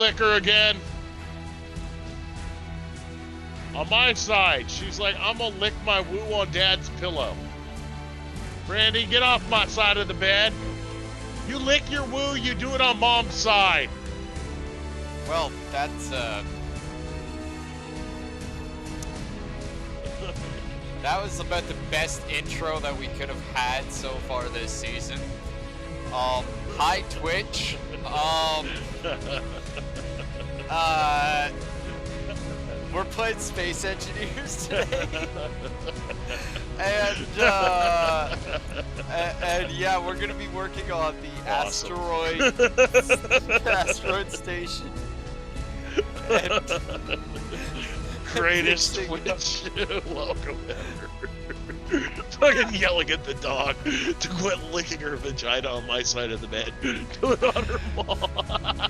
lick her again. On my side, she's like, I'm gonna lick my woo on Dad's pillow. Brandy, get off my side of the bed. You lick your woo, you do it on Mom's side. Well, that's that was about the best intro that we could have had so far this season. Hi Twitch. We're playing Space Engineers today. and yeah, we're gonna be working on the awesome. asteroid station. And greatest Twitch welcome ever. Fucking yelling at the dog to quit licking her vagina on my side of the bed. Do it on her mom.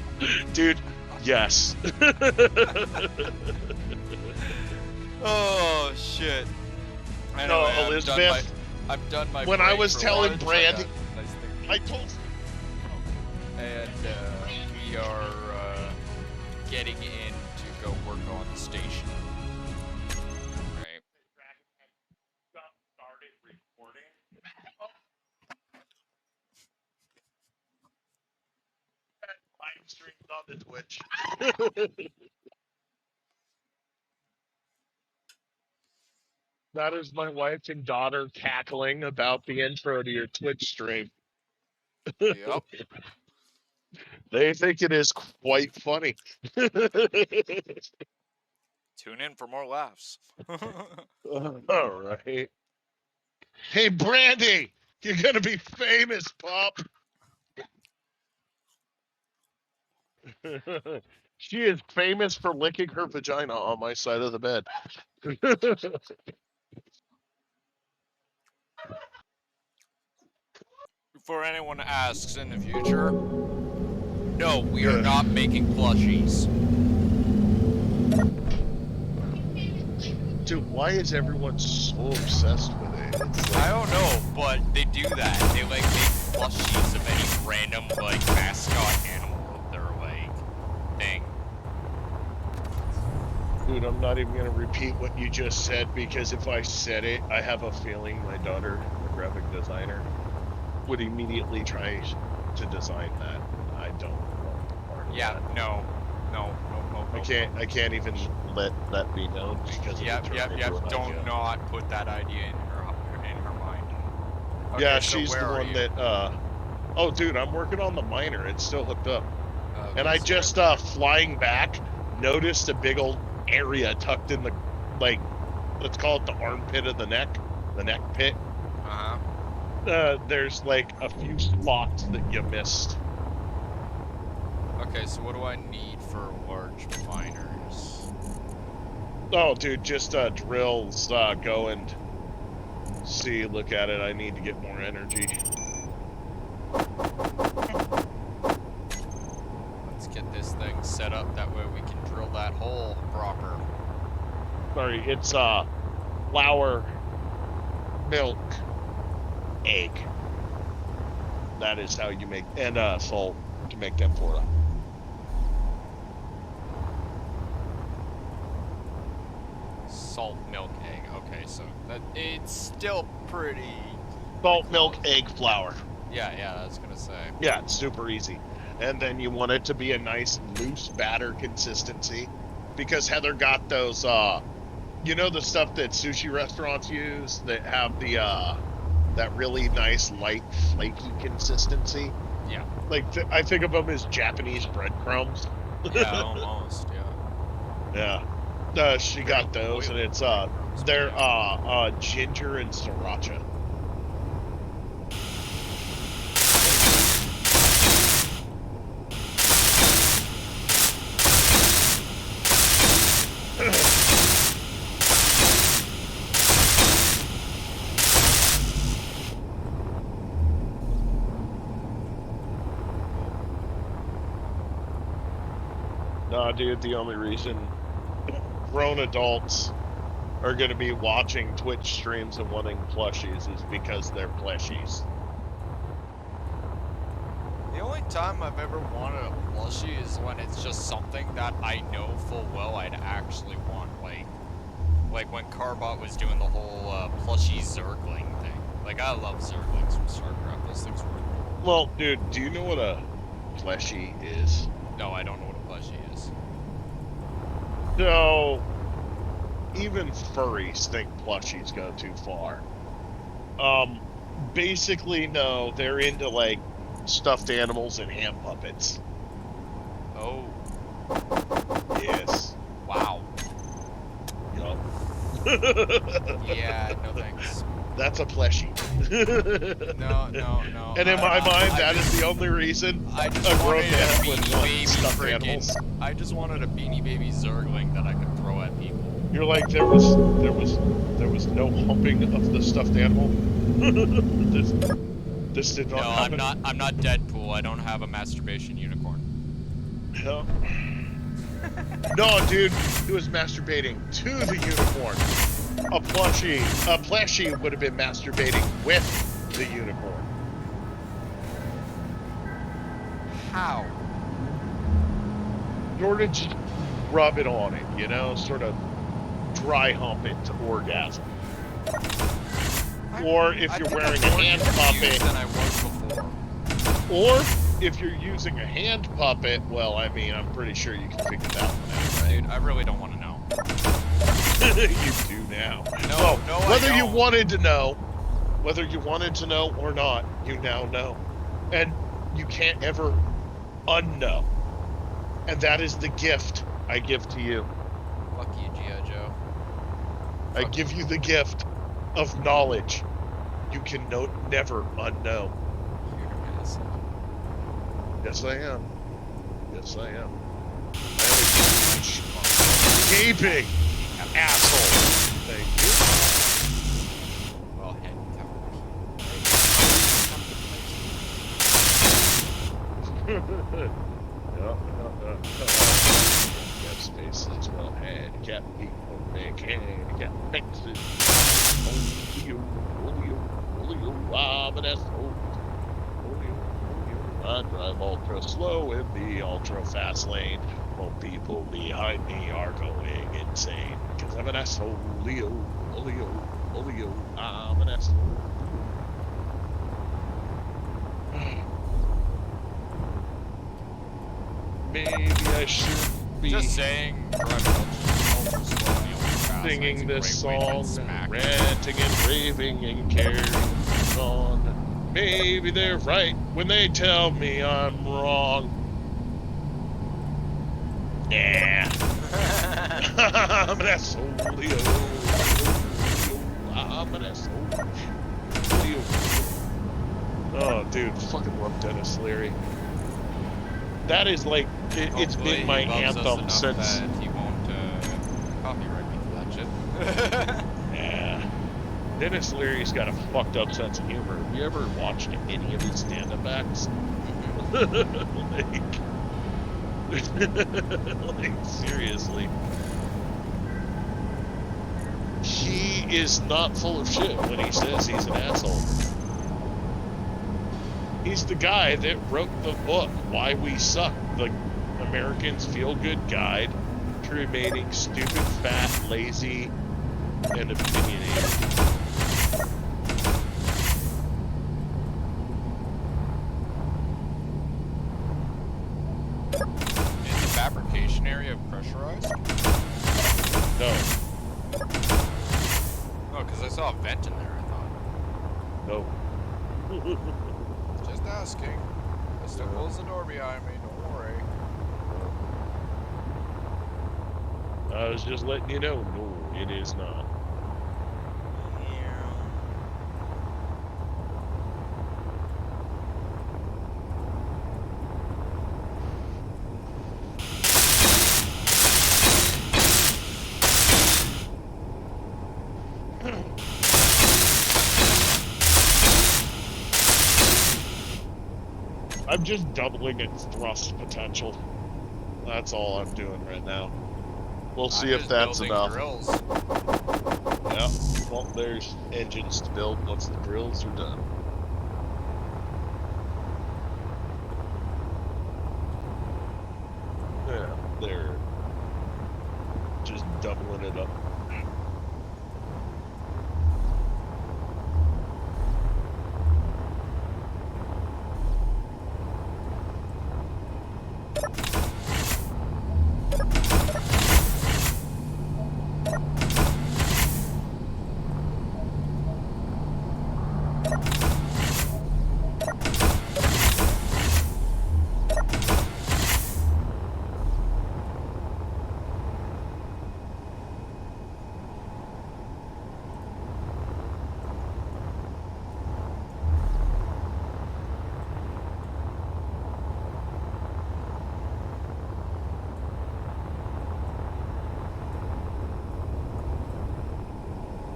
Dude, yes. Oh shit. Anyway, No, Elizabeth. I've done my when I was telling Brandy, I told. And we are getting in to go work on the station. Right. Started recording. Live streamed on the Twitch. That is my wife and daughter cackling about the intro to your Twitch stream. Yep. They think it is quite funny. Tune in for more laughs. All right. Hey, Brandy, you're going to be famous, pup. She is famous for licking her vagina on my side of the bed. Before anyone asks in the future, no, we are not making plushies. Dude, why is everyone so obsessed with it? I don't know, but they do that. They like make plushies of any random like mascot animal of their like thing. Dude, I'm not even gonna repeat what you just said because if I said it, I have a feeling my daughter, the graphic designer, would immediately try to design that. I don't want part of that. No. I can't even let that be known because Yep. Don't not put that idea in her mind. Okay, yeah, so she's the one that oh dude, I'm working on the miner. It's still hooked up. And I just flying back noticed a big old area tucked in the, like, let's call it the armpit of the neck pit. There's like a few spots that you missed. Okay, so what do I need for large miners? Oh, dude, just drills. Go and see. Look at it. I need to get more energy. Let's get this thing set up. That way we can drill that hole proper. Sorry, it's flour, milk, egg. That is how you make, and salt to make them for them. Salt, milk, egg. Okay, so that it's still pretty. Salt, milk, egg, flour. Yeah, I was gonna say. Yeah, it's super easy. And then you want it to be a nice loose batter consistency, because Heather got those, you know, the stuff that sushi restaurants use that have the that really nice light flaky consistency. Yeah. Like I think of them as Japanese breadcrumbs. Yeah, almost. Yeah. Yeah. She got those, and it's they're ginger and sriracha. Nah, dude, the only reason grown adults are going to be watching Twitch streams and wanting plushies is because they're plushies. The only time I've ever wanted a plushie is when it's just something that I know full well I'd actually want. Like when Carbot was doing the whole plushie Zergling thing. Like, I love Zerglings from StarCraft. Those things were cool. Well, dude, do you know what a plushie is? No, I don't know what a plushie is. So, even furries think plushies go too far. Basically, no, they're into, like, stuffed animals and hand puppets. Oh, Yes. wow. Yup. Yeah, no thanks. That's a plushie. No. And in my mind, that is the only reason I just a grown wanted a man would Beanie want Baby stuffed animals. I just wanted a Beanie Baby Zergling that I could throw at people. You're like, there was no humping of the stuffed animal. this did not No, happen. I'm not Deadpool. I don't have a masturbation unicorn. No. No, dude, he was masturbating to the unicorn. A plushie would have been masturbating with the unicorn. How? Sort of just rub it on it, you know, sort of dry hump it to orgasm. Or if you're wearing a hand puppet, than I was before. or if you're using a hand puppet, well, I mean, I'm pretty sure you can figure that one out, Dude, I really don't want to know. right? You do now. No, whether I you don't. wanted to know, whether you wanted to know or not, you now know. And you can't ever unknow. And that is the gift I give to you. Fuck you, G.I. Joe. I give you the gift of knowledge. You can never unknow. You're an asshole. Yes, I am. Yes, I am. I am a gaping asshole. Thank Well, you. Got spaces, well, handicap people, make handicap faces. I'm an asshole. I drive ultra slow in the ultra fast lane. While people behind me are going insane. Because I'm an asshole. Leo. I'm an asshole. Maybe I should be just saying, ultra slowly, ultra fast, singing that's a this great way to get song, smacked. ranting and raving and carrying on. Maybe they're right when they tell me I'm wrong. Nah. I'm an asshole, Leo. I'm an asshole, Leo. Oh, dude, fucking love Dennis Leary. That is like, it's Hopefully been my he loves us anthem enough since. that he won't copyright me for that shit. Yeah. Dennis Leary's got a fucked up sense of humor. Have you ever watched any of his stand-up acts? like, seriously. He is not full of shit when he says he's an asshole. He's the guy that wrote the book, Why We Suck, the American's Feel-Good Guide to Remaining Stupid, Fat, Lazy, and Opinionated. Is the fabrication area pressurized? No. Oh, because I saw a vent in there, I thought. No. Just asking. I still close the door behind me, don't worry. I was just letting you know, no, it is not. I'm just doubling its thrust potential. That's all I'm doing right now. We'll see if that's enough. Drills. Yeah. Well, there's engines to build once the drills are done. doubling it up.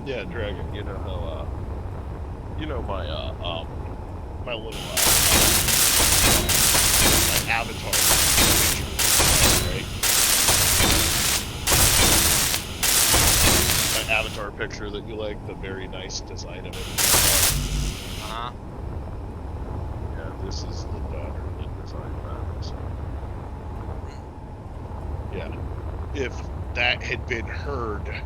Yeah, Dragon, you know how, you know my, my little, my avatar picture, right? My avatar picture that you like, the very nice design of it. Uh-huh. Yeah, this is the daughter that designed that. So. Yeah. If that had been heard,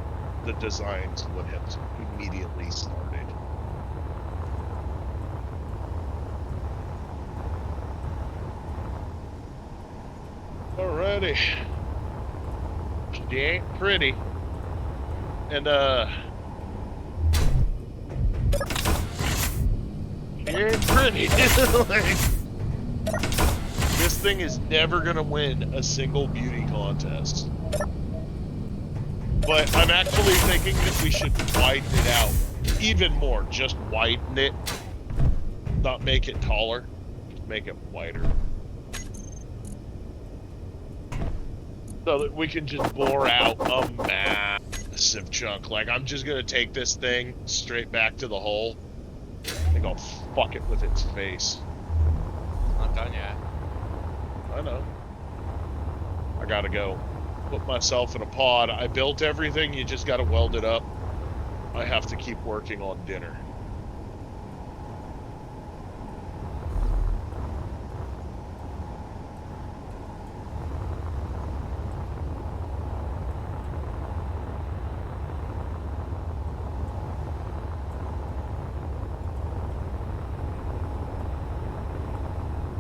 the designs would have immediately started. Alrighty. She ain't pretty. And, she ain't pretty. Like, this thing is never gonna win a single beauty contest. But I'm actually thinking that we should widen it out even more. Just widen it. Not make it taller. Just make it wider. So that we can just bore out a massive chunk. Like, I'm just gonna take this thing straight back to the hole and go fuck it with its face. Not done yet. I know. I gotta go put myself in a pod. I built everything, you just gotta weld it up. I have to keep working on dinner.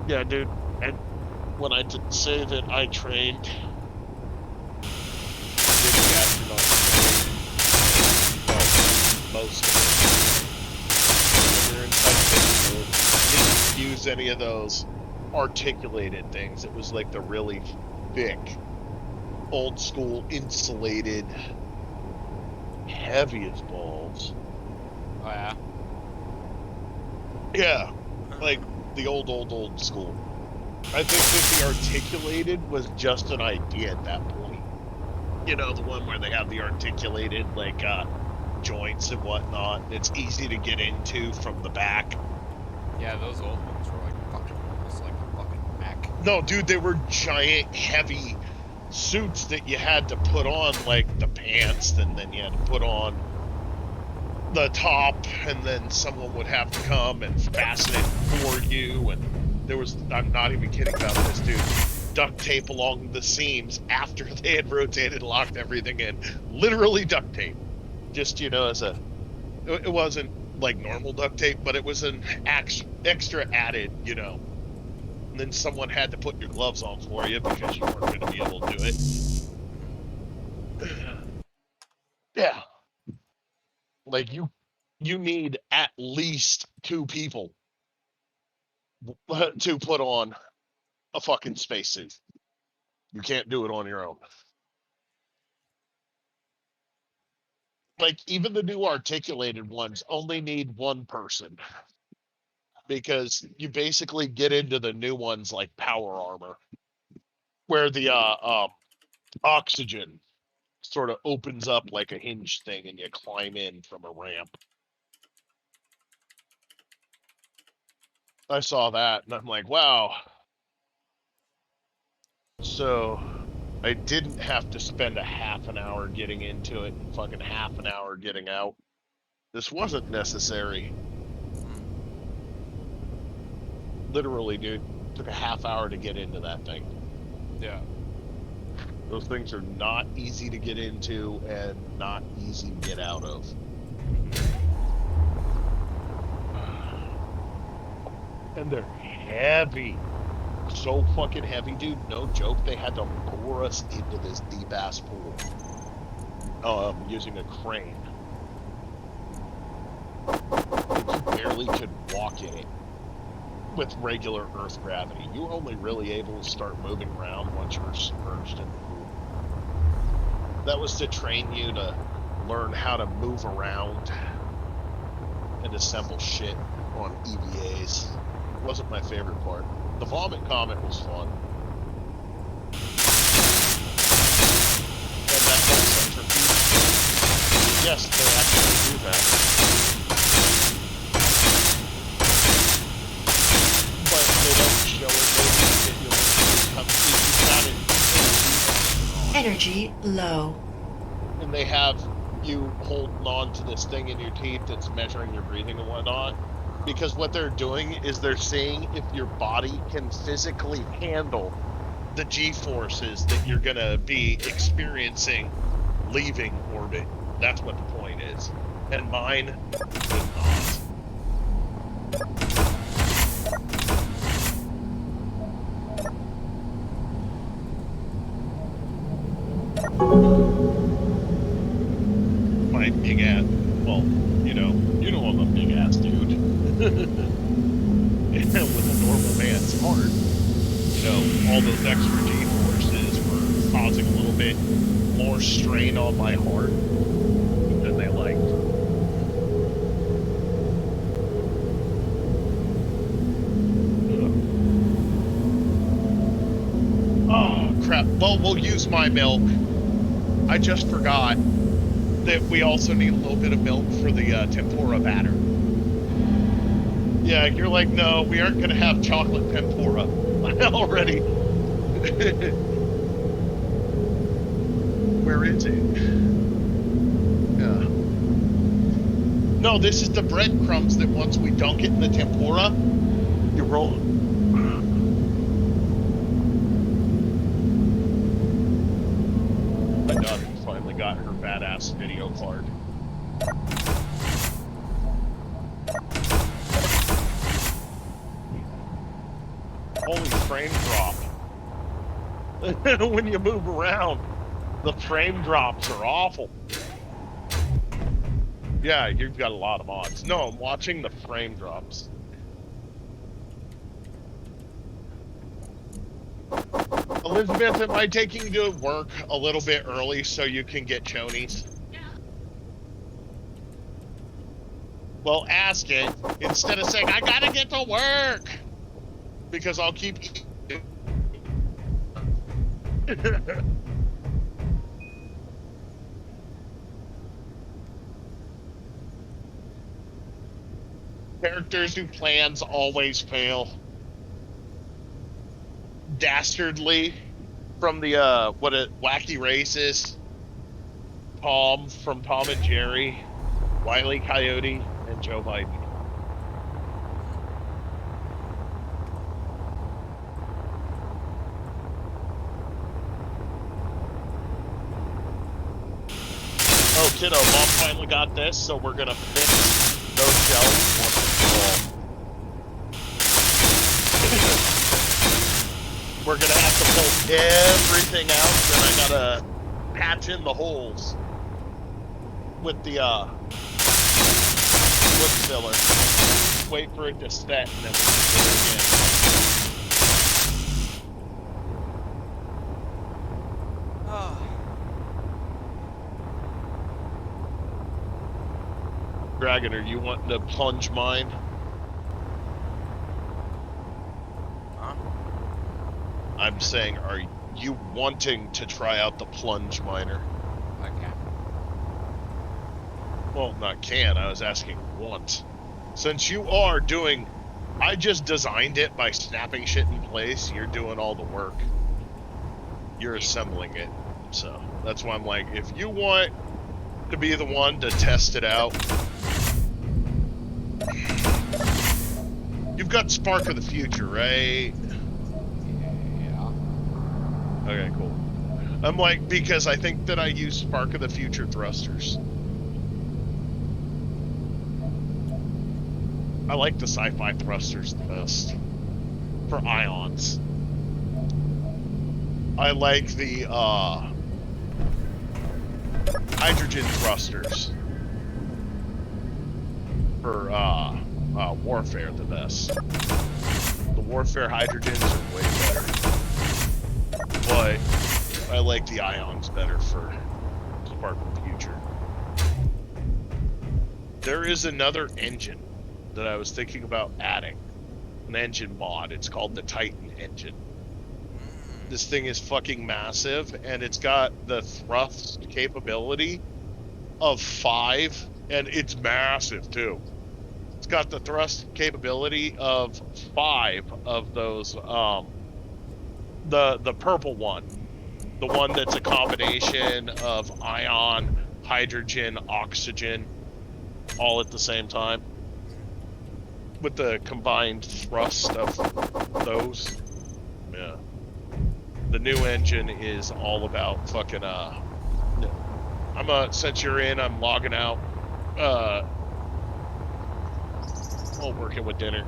Yeah, dude. And when I say that I trained, didn't astronaut training, well, most of it. We were in high school. Didn't use any of those articulated things. It was like the really thick, old school, insulated, heavy as balls. Oh, yeah? Yeah, like the old school. I think that the articulated was just an idea at that point. You know, the one where they have the articulated, like, joints and whatnot. It's easy to get into from the back. Yeah, those old ones were like fucking, almost like a fucking mech. No, dude, they were giant, heavy suits that you had to put on, like the pants, and then you had to put on the top, and then someone would have to come and fasten it for you. And there was, I'm not even kidding about this, dude, duct tape along the seams after they had rotated, locked everything in. Literally duct tape. Just, you know, as a, it wasn't like normal duct tape, but it was an extra added, you know. And then someone had to put your gloves on for you because you weren't going to be able to do it. Yeah. Like, you need at least 2 people to put on a fucking spacesuit. You can't do it on your own. Like, even the new articulated ones only need 1 person, because you basically get into the new ones like power armor, where the oxygen sort of opens up like a hinge thing and you climb in from a ramp. I saw that and I'm like, wow. So I didn't have to spend a half an hour getting into it and fucking half an hour getting out. This wasn't necessary. Literally, dude, took a half hour to get into that thing. Yeah. Those things are not easy to get into and not easy to get out of. And they're heavy. So fucking heavy, dude. No joke. They had to lower us into this deep ass pool. Using a crane. You barely could walk in it with regular Earth gravity. You were only really able to start moving around once you were submerged in the pool. That was to train you to learn how to move around and assemble shit on EVAs. It wasn't my favorite part. The Vomit Comet was fun. And that whole centrifuge. Yes, they actually do that. But they don't show it. Energy low. And they have you holding on to this thing in your teeth that's measuring your breathing and whatnot. Because what they're doing is they're seeing if your body can physically handle the G-forces that you're going to be experiencing leaving orbit. That's what the point is. And mine would not. My big ass, well, you know I'm a big ass dude. With a normal man's heart, all those extra G-forces were causing a little bit more strain on my heart than they liked. Oh, crap. Well, we'll use my milk. I just forgot that we also need a little bit of milk for the tempura batter. Yeah, you're like, no, we aren't going to have chocolate tempura. Already. Where is it? Yeah. No, this is the breadcrumbs that once we dunk it in the tempura, you roll it. My daughter finally got her badass video card. Holy frame drop. When you move around, the frame drops are awful. Yeah, you've got a lot of mods. No, I'm watching the frame drops. Elizabeth, am I taking you to work a little bit early so you can get chonies? Well, ask it instead of saying, I gotta get to work! Because I'll keep eating. Characters whose plans always fail. Dastardly from the Wacky Races. Tom from Tom and Jerry. Wile E. Coyote and Joe Biden. Oh, kiddo, Mom finally got this, so we're gonna fix those shelves once and for all. We're gonna have to pull everything out, then I gotta patch in the holes with the wood filler. Wait for it to set and then we'll do it again. Dragon, are you wanting to plunge mine? Huh? I'm saying, are you wanting to try out the plunge miner? Okay. Well, not can, I was asking want. Since you are doing... I just designed it by snapping shit in place, you're doing all the work. You're assembling it. So, that's why I'm like, if you want to be the one to test it out... You've got Spark of the Future, right? Yeah. Okay, cool. I'm like, because I think that I use Spark of the Future thrusters. I like the sci-fi thrusters the best for ions. I like the hydrogen thrusters for warfare the best. The warfare hydrogens are way better, but I like the ions better for Spark of the Future. There is another engine that I was thinking about adding, an engine mod. It's called the Titan engine. This thing is fucking massive, and it's got the thrust capability of 5, and it's massive too. It's got the thrust capability of 5 of those the purple one, the one that's a combination of ion, hydrogen, oxygen, all at the same time, with the combined thrust of those. Yeah. The new engine is all about fucking since you're in, I'm logging out. While working with dinner.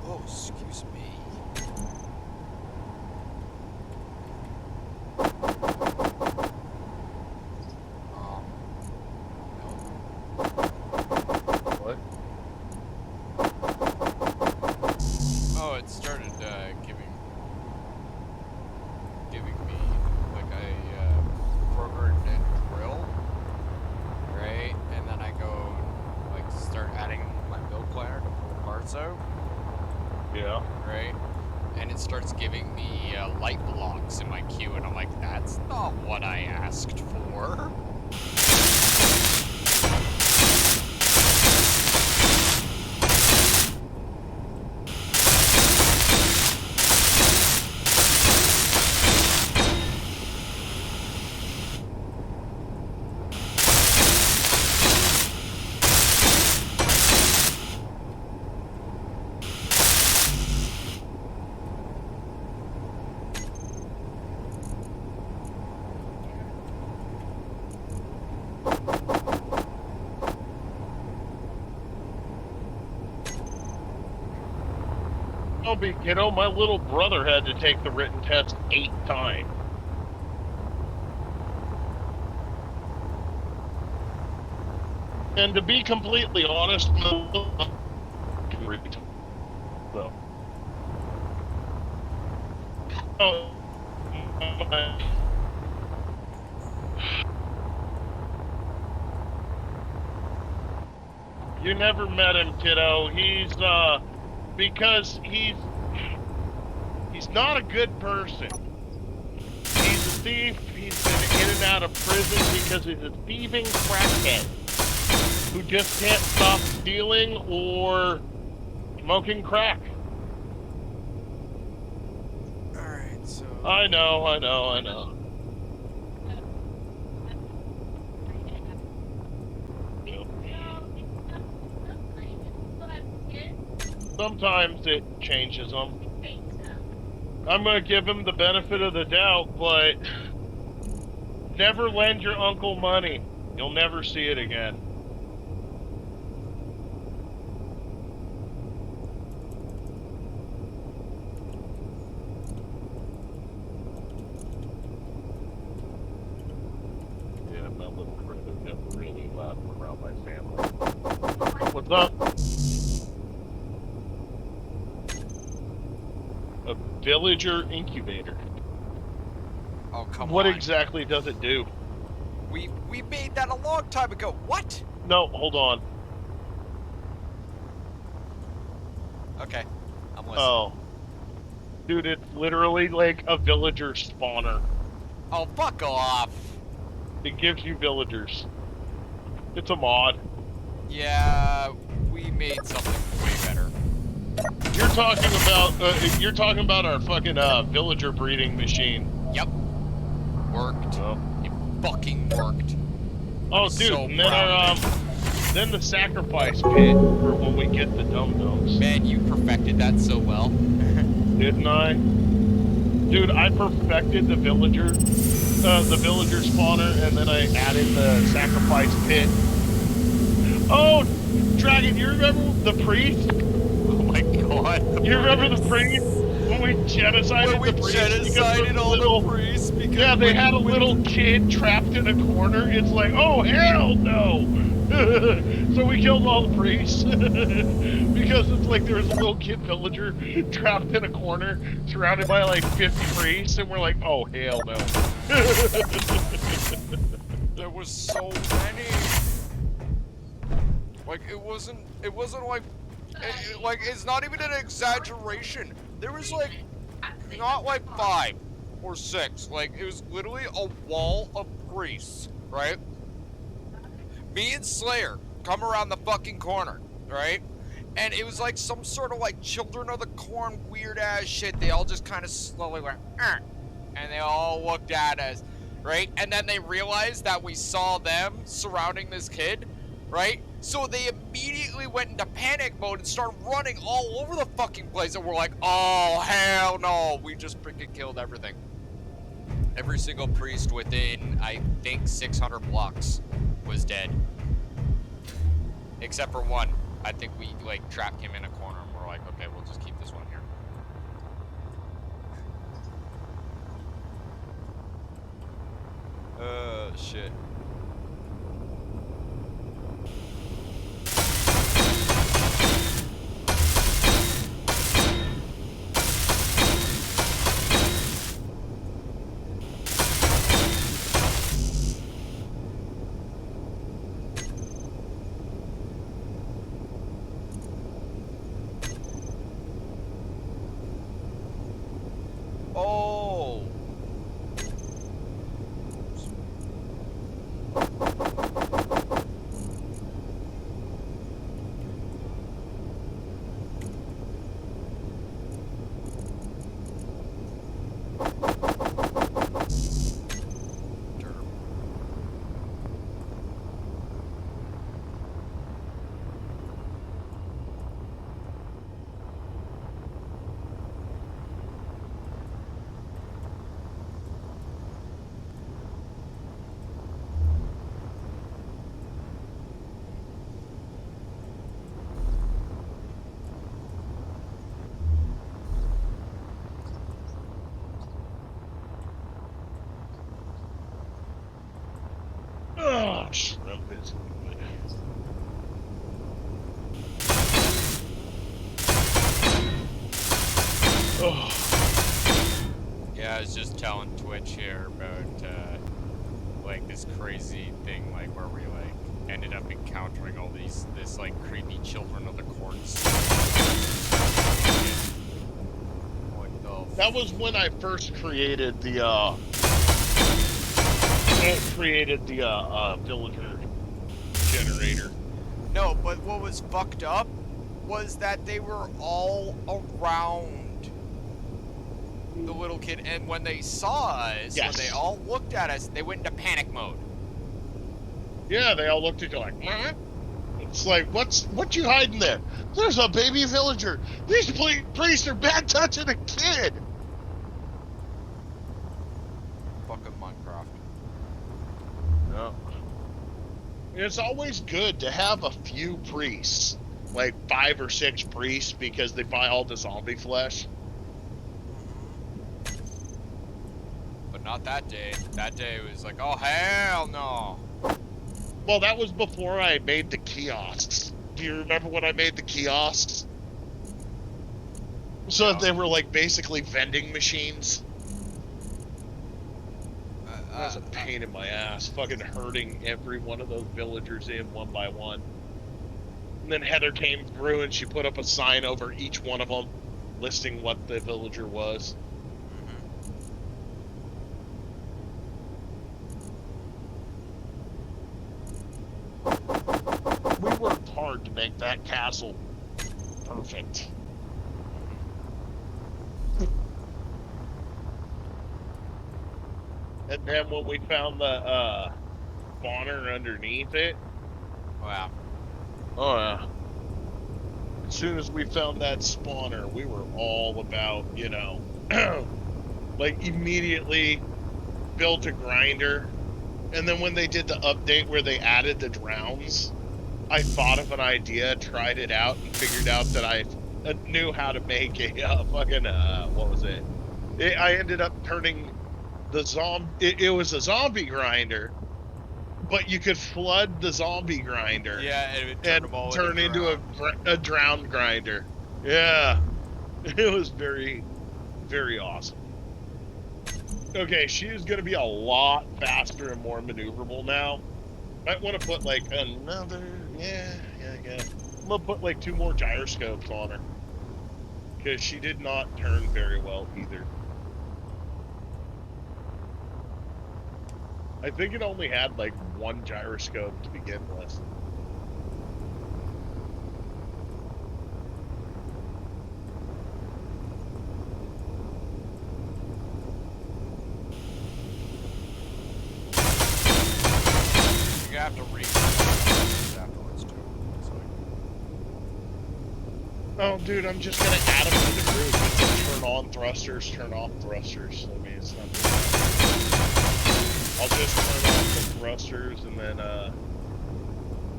Oh, excuse me. What? Oh, it started giving me like a programmed in drill, right? And then I go like start adding my build planner to pull parts out, Yeah. right? And it starts giving me light blocks in my queue, and I'm like, that's not what I asked for. You know, my little brother had to take the written test 8 times. And to be completely honest, so. Oh, you never met him, kiddo. Because he's not a good person. He's a thief. He's been in and out of prison because he's a thieving crackhead who just can't stop stealing or smoking crack. Alright, so... I know. Sometimes it changes them. I'm gonna give him the benefit of the doubt, but never lend your uncle money. You'll never see it again. What's up? A villager incubator. Oh, come What on. exactly does it do? We made that a long time ago. What? No, hold on. Okay, I'm listening. Oh. Dude, it's literally like a villager spawner. Oh, fuck off. It gives you villagers. It's a mod. Yeah, we made something way better. You're talking about our fucking villager breeding machine. Yep. Worked. Oh, It fucking worked. oh dude, so and then proud then the sacrifice pit for when we get the dum-dums. Man, you perfected that so well. Didn't I? Dude, I perfected the villager spawner, and then I added the sacrifice pit. Oh, Dragon, you remember the priest? Oh my god. You remember the priest? When we genocided When we the priest? genocided all the priests because Yeah, they had a little kid trapped in a corner. It's like, oh, hell no! So we killed all the priests. Because it's like there was a little kid villager trapped in a corner, surrounded by like 50 priests, and we're like, oh, hell no. There was so many. Like, it wasn't like, like, it's not even an exaggeration. There was like, not like 5 or 6. Like, it was literally a wall of priests, right? Me and Slayer come around the fucking corner, right? And it was like some sort of like Children of the Corn weird ass shit. They all just kind of slowly went, and they all looked at us, right? And then they realized that we saw them surrounding this kid, right? So they immediately went into panic mode and started running all over the fucking place. And we're like, oh, hell no. We just freaking killed everything. Every single priest within, I think, 600 blocks was dead. Except for one. I think we, like, trapped him in a corner. And we're like, okay, we'll just keep this one here. Shit. Oh! Oh, shrimp is good. Oh. Yeah, I was just telling Twitch here about, like, this crazy thing, like, where we, like, ended up encountering all this, like, creepy Children of the Corn stuff. What the That was when I first created the villager generator. No, but what was fucked up was that they were all around the little kid, and when they saw us, when they all looked at us, they went into panic mode. Yeah, they all looked at you like, "Meh?" It's like, what you hiding there? There's a baby villager. These priests are bad touching a kid. Fucking Minecraft. No. It's always good to have a few priests, like 5 or 6 priests, because they buy all the zombie flesh. But not that day. That day it was like, oh hell no. Well, that was before I made the kiosks. Do you remember when I made the kiosks? So Yeah. they were like basically vending machines. That was a pain in my ass, fucking herding every one of those villagers in one by one. And then Heather came through and she put up a sign over each one of them, listing what the villager was. We worked hard to make that castle perfect. And then when we found the spawner underneath it, Wow. oh yeah. As soon as we found that spawner, we were all about, you know, like immediately built a grinder. And then when they did the update where they added the drowns, I thought of an idea, tried it out, and figured out that I knew how to make a fucking, what was it? I ended up turning the zombie, it was a zombie grinder, but you could flood the zombie grinder Yeah, it would turn and them all turn into drowned. a drowned grinder. Yeah, it was very, very awesome. Okay, she is going to be a lot faster and more maneuverable now. Might want to put like another, yeah, I guess. I'm going to put like 2 more gyroscopes on her. Because she did not turn very well either. I think it only had like 1 gyroscope to begin with. You have to read afterwards too. It's like... Oh, dude, I'm just gonna add them to the group and just turn on thrusters, turn off thrusters. I mean, it's not big. I'll just turn on the thrusters and then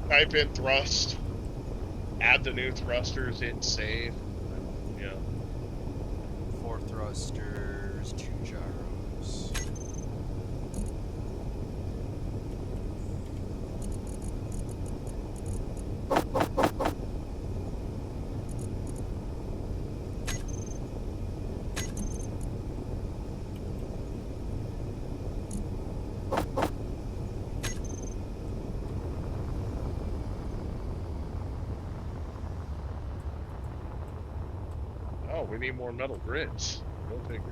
type in thrust, add the new thrusters, hit save. You know. 4 thrusters, 2 gyros. Oh, we need more metal grids. Go figure.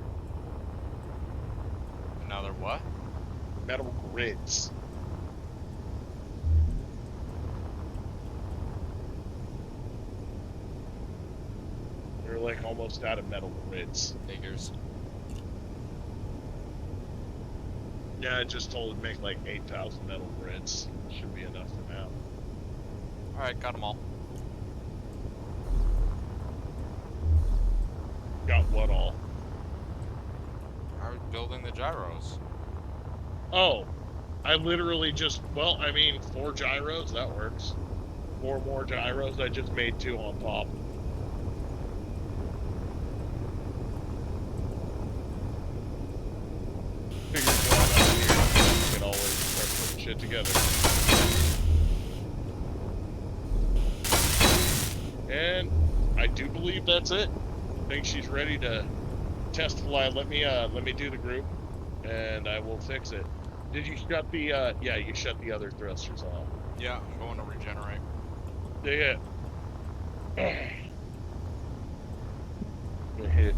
Another what? Metal grids. We're like almost out of metal grids. Figures. Yeah, I just told it to make like 8,000 metal grids. Should be enough for now. Alright, got them all. Got what all? I was building the gyros. Oh, I literally just, well, I mean, 4 gyros, that works. 4 more gyros, I just made 2 on top. Figured one out here, we can always start putting shit together. And I do believe that's it. I think she's ready to test fly. Let me do the group, and I will fix it. Did you shut the, yeah, you shut the other thrusters off. Yeah, I'm going to regenerate. Yeah. Gonna hit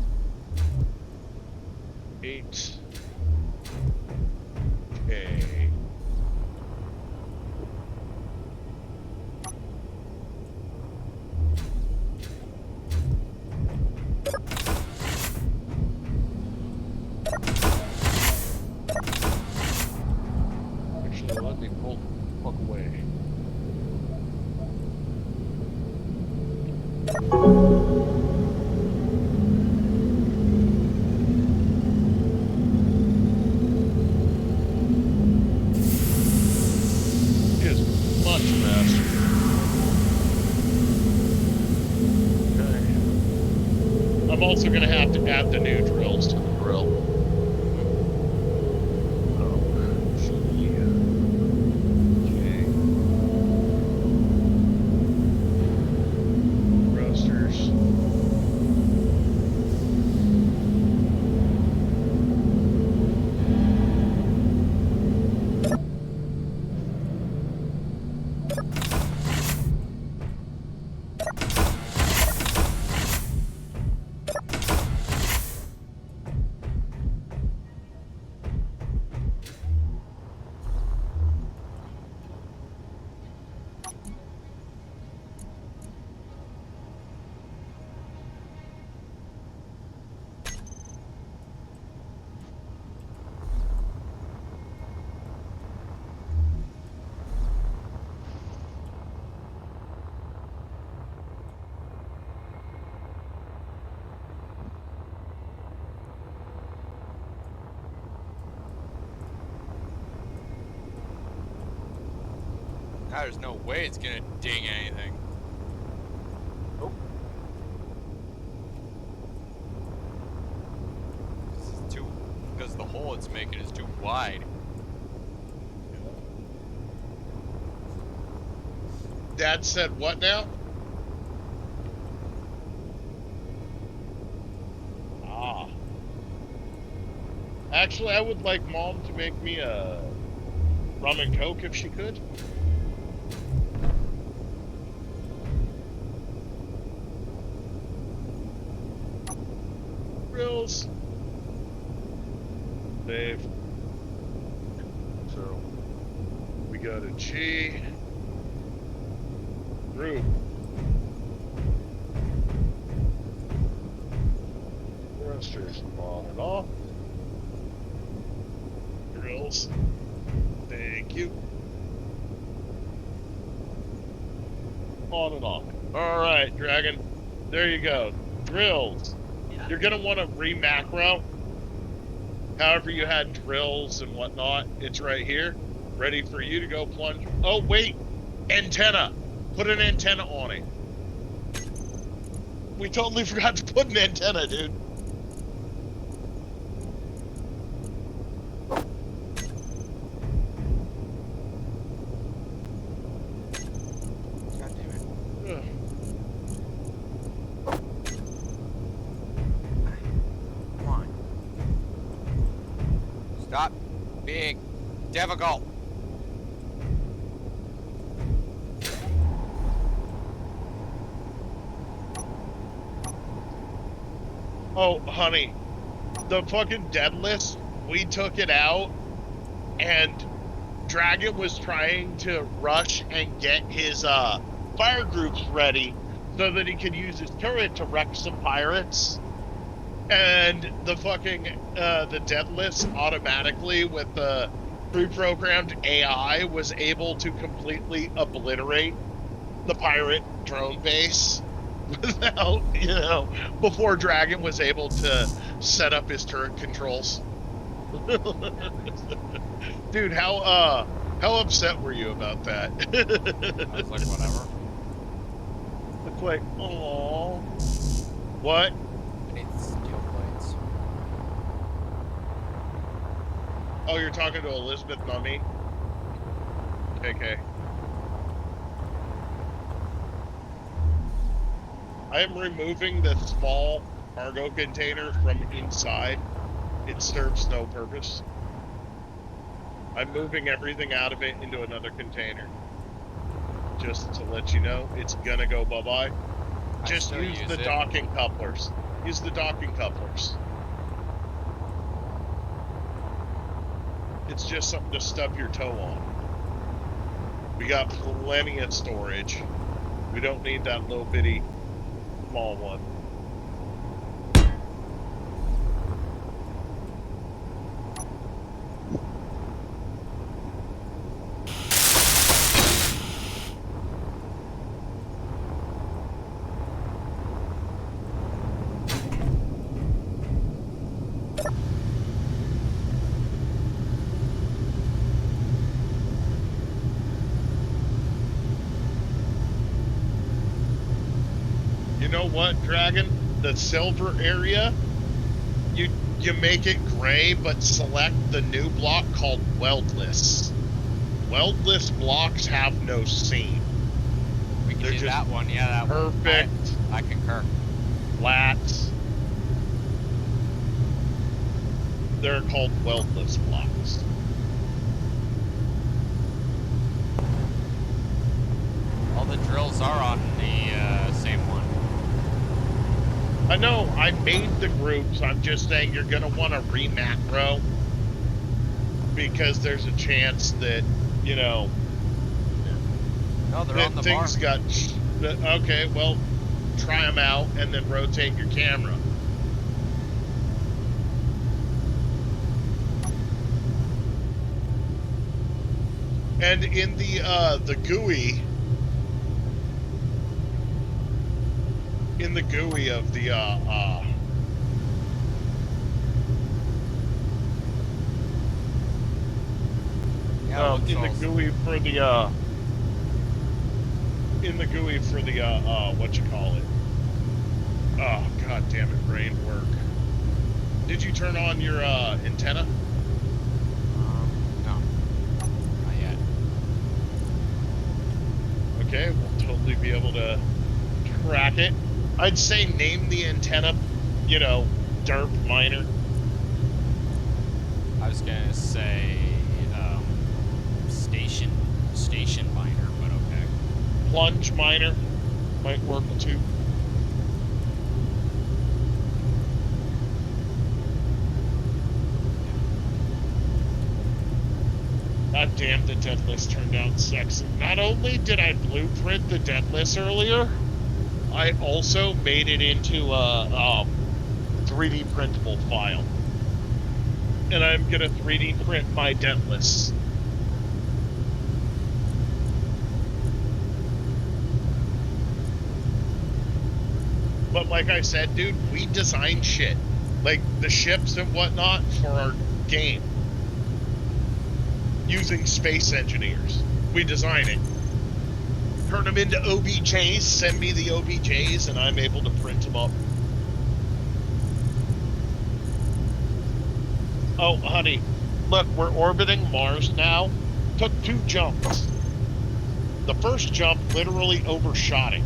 8. Okay. Actually, let me pull the fuck away. Is much faster. Okay. I'm also gonna have to add the new drills to the drill. Oh, gee. Okay. There's no way it's gonna ding anything. Nope. Because the hole it's making is too wide. Dad said what now? Ah. Actually, I would like Mom to make me a rum and coke if she could. Grills. Save. So we go to G. Group. Thrusters on and off. Grills. Thank you. On and off. Alright, Dragon. There you go. Drills. You're gonna want to re-macro. However you had drills and whatnot, it's right here. Ready for you to go plunge. Oh, wait! Antenna! Put an antenna on it. We totally forgot to put an antenna, dude. God damn it. Ugh. Come on. Stop being difficult. Oh, honey, the fucking dead list, we took it out, and Dragon was trying to rush and get his fire groups ready so that he could use his turret to wreck some pirates. And the fucking the dead list automatically with the pre-programmed AI was able to completely obliterate the pirate drone base without, before Dragon was able to set up his turret controls. Dude, how upset were you about that? I was like, whatever. It's like, aww. What? I need steel plates. Oh, you're talking to Elizabeth, not me? KK. I am removing the small cargo container from inside. It serves no purpose. I'm moving everything out of it into another container. Just to let you know, it's gonna go bye-bye. Just use the docking couplers. Use the docking couplers. It's just something to stub your toe on. We got plenty of storage. We don't need that little bitty small one. You know what, Dragon? The silver area, you make it gray, but select the new block called weldless. Weldless blocks have no seam. We can They're do just that one, yeah, that one. perfect. I concur. Flats. They're called weldless blocks. All the drills are on the same one. I know, I made the groups, I'm just saying you're gonna want to re-macro because there's a chance that, No, they're on the things bar. okay, well, try them out and then rotate your camera. And in the GUI, in the GUI of the Yeah, in the GUI for the in the GUI for the what you call it. Oh god damn it, brain work. Did you turn on your antenna? No. Not yet. Okay, we'll totally be able to track it. I'd say name the antenna, you know, derp miner. I was gonna say, station miner, but okay. Plunge miner might work too. God damn, the Deathless turned out sexy. Not only did I blueprint the Deathless earlier, I also made it into a 3D printable file. And I'm gonna 3D print my Deathless. But like I said, dude, we design shit. Like the ships and whatnot for our game. Using space engineers. We design it. Turn them into OBJs, send me the OBJs, and I'm able to print them up. Oh, honey, look, we're orbiting Mars now. Took 2 jumps. The first jump literally overshot it.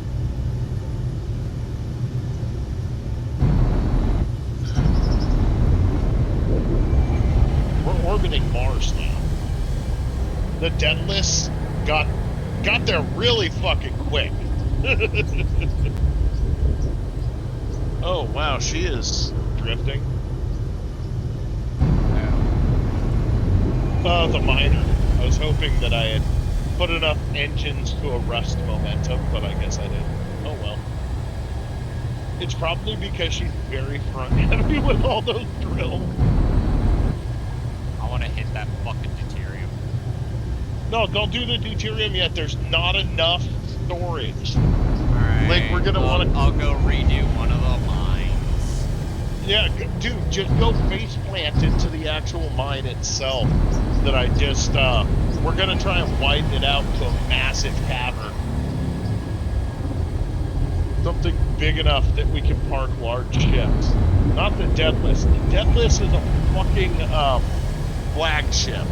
We're orbiting Mars now. The Deathless got there really fucking quick. Oh wow, she is drifting. The miner. I was hoping that I had put enough engines to arrest momentum, but I guess I didn't. Oh well. It's probably because she's very front heavy with all those drills. I want to hit that fucking deuterium. No, don't do the deuterium yet. There's not enough storage. Alright. Like, we're gonna want to... I'll go redo one of the mines. Yeah, dude, just go face plant into the actual mine itself. That I just, we're gonna try and widen it out to a massive cavern. Something big enough that we can park large ships. Not the Deathless. The Deathless is a fucking, flagship.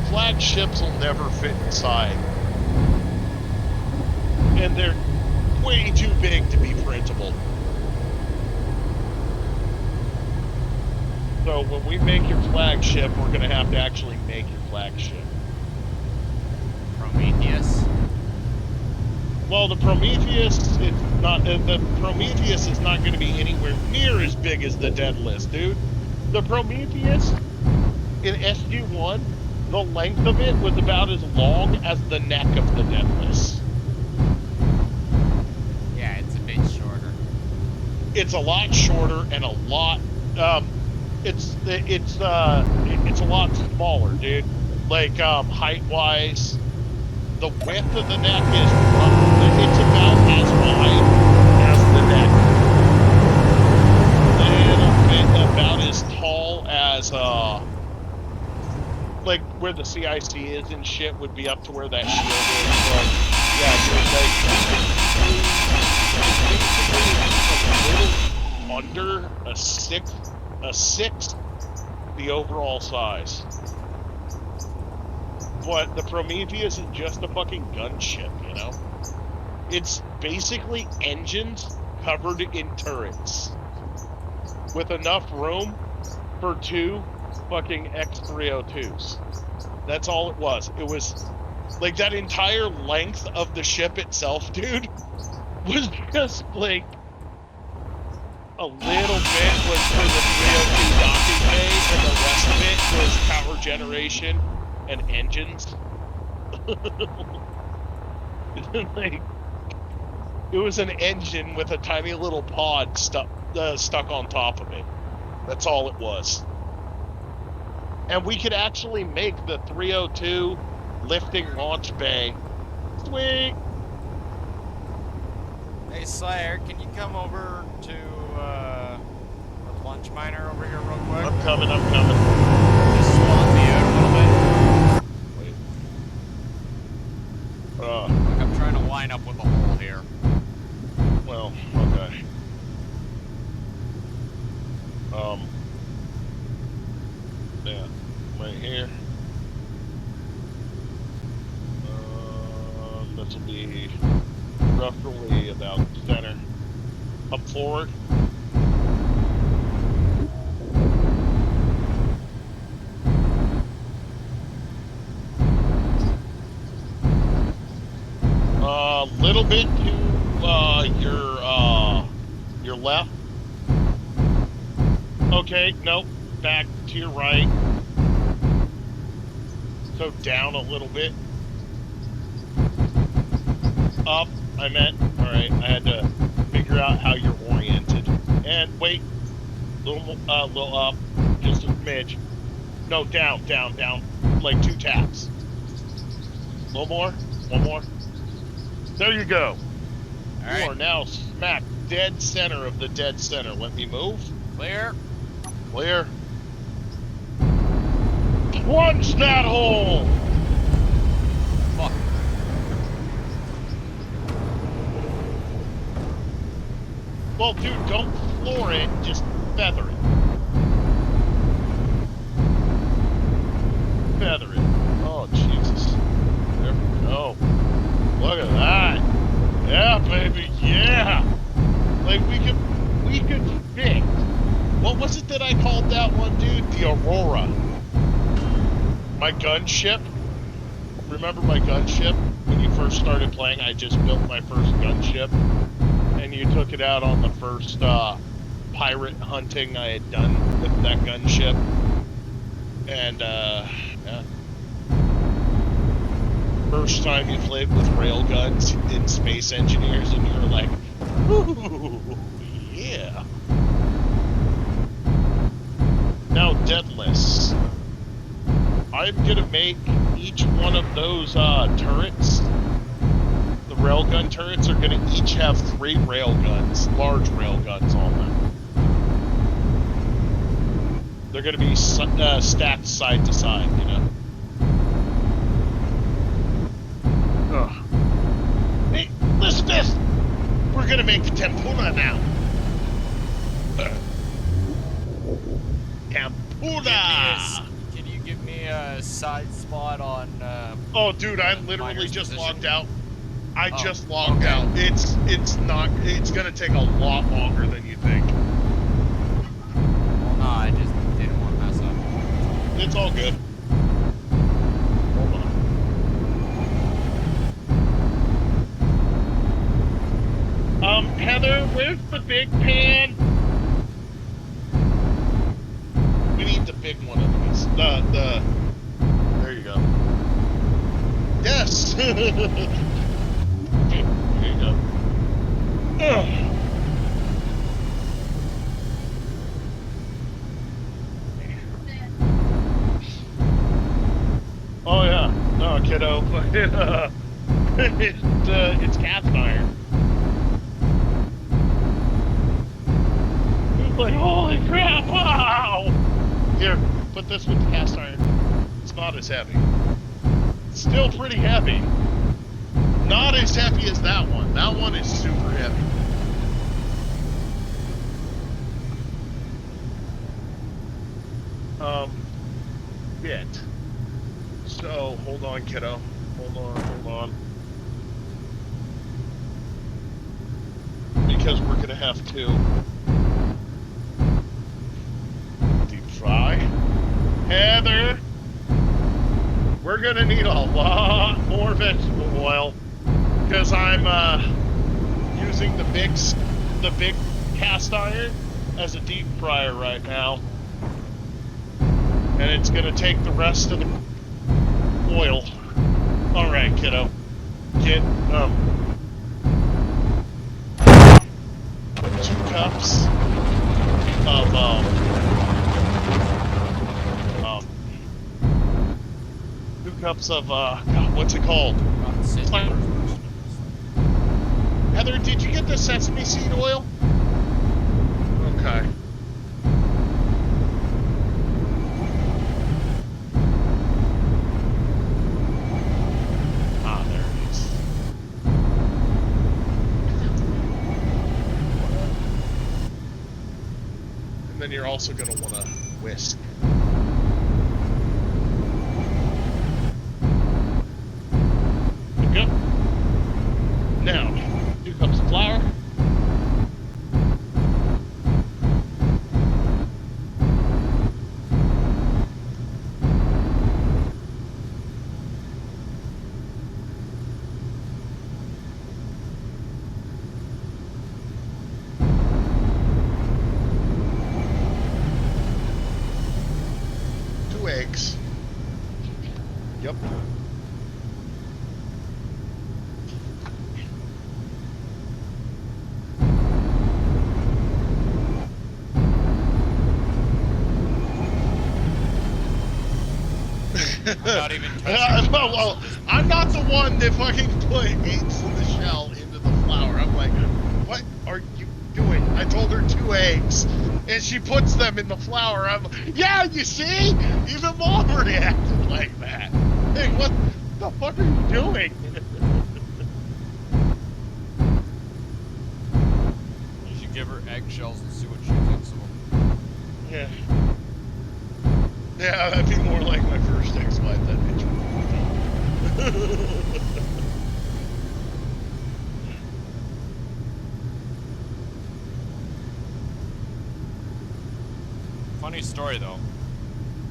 Flagships will never fit inside. And they're way too big to be printable. So when we make your flagship, we're gonna have to actually make your flagship. Prometheus? Well, the Prometheus, it's not. The Prometheus is not going to be anywhere near as big as the Deathless, dude. The Prometheus in SG-1, the length of it was about as long as the neck of the Deathless. Yeah, it's a bit shorter. It's a lot shorter and a lot. It's a lot smaller, dude. Like height-wise, the width of the neck is it's about as wide as the neck. And about as tall as like where the CIC is and shit would be up to where that shield is. But yeah, dude, like it's basically a little under a sixth the overall size. But the Prometheus is just a fucking gunship, you know? It's basically engines covered in turrets. With enough room for 2 fucking X-302s. That's all it was. It was, like, that entire length of the ship itself, dude, was just, like, a little bit was for the 302 docking bay, and the rest of it was power generation and engines. Like, it was an engine with a tiny little pod stuck on top of it. That's all it was. And we could actually make the 302 lifting launch bay. Sweet. Hey Slayer, can you come over to the plunge miner over here real quick? I'm coming. Just spawn me out a little bit. Wait. Like I'm trying to line up with the hole. Yeah, right here. This will be roughly about center. Up forward. A little bit to your left. Okay, nope. Back to your right. So down a little bit. Up, I meant. Alright, I had to figure out how you're oriented. And wait. Little up. Just a smidge. No, down. Like 2 taps. A little more. One more. There you go. All You right. are now smack dead center of the dead center. Let me move. Clear. Clear. Plunge that hole! Fuck. Well, dude, don't floor it, just feather it. Feather it. Oh, Jesus. There we go. Look at that. Yeah, baby, yeah! Like, we could fix. What was it that I called that one, dude? The Aurora. My gunship. Remember my gunship? When you first started playing, I just built my first gunship. And you took it out on the first pirate hunting I had done with that gunship. And, yeah. First time you played with railguns in Space Engineers, and you were like, ooh, yeah. Now, Deadless. I'm gonna make each one of those turrets. The railgun turrets are gonna each have 3 railguns, large railguns on them. They're gonna be stacked side to side, you know? Ugh. Hey, listen to this! We're gonna make tempura now. Tempura! Can you give me a side spot on? Oh, dude, I literally Miner's just position? logged out. I Oh, just logged okay. out. It's gonna take a lot longer than you think. Well, no, I just didn't want to mess up. It's all good. Hold on. Heather, where's the big pan? We need the big one of these. There you go. Yes! There you go. Ugh. Oh yeah, no, kiddo. It's cast iron. It's like, holy crap! Wow! Here, put this with the cast iron. It's not as heavy. It's still pretty heavy. Not as heavy as that one. That one is super heavy. Bit. So, hold on, kiddo. Hold on. Because we're gonna have to deep fry. Heather! We're gonna need a lot more vegetable oil. Because I'm, using the big cast iron as a deep fryer right now. And it's gonna take the rest of the oil. Alright, kiddo. Get, 2 cups of, 2 cups of, God, what's it called? It's like- Heather, did you get the sesame seed oil? Okay. Ah, there it is. And then you're also going to want to whisk. 2 eggs. Yep. I'm not even touching the Well, I'm not the one that fucking put eggs in the shell into the flour. I'm like, what are you doing? I told her 2 eggs, and she puts them in the flour. I'm like, yeah, you see? Even Mom reacted like that. Hey, what the fuck are you doing? You should give her eggshells and see what she thinks of them. Yeah. Yeah, that'd be more like my first ex-wife. That bitch. Funny story though.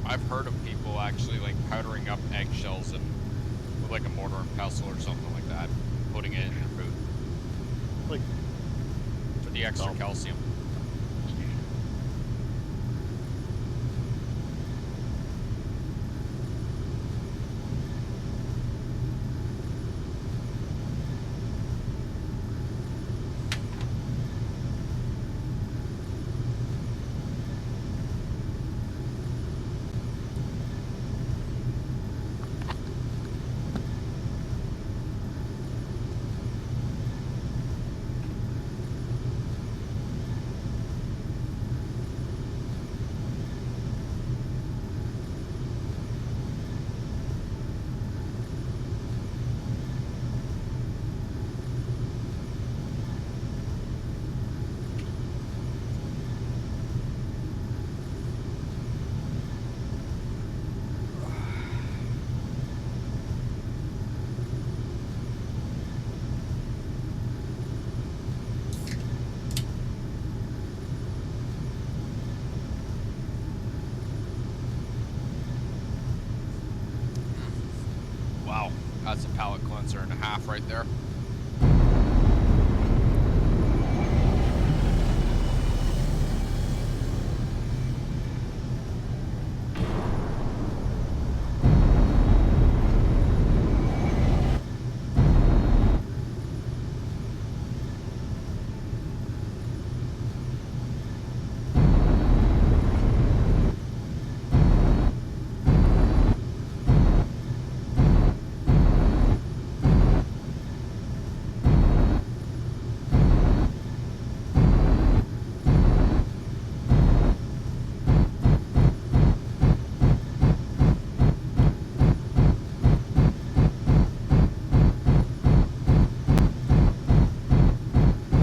I've heard of people actually like powdering up eggshells and with like a mortar and pestle or something like that, putting it in their food. Like, For the extra calcium. Wow, that's a palate cleanser and a half right there.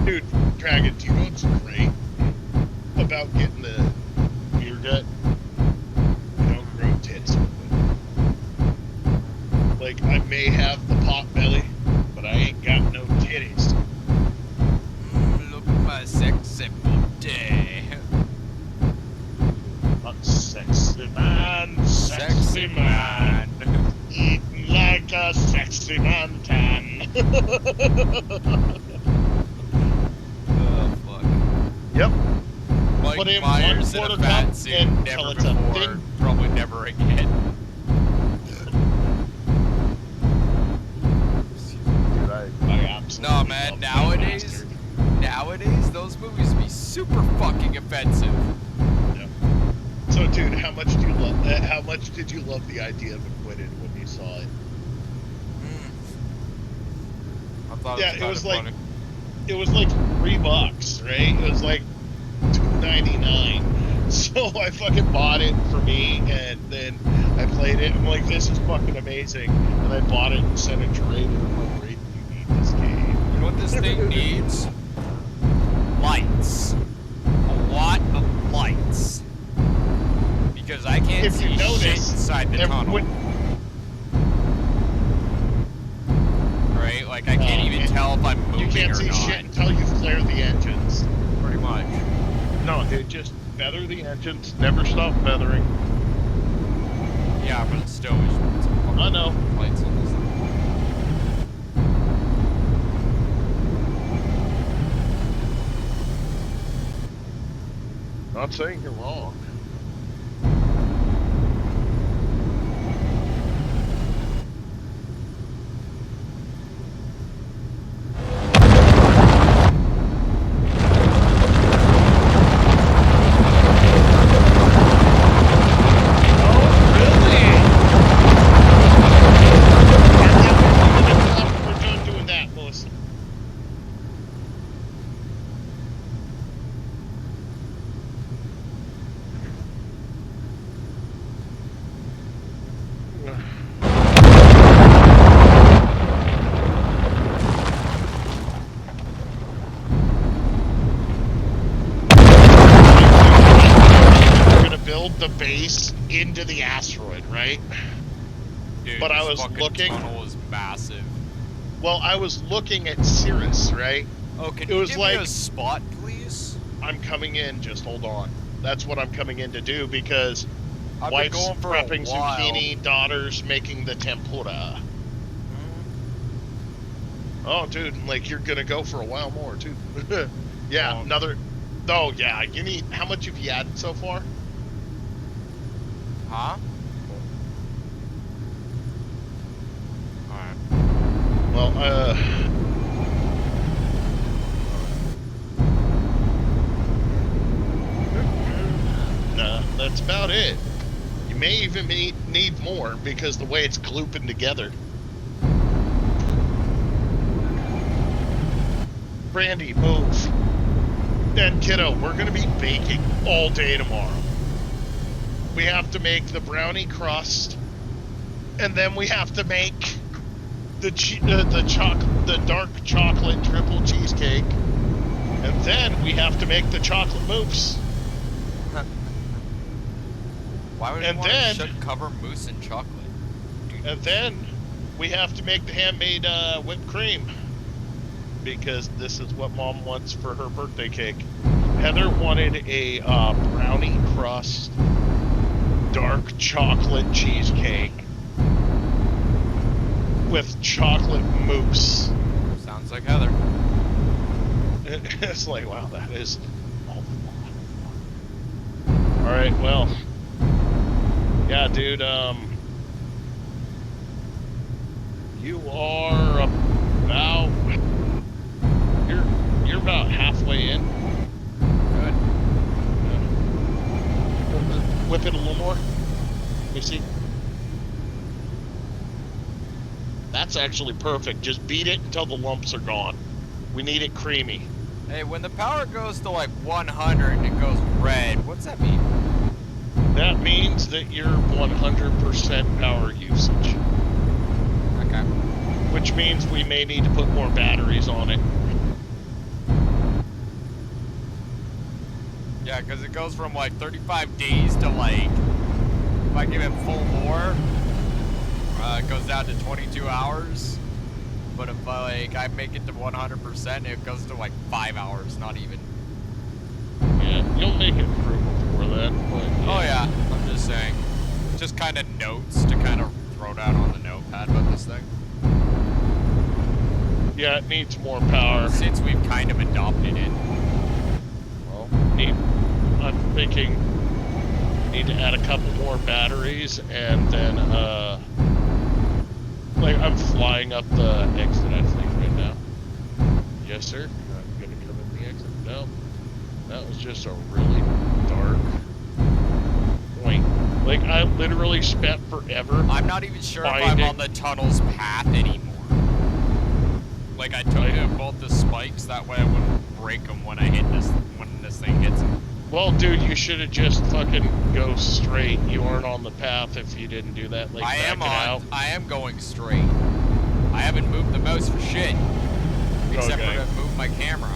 dude, Dragon, do you know what's great about getting the beer gut? You don't grow tits with it. Like, I may have the pot belly, but I ain't got no titties. Look at my sexy booty. Not sexy man, sexy man. Eating like a sexy man can. Oh, fuck. Yep. Mike Put in Myers in one a quarter fat cup suit, and never till it's a before, thin. probably never again. Dude, I absolutely No, man, love that bastard. nowadays, those movies be super fucking offensive. Yep. So, dude, how much do you love? How much did you love the idea of Acquitted when you saw it? I thought Yeah, it it was was kind like of funny. it was like $3, right? It was like $2.99. So I fucking bought it for me, and then I played it. I'm like, this is fucking amazing. And I bought it and sent it to Raiden. I'm like, Raiden, you need this game. You know what this thing needs? Lights. A lot of lights. Because I can't If you see shit notice, inside the tunnel. Right? Like, I can't even tell if I'm moving You can't or see not. shit until you flare the engines. Pretty much. No, dude, just feather the engines. Never stop feathering. Yeah, but it's still, we should put some fucking I know. lights on this thing. Not saying you're wrong. We're gonna build the base into the asteroid, right? Dude, But I this was fucking looking. tunnel is massive. Well, I was looking at Cirrus, right? Oh, can It you was give like- me a spot, please? I'm coming in. Just hold on. That's what I'm coming in to do because I've been wife's going for prepping a while. zucchini, daughter's making the tempura. Mhm. Oh, dude, like you're gonna go for a while more too. Yeah, Oh. another. Oh, yeah. You need. How much have you added so far? Huh? Alright. Well, nah, that's about it. You may even need more because the way it's glooping together. Brandy, move. And kiddo, we're gonna be baking all day tomorrow. We have to make the brownie crust, and then we have to make the dark chocolate triple cheesecake, and then we have to make the chocolate mousse. Why would And you want then- to cover mousse in chocolate? Dude, And then we have to make the handmade whipped cream, because this is what Mom wants for her birthday cake. Heather wanted a brownie crust, dark chocolate cheesecake with chocolate mousse. sounds like Heather. It's like, wow, that is a lot. All right, well, yeah, dude. You are about you're about halfway in. Good. Whip it a little more. Let me see. That's actually perfect. Just beat it until the lumps are gone. We need it creamy. Hey, when the power goes to like 100 and it goes red, what's that mean? That means that you're 100% power usage, Okay. which means we may need to put more batteries on it. Yeah, because it goes from like 35 days to like, if I give it full bore, it goes down to 22 hours. But if I make it to 100%, it goes to like 5 hours, not even. Yeah, you'll make it through before that, but Oh yeah, I'm just saying. Just kind of notes to kind of throw down on the notepad about this thing. yeah, it needs more power. Since we've kind of adopted it. Well, I'm thinking need to add a couple more batteries, and then like I'm flying up the exit, I think, right now. Yes, sir. I'm gonna come in the exit. No, that was just a really dark point. Like I literally spent forever. I'm not even sure if I'm Finding- on the tunnel's path anymore. Like I took both the spikes, that way I wouldn't break them when this thing hits them. Well, dude, you should have just fucking go straight. You aren't on the path if you didn't do that. Like I am backing out. I am going straight. I haven't moved the mouse for shit. Except Okay. for to move my camera.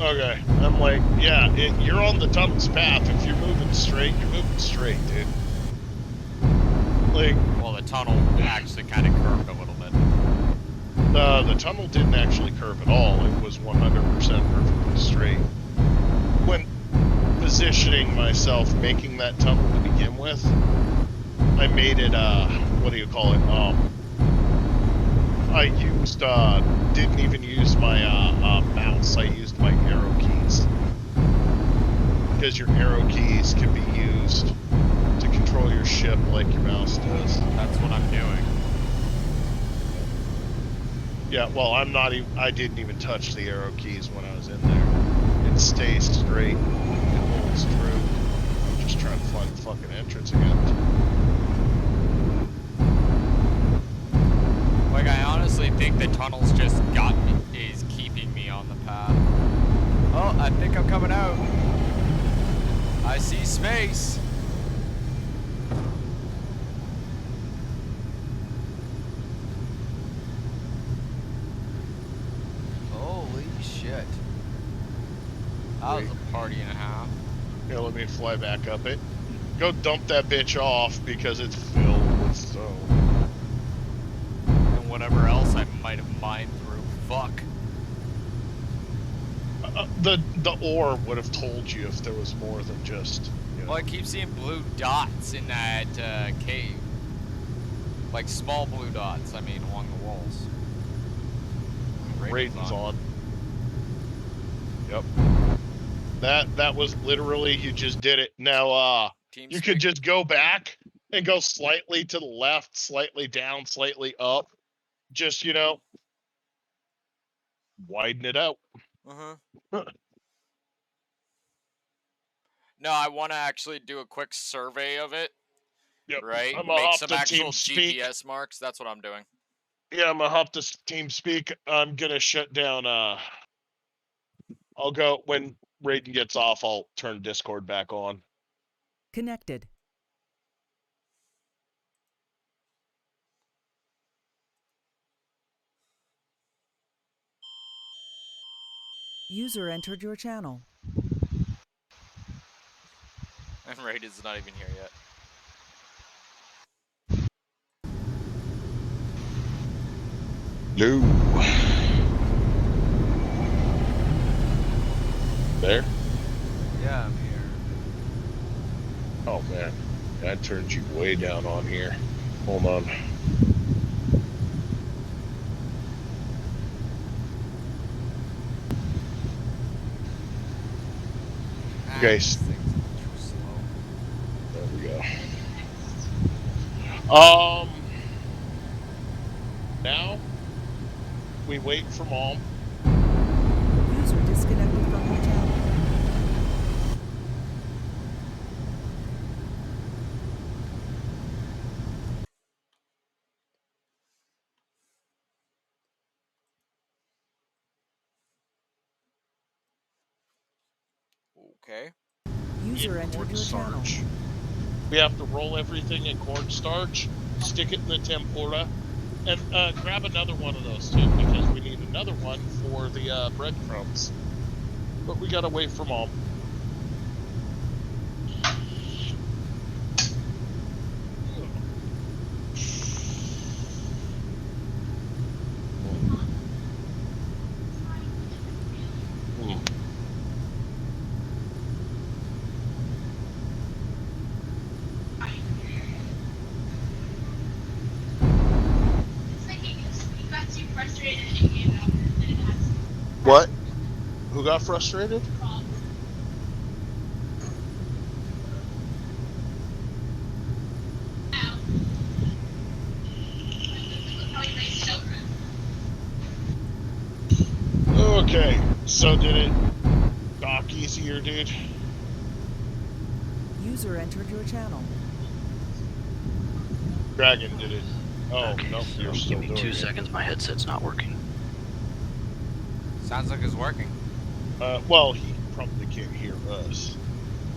Okay, I'm like, yeah, you're on the tunnel's path. If you're moving straight, you're moving straight, dude. Like, Well, the tunnel actually kind of curved a little bit. the tunnel didn't actually curve at all. It was 100% perfectly straight. When positioning myself, making that tunnel to begin with, I made it, what do you call it? I used, didn't even use my, mouse. I used my arrow keys. Because your arrow keys can be used to control your ship like your mouse does. That's what I'm doing. Yeah, well, I didn't even touch the arrow keys when I was in there. It stays straight. It holds true. I'm just trying to find the fucking entrance again. Like, I honestly think the tunnel's just is keeping me on the path. Oh, I think I'm coming out. I see space. That was a party and a half. Here, let me fly back up it. Go dump that bitch off because it's filled with stone. And whatever else I might have mined through. Fuck. The ore would have told you if there was more than just. You know. Well, I keep seeing blue dots in that cave. Like small blue dots, I mean, along the walls. Raiden's on. Yep. That was literally, you just did it. Now, you could just go back and go slightly to the left, slightly down, slightly up. Just, widen it out. Uh-huh. No, I want to actually do a quick survey of it. Yep. Right? I'm Make off some the actual TeamSpeak. GPS marks. That's what I'm doing. Yeah, I'm gonna hop to TeamSpeak. I'm gonna shut down. I'll go when Raiden gets off. I'll turn Discord back on. Connected. User entered your channel. And Raiden's not even here yet. No. There? Yeah, I'm here. Oh man, that turns you way down on here. Hold on. Okay. There we go. Now we wait for Mom. User disconnected from your channel. Okay. User entered your channel. We have to roll everything in cornstarch, stick it in the tempura, and grab another one of those too, because we need another one for the breadcrumbs. But we gotta wait for Mom. What? Who got frustrated? Okay, so did it dock easier, dude? User entered your channel. Dragon did it. Oh, okay, no, so you're still give me doing 2 it. seconds, my headset's not working. Sounds like it's working. Well, he probably can't hear us.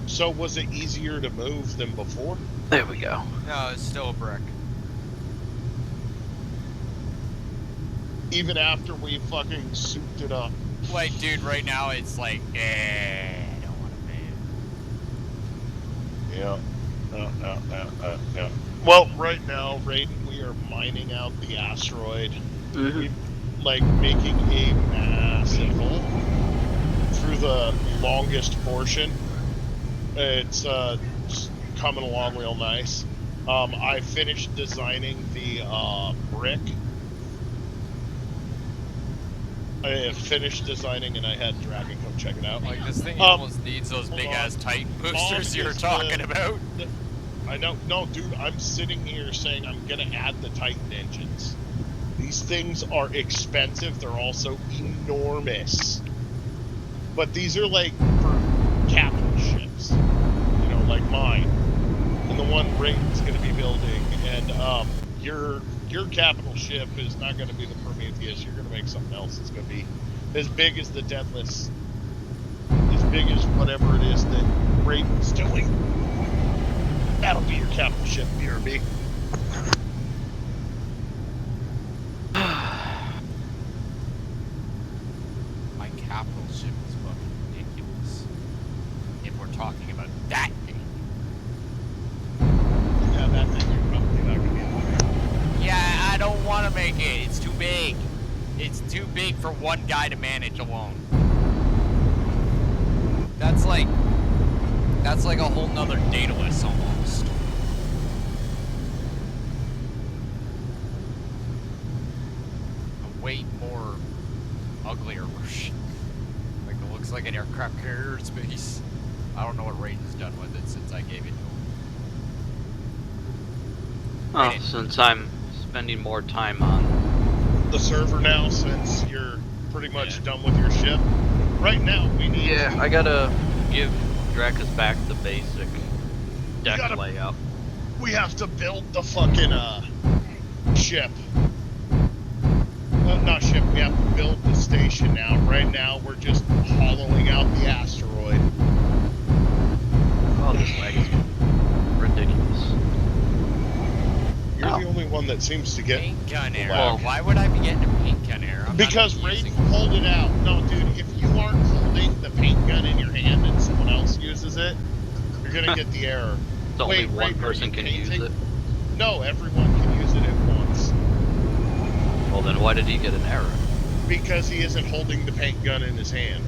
So was it easier to move than before? There we go. No, it's still a brick. Even after we fucking souped it up. Like, dude, right now it's like, I don't want to move. Yeah. Well, right now, Raiden, we are mining out the asteroid. Mm-hmm. Like, making a massive hole through the longest portion. It's just coming along real nice. I finished designing the brick. I finished designing and I had Dragon come check it out. Like, this thing almost needs those hold big-ass on. Titan boosters you're talking about. I know. No, dude, I'm sitting here saying I'm going to add the Titan engines. These things are expensive. They're also enormous. But these are like for capital ships. You know, like mine. And the one Raiden's going to be building. And your capital ship is not going to be the Prometheus. You're going to make something else. It's going to be as big as the Deathless. As big as whatever it is that Raiden's doing. That'll be your capital ship, BRB. My capital ship is fucking ridiculous. break it. It's too big. It's too big for one guy to manage alone. That's like a whole nother Daedalus almost. A way more uglier version. Like it looks like an aircraft carrier in space. I don't know what Raiden's done with it since I gave it to him. Oh, since I'm spending more time on. The server now, since you're pretty much done with your ship. Right now, we need. Yeah, I gotta give Dracus back the basic deck gotta- layout. We have to build the fucking ship. Not ship. We have to build the station now. Right now, we're just hollowing out the asteroid. Oh, this lag is ridiculous. You're Oh. the only one that seems to get. Paint gun error. Wow. Why would I be getting a paint gun error? I'm Because not Raiden using- pulled it out. No, dude, if you aren't holding the paint gun in your hand and someone else uses it, you're gonna get the error. It's only Wait, one Raiden, are person you can use painting? it. No, everyone can use it at once. Well, then why did he get an error? Because he isn't holding the paint gun in his hand.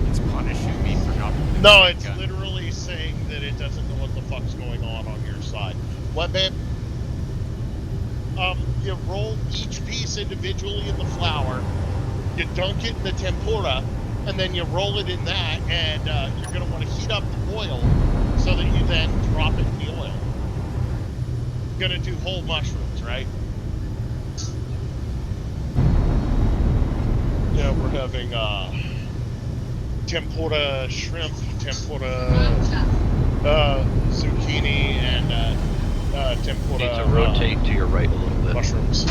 It's punishing me for not holding No, the it's gun. literally saying that it doesn't know what the fuck's going on your side. What, babe? You roll each piece individually in the flour, you dunk it in the tempura, and then you roll it in that, and you're going to want to heat up the oil so that you then drop it in the oil. You're going to do whole mushrooms, right? Yeah, we're having tempura shrimp, tempura zucchini, and tempura Need to rotate to your right a little bit. mushrooms.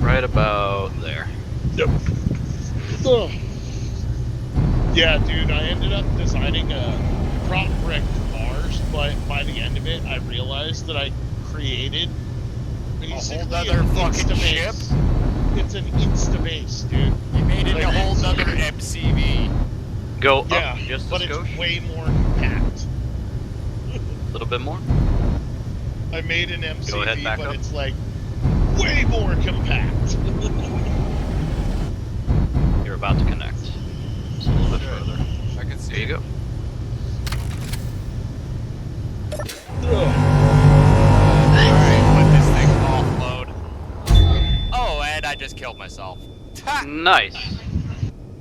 Right about there. Yep. Ugh. Yeah, dude, I ended up designing a prop brick bars, but by the end of it, I realized that I created basically other an fucking Instabase. It's an Instabase, dude. You made it Like, a whole nother MCV. Go Yeah, up just a but it's skosh. way more compact. A little bit more. I made an MCV, Go ahead, back but up. it's like way more compact. You're about to connect. Just a little bit further. I can see There you it. go. Alright, put this thing offload. Oh, and I just killed myself. Ha! Nice.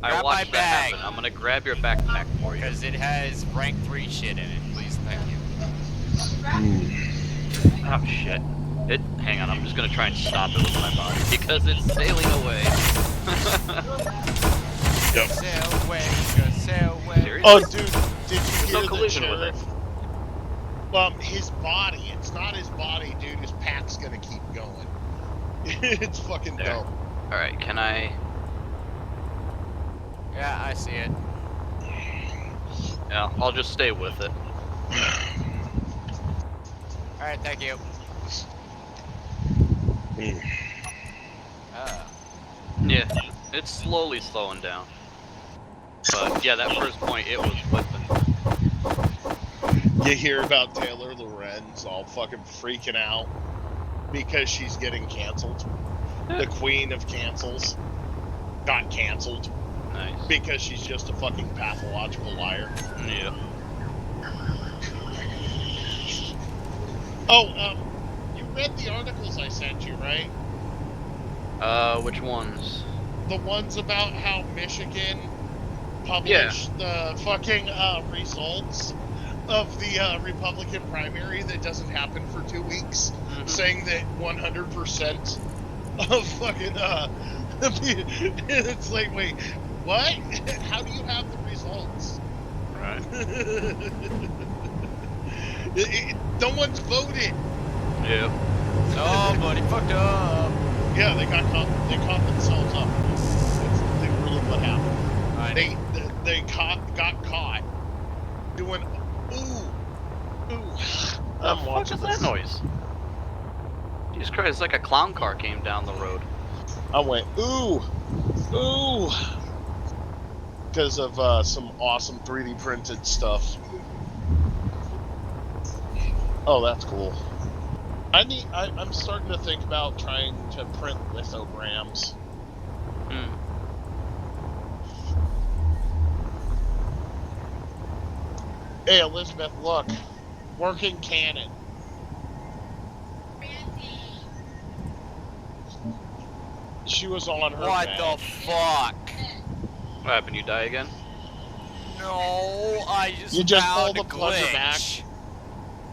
I Grab watched my that bag. happen. I'm gonna grab your backpack for you. Because it has rank 3 shit in it. Please, thank you. Oh shit. Hang on, I'm just gonna try and stop it with my body because it's sailing away. Yep. Sail away, go sail away. Seriously? Oh, dude, did you There's hear no the collision with sheriff? His body. It's not his body, dude. His pack's gonna keep going. It's fucking There. dope. Alright, can I... Yeah, I see it. Yeah, I'll just stay with it. Alright, thank you. Yeah, it's slowly slowing down. But yeah, that first point, it was whipping. You hear about Taylor Lorenz all fucking freaking out because she's getting canceled. The queen of cancels got canceled Nice. because she's just a fucking pathological liar. Yeah. Oh, you read the articles I sent you, right? Which ones? The ones about how Michigan published the fucking results of the Republican primary that doesn't happen for 2 weeks, saying that 100% of fucking it's like, wait, what? How do you have the results? Right. No one's voted. Yeah. Somebody fucked up. Yeah, they got themselves up. That's literally what happened. I They got caught doing ooh. The fuck is that noise? Jesus Christ, it's like a clown car came down the road. I went ooh, because of some awesome 3D printed stuff. Oh, that's cool. I'm starting to think about trying to print lithograms. Hmm. Hey, Elizabeth, look. Working cannon. She was on her What bed. the fuck? What happened? You die again? No, I just You just found pull a the plunger back. glitch.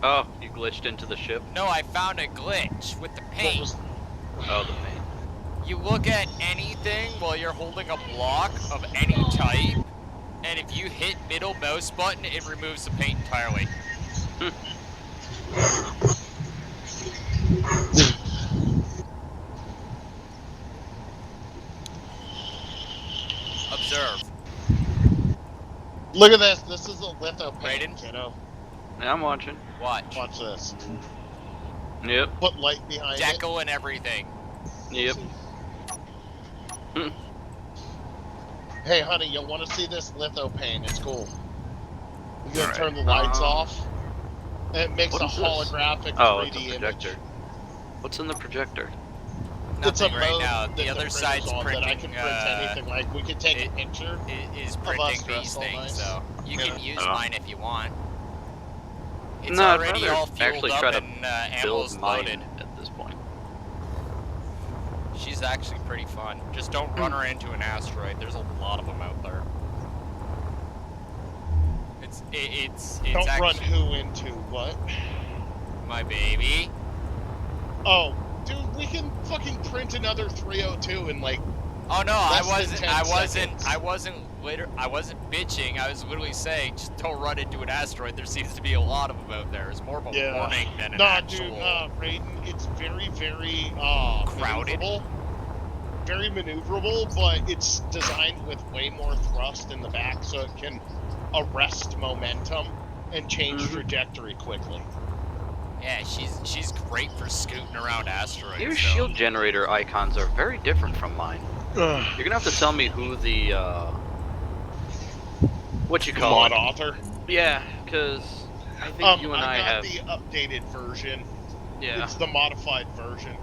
Oh, you glitched into the ship? No, I found a glitch with the What paint. was... Oh, the paint. You look at anything while you're holding a block of any type, and if you hit middle mouse button, it removes the paint entirely. Observe. Look at this. This is a litho paint, Raiden? kiddo. Yeah, I'm watching. Watch. Watch this. Yep. Put light behind it. Deco and everything. Yep. Hey, honey, you'll want to see this litho paint. It's cool. You're gonna Alright. turn the lights off. And it makes What a is this? holographic Oh, it's 3D a projector. image. What's in the projector? It's a Nothing right mode now. that The other printer's side's on printing. that I can print anything. Like, we could take a picture. Is us printing dressed these all things, nice. so you can Yeah. use Oh. mine if you want. It's No, I'd already rather all fueled actually up try to and ammo's Build loaded. mine at this point. She's actually pretty fun. Just don't run her into an asteroid. There's a lot of them out there. It's Don't actually run who into what? my baby. Oh, dude, we can fucking print another 302 in like. Oh no, Less than 10 seconds. I wasn't bitching. I was literally saying, just don't run into an asteroid. There seems to be a lot of them out there. It's more of a Yeah. warning than an Nah, actual. dude, Raiden, it's very, very Crowded? maneuverable. Very maneuverable, but it's designed with way more thrust in the back, so it can arrest momentum and change Mhm. trajectory quickly. Yeah, she's great for scooting around asteroids. Your so- shield generator icons are very different from mine. You're gonna have to tell me who the what you call Mod it. author. Yeah, because I think you and I got have. the updated version. Yeah. It's the modified version.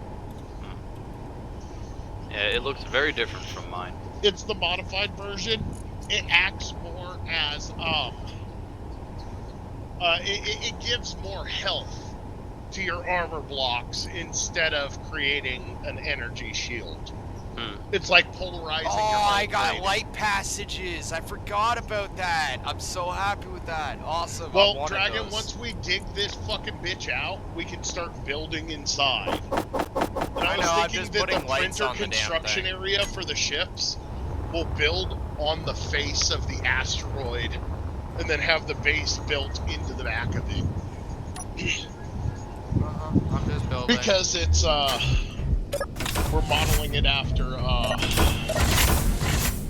Yeah, it looks very different from mine. It's the modified version. It acts more as it gives more health to your armor blocks instead of creating an energy shield. It's like polarizing your Oh, I health got rating. light passages. I forgot about that. I'm so happy with that. Awesome. I Well, wanted Dragon, those. once we dig this fucking bitch out, we can start building inside. And I I was know, I'm thinking just that the putting lights printer on the damn construction thing. area for the ships will build on the face of the asteroid and then have the base built into the back of it. I'm just building. Because it's, we're modeling it after,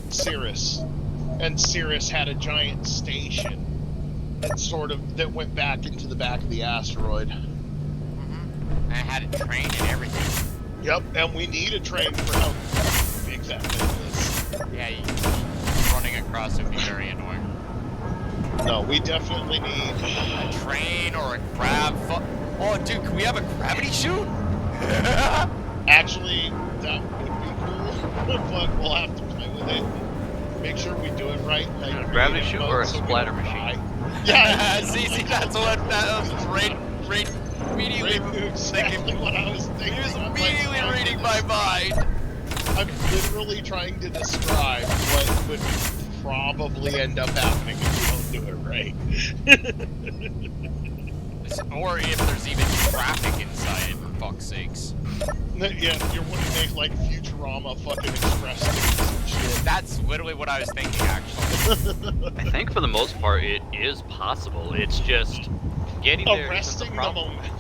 Cirrus. And Cirrus had a giant station that went back into the back of the asteroid. I had a train and everything. Yep, and we need a train for how big that thing is. Yeah, running across would be very annoying. No, we definitely need... A train or a crab. Oh, dude, can we have a gravity chute? Actually, that would be cool, but we'll have to play with it. Make sure we do it right. Like, Gravity creative chute mode or a so we splatter don't machine? die. Yeah, see, that's what that was right immediately exactly what I was thinking. He was I'm like immediately trying to reading my mind. I'm literally trying to describe what would probably end up happening if we don't do it right. Or if there's even traffic inside it, for fuck's sakes. Yeah, you're wanting to make like Futurama fucking express tickets and shit. That's literally what I was thinking, actually. I think for the most part it is possible. It's just getting there isn't the Arresting the problem. momentum.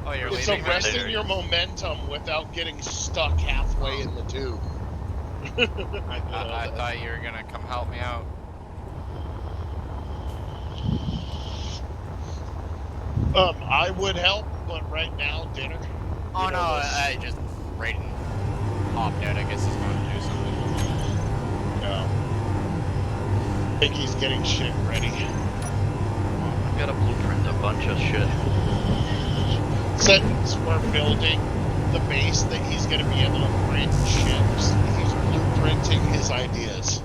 Oh, you're It's leaving? arresting your momentum without getting stuck halfway in the tube. I thought you were gonna come help me out. I would help, but right now, dinner. Oh You know, no, I just Raiden hopped out. I guess he's going to do something. No. I think he's getting shit ready. I've got to blueprint a bunch of shit. Since we're building the base that he's going to be able to print ships, he's blueprinting his ideas.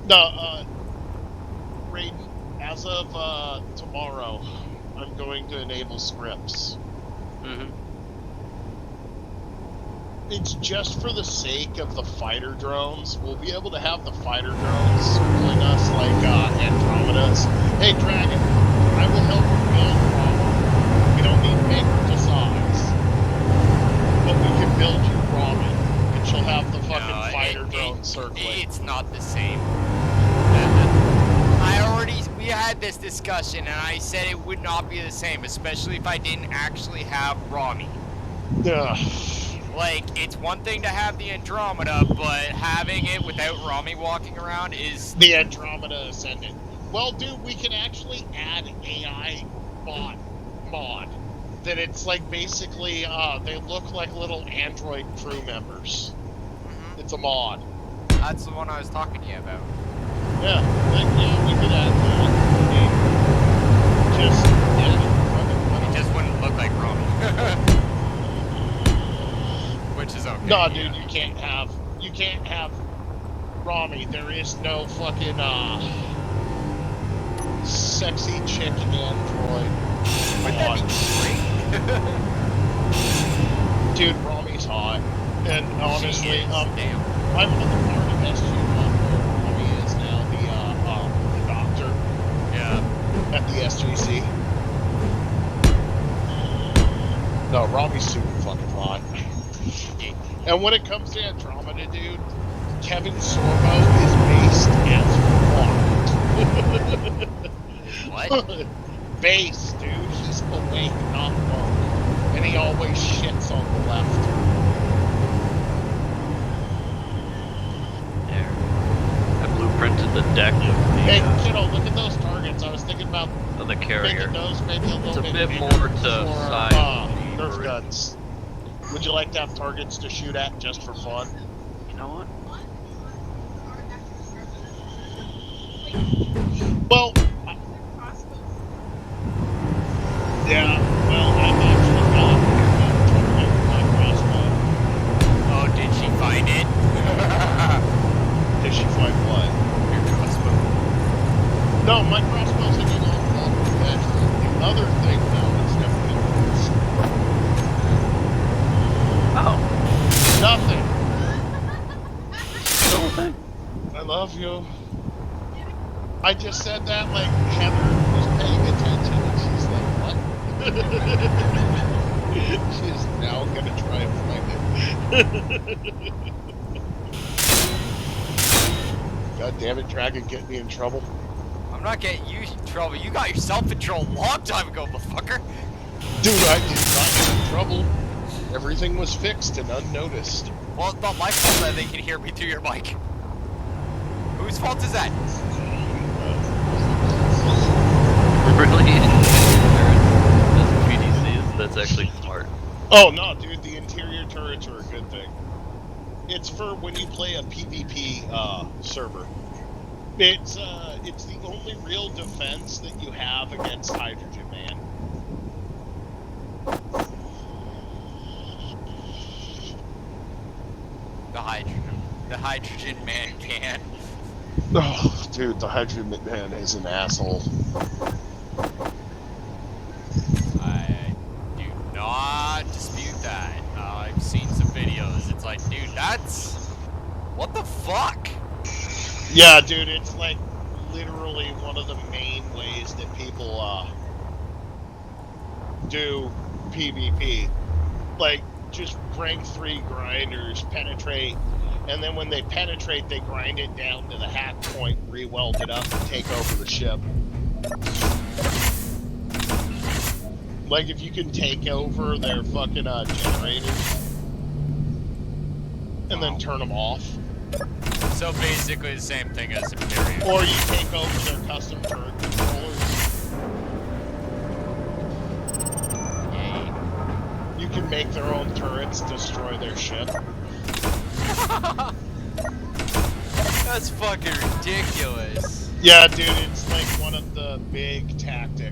No, Raiden, as of tomorrow, I'm going to enable scripts. Mm-hmm. It's just for the sake of the fighter drones. We'll be able to have the fighter drones circling us like Andromedas. Hey, Dragon, I will help you build Ramen. We don't need paper to size. But we can build you Ramen. And she'll have the fucking fighter drones circling. It's not the same. We had this discussion, and I said it would not be the same, especially if I didn't actually have Rami. Ugh. Like, it's one thing to have the Andromeda, but having it without Rami walking around is... The Andromeda Ascendant. Well, dude, we can actually add AI mod. That it's like basically, they look like little android crew members. Mhm. It's a mod. That's the one I was talking to you about. Yeah, we could add that. Just, It just wouldn't look like Rami. Which is okay. No, dude, you can't have Rami. There is no fucking, sexy chick android. Wouldn't that be great? Dude, Rami's hot. And honestly, She is, damn. I'm on the part of SG1 where Rami is now the doctor Yeah. at the SGC. No, Rami's super fucking hot. And when it comes to Andromeda, dude, Kevin Sorbo is based as fuck. What? Base, dude. He's awake, not woke. And he always shits on the left. There. I blueprinted the deck of Hey, the, kiddo, look at those targets. I was thinking about of the carrier. making those maybe a little It's a bit bit bigger more to for, size the Nerf Marine. guns. Would you like to have targets to shoot at just for fun? You know what? Well, yeah, well, I've actually got my crossbow. Oh, did she find it? Did she find what? Your crossbow. No, my crossbow's in the long edge. The other thing, though, is definitely Oh. nothing. The whole thing. I love you. I just said that like Heather was paying attention, and she's like, "What?" She is now gonna try and find it. God damn it, Dragon, get me in trouble. I'm not getting you in trouble. You got yourself in trouble a long time ago, motherfucker. Dude, I did not get in trouble. Everything was fixed and unnoticed. Well, it's not my fault that they can hear me through your mic. Whose fault is that? Really? That's PDCs. That's actually smart. Oh no, dude, the interior turrets are a good thing. It's for when you play a PvP server. It's the only real defense that you have against Hydrogen Man. The hydrogen man can. Oh, dude, the Hydrogen Man is an asshole. I do not dispute that. I've seen some videos. It's like, dude, that's... What the fuck? Yeah, dude, it's like literally one of the main ways that people do PvP. Like, just rank 3 grinders penetrate, and then when they penetrate, they grind it down to the hack point, re-weld it up, and take over the ship. Like, if you can take over their fucking generators, and then turn them off. So basically the same thing as Imperium. Or you take over their custom turret controllers. Yay. You can make their own turrets, destroy their ship. That's fucking ridiculous. Yeah, dude, it's like one of the big tactics.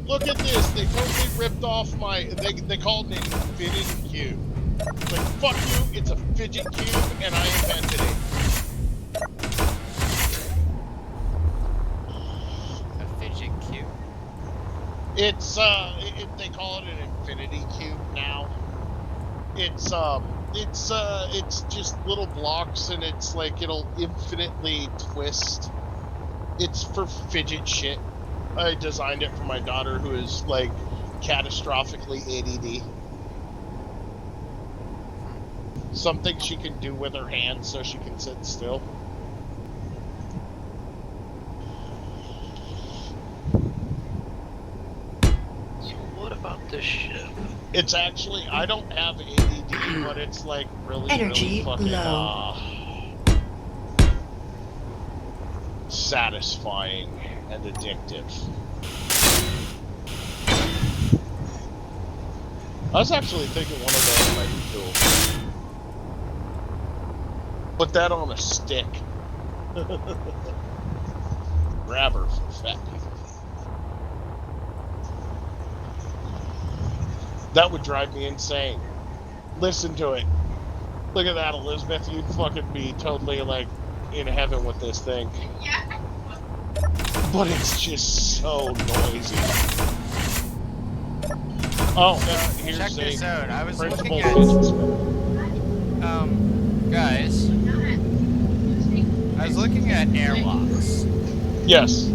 Look at this. They totally ripped off my. They called it an infinity cube. Like, fuck you, it's a fidget cube, and I invented it. A fidget cube? It's, they call it an infinity cube now. It's just little blocks, and it's like, it'll infinitely twist. It's for fidget shit. I designed it for my daughter, who is, like, catastrophically ADD. Something she can do with her hands so she can sit still. So what about this ship? It's actually, I don't have ADD, but it's like really, Energy really fucking, low. satisfying and addictive. I was actually thinking one of those might be cool. Put that on a stick. Grabber for fat people. That would drive me insane. Listen to it. Look at that, Elizabeth. You'd fucking be totally, like, in heaven with this thing. But it's just so noisy. Oh, here's Check this out. I was principal looking at guys. I was looking at airlocks. Yes.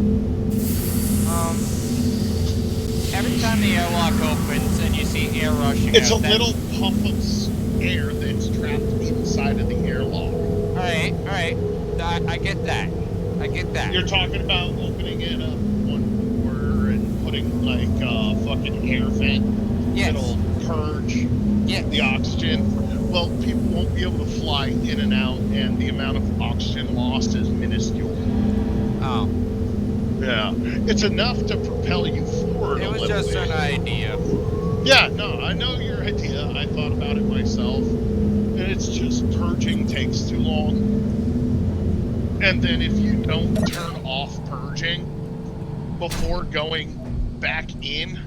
Every time the airlock opens and you see air rushing It's out, a little pump of air that's trapped inside of the airlock. Alright. I get that. I get that. You're talking about opening it up one door and putting like a fucking air vent Yes. that'll purge Yes. the oxygen. Well, people won't be able to fly in and out, and the amount of oxygen lost is minuscule. Oh. Yeah, it's enough to propel you forward. It a was little just bit. an idea. Yeah, no, I know your idea. I thought about it myself. And it's just purging takes too long. And then if you don't turn off purging before going back in,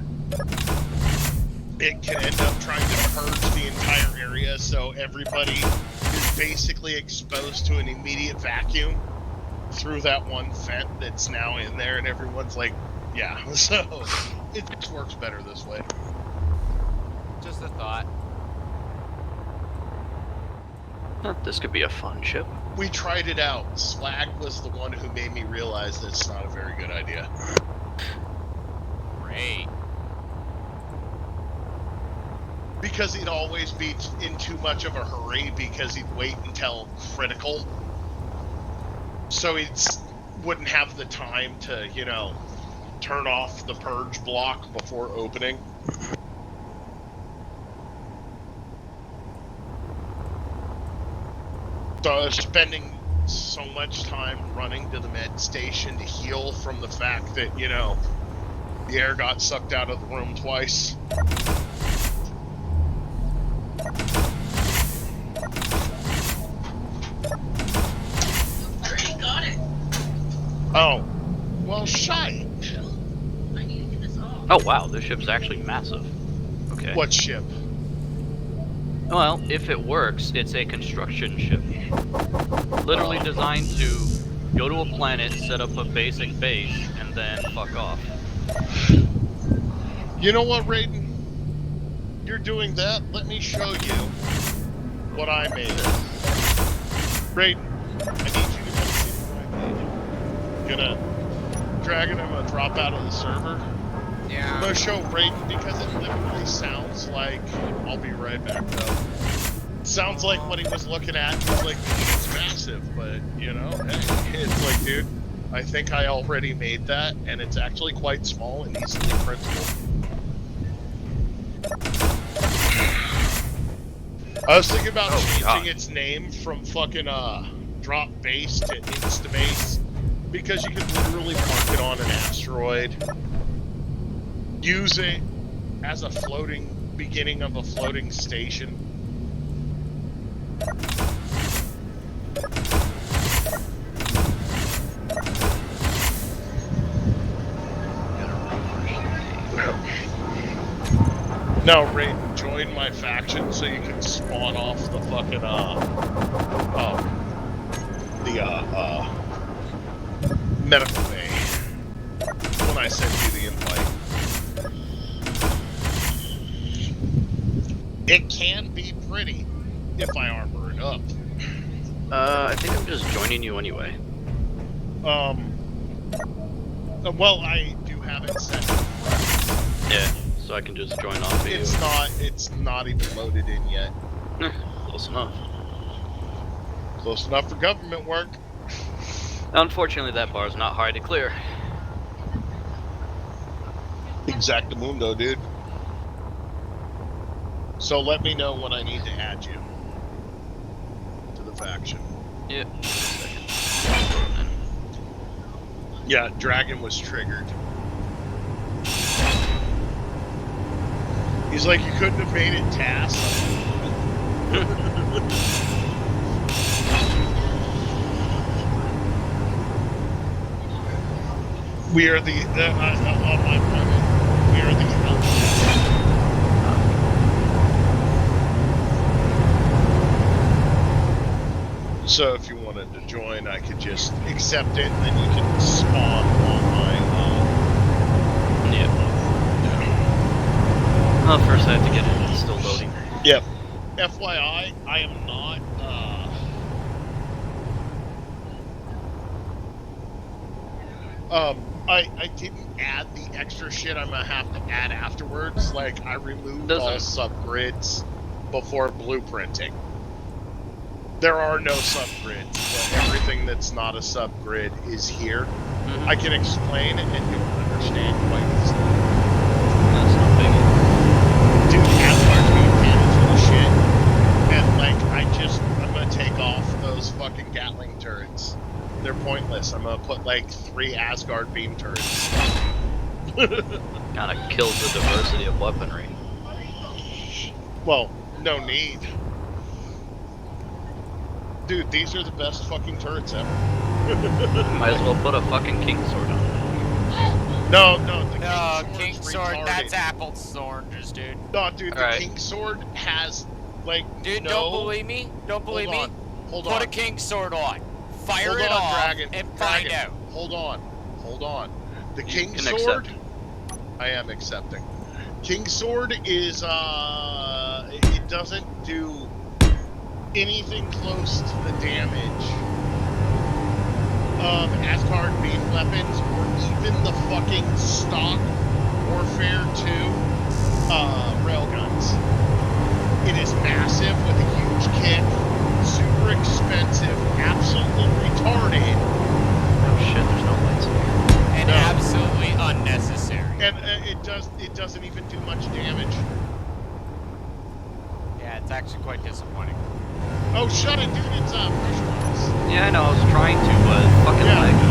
it can end up trying to purge the entire area, so everybody is basically exposed to an immediate vacuum through that one vent that's now in there, and everyone's like, yeah, so it just works better this way. Just a thought. This could be a fun ship. We tried it out. Swag was the one who made me realize that it's not a very good idea. Great. Because he'd always be in too much of a hurry because he'd wait until critical. So he wouldn't have the time to, you know, turn off the purge block before opening. So I was spending so much time running to the med station to heal from the fact that, you know, the air got sucked out of the room twice. Got it. Oh, well, shite. I need to get this off. Oh wow, this ship's actually massive. Okay. What ship? Well, if it works, it's a construction ship. Literally designed to go to a planet, set up a basic base, and then fuck off. You know what, Raiden? You're doing that. Let me show you what I made. Raiden, I need you to come see what I made. Gonna drag it. I'm gonna drop out of the server. I'm Yeah. gonna show Raiden because it literally sounds like. I'll be right back though. Sounds like what he was looking at. He's like, it's massive, but you know, hey, it's like, dude, I think I already made that, and it's actually quite small and easily printable. I was thinking about changing God. its name from fucking drop base to instabase because you could literally park it on an asteroid, use it as a beginning of a floating station. No, Raiden, join my faction so you can spawn off the fucking, medical bay. When I send you the invite. It can be pretty if I armor it up. I think I'm just joining you anyway. Well, I do have it set. Yeah, so I can just join off of you. It's not even loaded in yet. Close enough. Close enough for government work. Unfortunately, that bar is not hard to clear. Exactamundo, dude. So let me know when I need to add you to the faction. Yep. Second. Yeah, Dragon was triggered. He's like, you couldn't have made it task. We are the on my planet. We are the So if you wanted to join, I could just accept it, and then you can spawn on my. Yeah. Well, first I have to get it. It's still loading. Yep. FYI, I am not. I didn't add the extra shit I'm gonna have to add afterwards. Like, I removed all subgrids before blueprinting. There are no subgrids, but everything that's not a subgrid is here. Mm-hmm. I can explain it and you'll understand quite easily. That's not big. Dude, Asgard's being managed for the shit. And, like, I'm gonna take off those fucking Gatling turrets. They're pointless. I'm gonna put, like, 3 Asgard beam turrets. Kinda kills the diversity of weaponry. Well, no need. Dude, these are the best fucking turrets ever. Might as well put a fucking king sword on it. No, the King King Sword's Sword, retarded. that's apples to oranges, dude. No, dude, the Alright. King Sword has, like, Dude, no... don't believe me? Don't believe me? Hold Put on. a King Sword on. Fire Hold it on, off Dragon. and find Dragon. out. Hold on. The You King can Sword... accept. I am accepting. King Sword is, it doesn't do anything close to the damage of Asgard beam weapons or even the fucking stock Warfare 2 railguns. It is massive with a huge kick, super expensive, absolutely retarded, Oh shit, there's no lights in here. And No. absolutely unnecessary. and it doesn't even do much damage. Yeah, it's actually quite disappointing. Oh, shut it, dude! It's pressurized. Yeah, I know, I was trying to, but fucking Yeah. laggy.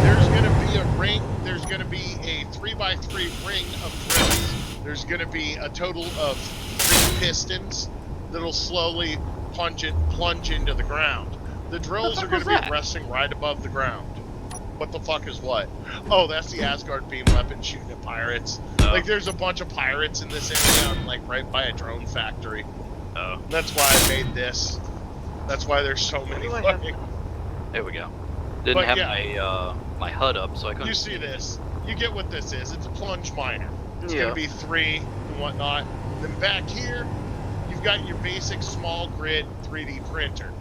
There's gonna be a ring. There's gonna be a 3x3 ring of drills. There's gonna be a total of 3 pistons that'll slowly plunge into the ground. The drills are fuck was gonna be that? resting right above the ground. What the fuck is what? Oh, that's the Asgard beam weapon shooting at pirates. Oh. Like, there's a bunch of pirates in this area, like right by a drone factory. Oh. That's why I made this. That's why there's so many do I have? fucking. There we go. Didn't But have yeah. my HUD up, so I couldn't. You see this? You get what this is. It's a plunge miner. It's Yeah. gonna be 3 and whatnot. Then back here, you've got your basic small grid 3D printer.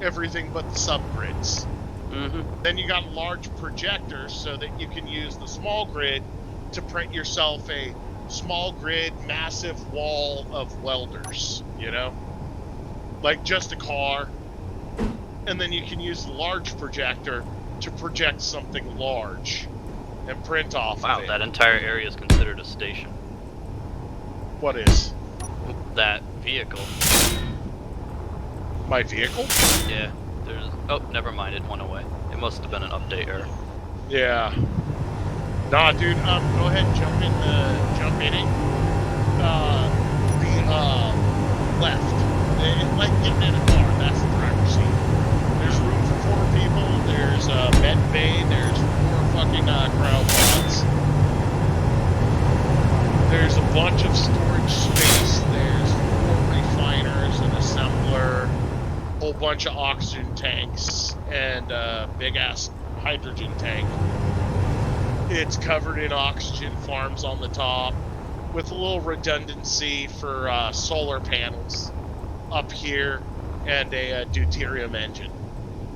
Everything but the subgrids. Mm-hmm. Then you got large projectors so that you can use the small grid to print yourself a small grid massive wall of welders, you know? Like just a car. And then you can use the large projector to project something large and print off Wow, of it. that entire area is considered a station. What is? That vehicle. My vehicle? Yeah. There's. Oh, never mind. It went away. It must have been an update error. Yeah. Nah, dude, go ahead and jump in it. Left. Like getting in a car, that's the driver's seat. There's room for 4 people, there's a med bay, there's 4 fucking cryo pods. big ass hydrogen tank. It's covered in oxygen farms on the top, with a little redundancy for solar panels up here and a deuterium engine.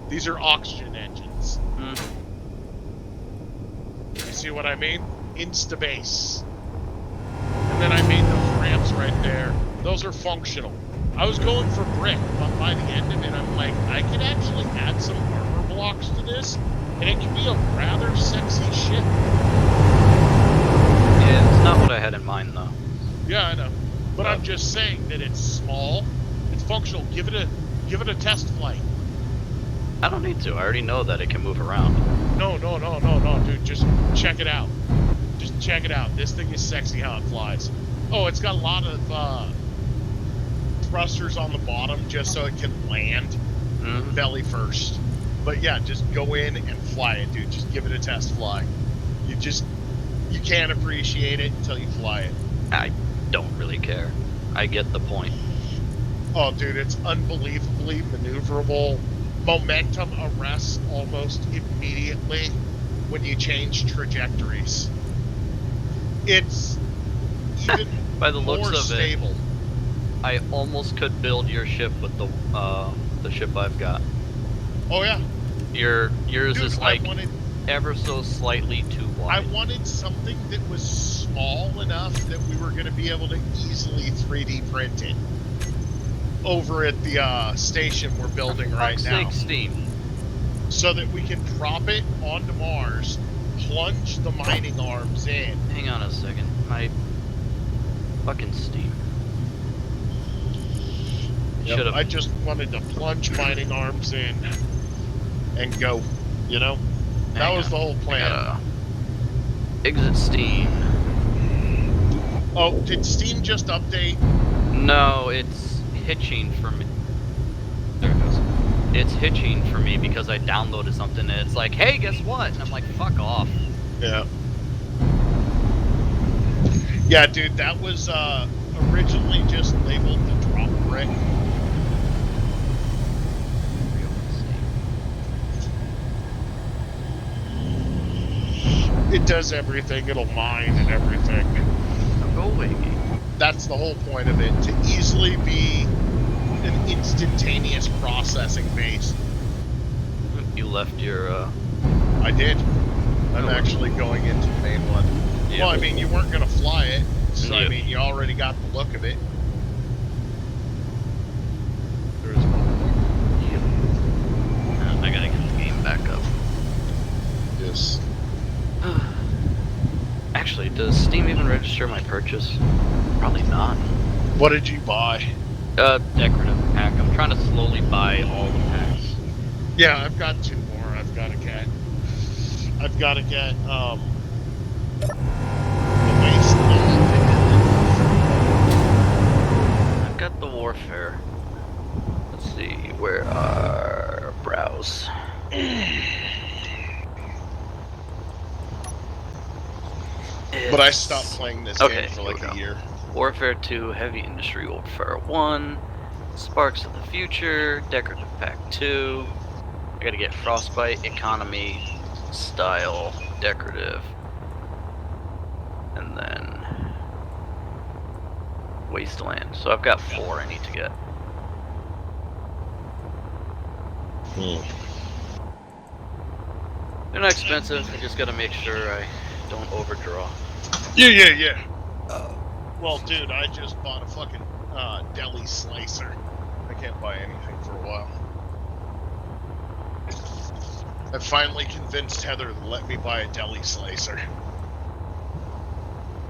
These are oxygen engines. You see what I mean? Instabase. And then I made those ramps right there. Those are functional. I was going for brick, but by the end of it, I'm like, I could actually add some armor blocks to this, and it can be a rather sexy ship. Yeah, it's not what I had in mind though. Yeah, I know. But I'm just saying that it's small, it's functional. Give it a test flight. I don't need to. I already know that it can move around. No, dude. Just check it out. Just check it out. This thing is sexy how it flies. Oh, it's got a lot of thrusters on the bottom just so it can land belly first. But yeah, just go in and fly it, dude. Just give it a test fly. You can't appreciate it until you fly it. I don't really care. I get the point. Oh, dude, it's unbelievably maneuverable. Momentum arrests almost immediately when you change trajectories. It's even By the looks more of stable. it, I almost could build your ship with the ship I've got. Oh yeah, Yours dude, is like ever so slightly too I wide. wanted something that was small enough that we were going to be able to easily 3D print it over at the station we're building right Fuck's now, sake, Steam. so that we can drop it onto Mars, plunge the mining arms in. Hang on a second. My fucking Steam. Should have. I just wanted to plunge mining arms in and go, you know? That was the whole plan. Exit Steam. Oh, did Steam just update? No, it's hitching for me. There it goes. It's hitching for me because I downloaded something and it's like, hey, guess what? And I'm like, fuck off. Yeah. Yeah, dude, that was originally just labeled the drop brick. It does everything. It'll mine and everything. Go away, game. That's the whole point of it, to easily be an instantaneous processing base. You left your, I did. I'm Oh. actually going into the main one. Yeah. Well, I mean, you weren't going to fly it, so I Yeah. mean, you already got the look of it. There's one I gotta get the game back up. Yes. Actually, does Steam even register my purchase? Probably not. What did you buy? Decorative pack. I'm trying to slowly buy all the packs. Yeah, I've got two more. I've got to get the wasteland. I've got the warfare. Let's see, where are browse? But I It's- stopped playing this Okay, game for here like we a go. year. Warfare 2, Heavy Industry Warfare 1, Sparks of the Future, Decorative Pack 2. I gotta get Frostbite, Economy, Style, Decorative. And then Wasteland. So I've got 4 I need to get. They're not expensive, I just gotta make sure I don't overdraw. Yeah. Well, dude, I just bought a fucking deli slicer. I can't buy anything for a while. I finally convinced Heather to let me buy a deli slicer.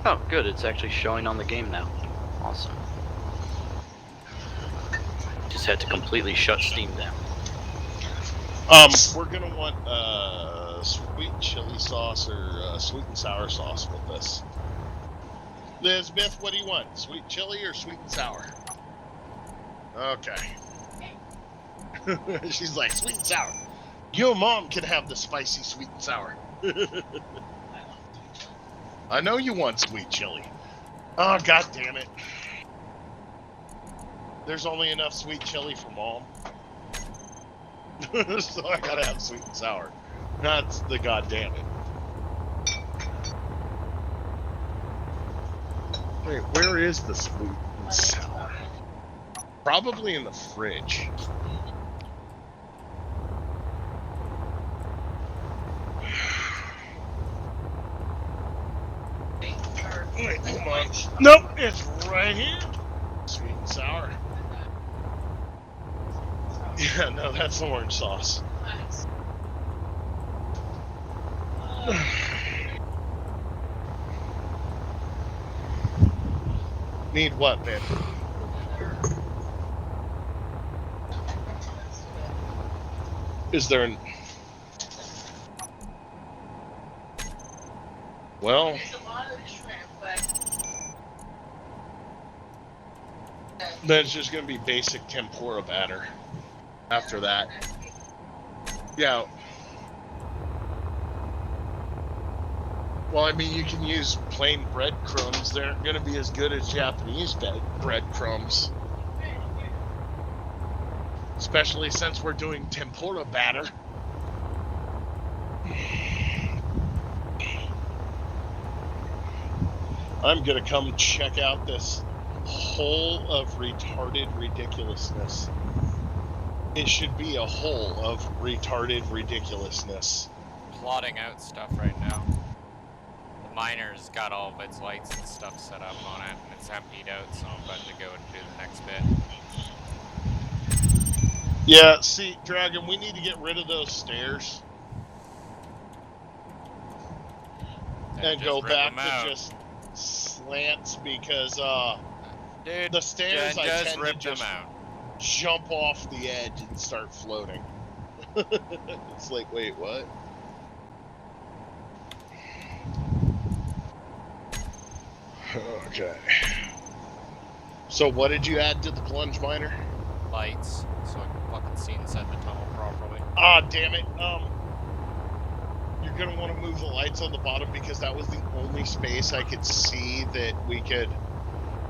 Oh, good, it's actually showing on the game now. Awesome. Just had to completely shut Steam down. We're gonna want sweet chili sauce or sweet and sour sauce with this. Elizabeth, what do you want? Sweet chili or sweet and sour? Okay. She's like, sweet and sour. Your mom can have the spicy sweet and sour. I know you want sweet chili. Oh, god damn it. There's only enough sweet chili for mom. So I gotta have sweet and sour. That's the goddamn it. Wait, where is the sweet and sour? Probably in the fridge. Wait, hold on. Nope, it's right here. Sweet and sour. Yeah, no, that's orange sauce. Need what, babe? Is there an... Well, then it's just gonna be basic tempura batter after that. Yeah. Well, I mean, you can use plain breadcrumbs. They aren't gonna be as good as Japanese breadcrumbs. Especially since we're doing tempura batter. I'm gonna come check out this hole of retarded ridiculousness. It should be a hole of retarded ridiculousness. Plotting out stuff right now. The miner's got all of its lights and stuff set up on it, and it's emptied out, so I'm about to go and do the next bit. Yeah, see, Dragon, we need to get rid of those stairs. And go back to just slants because, dude, the stairs I just tend to rip just them out. jump off the edge and start floating. It's like, wait, what? Okay. So what did you add to the plunge miner? Lights, so I can fucking see inside the tunnel properly. Ah, damn it. You're gonna want to move the lights on the bottom because that was the only space I could see that we could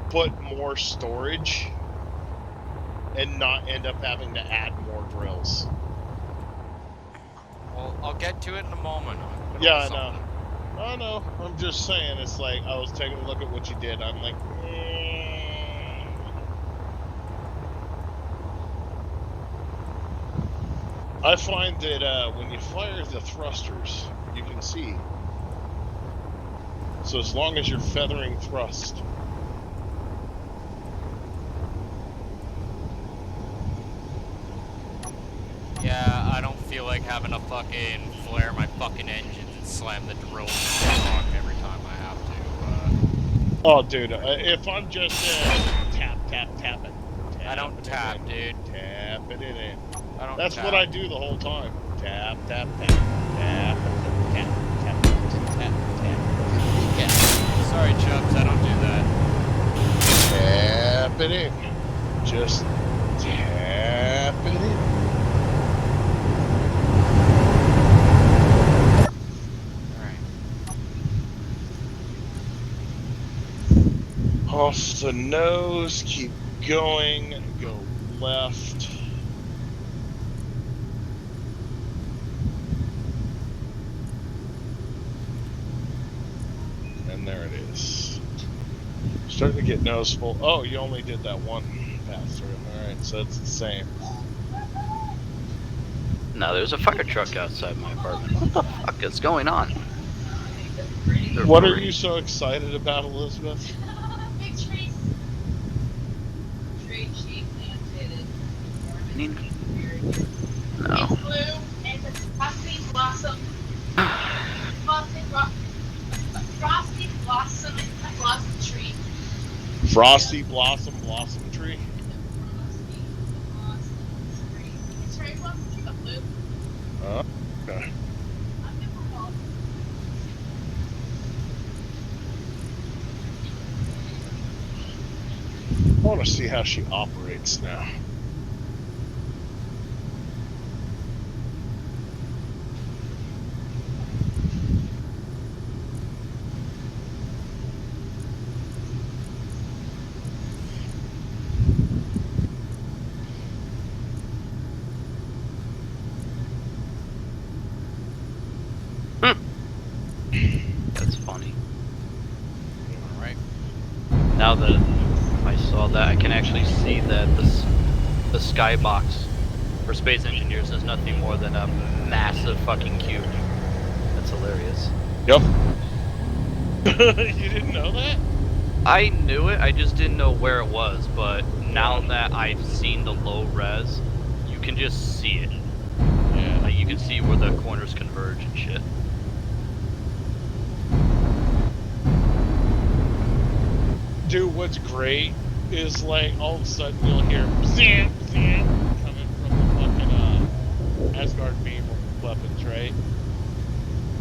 put more storage and not end up having to add more drills. Well, I'll get to it in a moment. Yeah, I know. I know. I'm just saying, it's like, I was taking a look at what you did. I'm like, I find that when you fire the thrusters, you can see. So as long as you're feathering thrust. Yeah, I don't feel like having to fucking flare my fucking engines and slam the drill in the rock every time I have to. Oh, dude, if I'm just tap it. I don't tap, dude. Tap it in. I don't That's tap. what I do the whole time. Tap, tap, tap, tap, tap, tap, tap, tap. Sorry, Chubbs, I don't do that. Tap it in. Just tap it in. Alright. Off the nose, keep going, go left. And there it is. Starting to get noticeable. Oh, you only did that one pass through. Alright, so it's the same. No, there's a fire truck outside my apartment. What the fuck is going on? What are you so excited about, Elizabeth? Big trees. Tree she planted. No. It's blue and it's frosty blossom. Frosty blossom tree. Frosty blossom tree? Frosty blossom tree. It's cherry blossom tree, but blue. Oh, okay. I've never called. I want to see how she operates now. That's funny. Alright. Now that I saw that, I can actually see that the skybox for space engineers is nothing more than a massive fucking cube. That's hilarious. Yep. You didn't know that? I knew it, I just didn't know where it was, but now that I've seen the low res, you can just see it. Yeah. Like, you can see where the corners converge and shit. Dude, what's great is like all of a sudden you'll hear zam zam coming from the fucking Asgard beam weapons, right?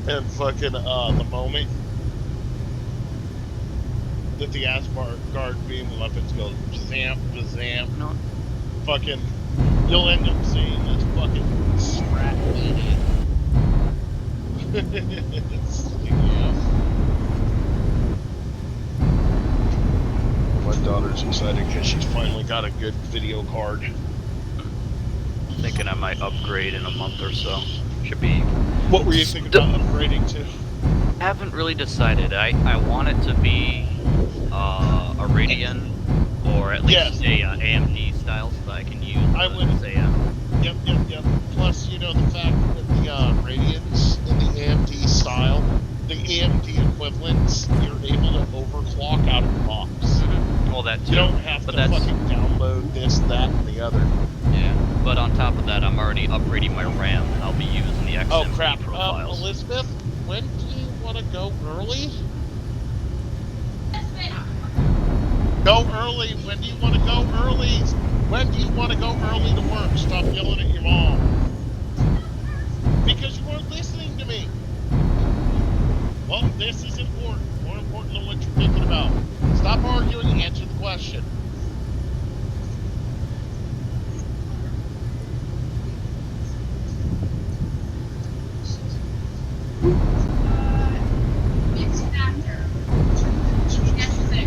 And fucking the moment that the Asgard beam weapons go zam zam, No. fucking you'll end up seeing this fucking sprat lady. It's, yeah. My daughter's excited because she's finally got a good video card. Thinking I might upgrade in a month or so. Should be. What were you thinking about upgrading to? Haven't really decided. I want it to be a Radeon or at least Yes. a AMD style so that I can use I the would- SAM. Yep. Plus, you know, the fact that the Radians in the AMD style, the AMD equivalents, you're able to overclock out of the box. Well, that too. You don't have but to that's fucking download this, that, and the other. yeah. But on top of that, I'm already upgrading my RAM, and I'll be using the XMP Oh crap, profiles. Elizabeth, when do you want to go early? Go early. When do you want to go early? When do you want to go early to work? Stop yelling at your mom. Because you weren't listening to me. Well, this is important. More important than what you're thinking about. Stop arguing and answer the question. It's after. Yes, 6.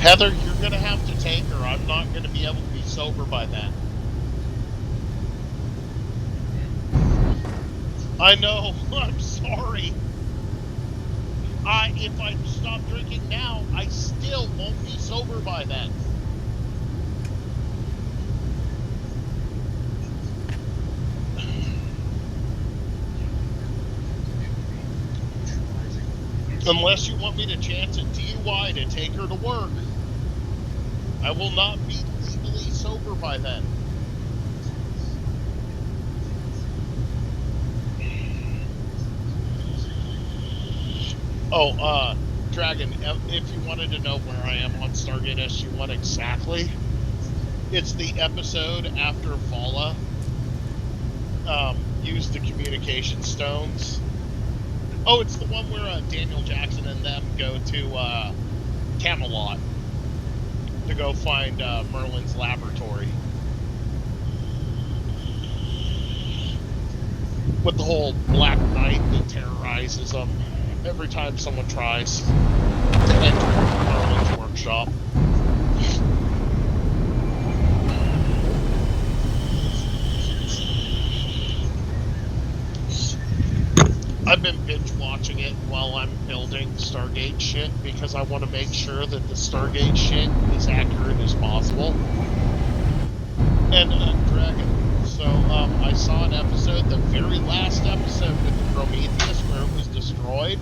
Heather, you're going to have to take her. I'm not going to be able to be sober by then. I know. I'm sorry. If I stop drinking now, I still won't be sober by then. Unless you want me to chance a DUI to take her to work, I will not be legally sober by then. Oh, Dragon, if you wanted to know where I am on Stargate SG-1 exactly, it's the episode after Vala used the communication stones. Oh, it's the one where Daniel Jackson and them go to Camelot to go find Merlin's laboratory. With the whole Black Knight that terrorizes them every time someone tries to enter Merlin's workshop. I've been binge watching it while I'm building Stargate shit because I want to make sure that the Stargate shit is accurate as possible. And Dragon, so I saw an episode, the very last episode with the Prometheus where it was destroyed.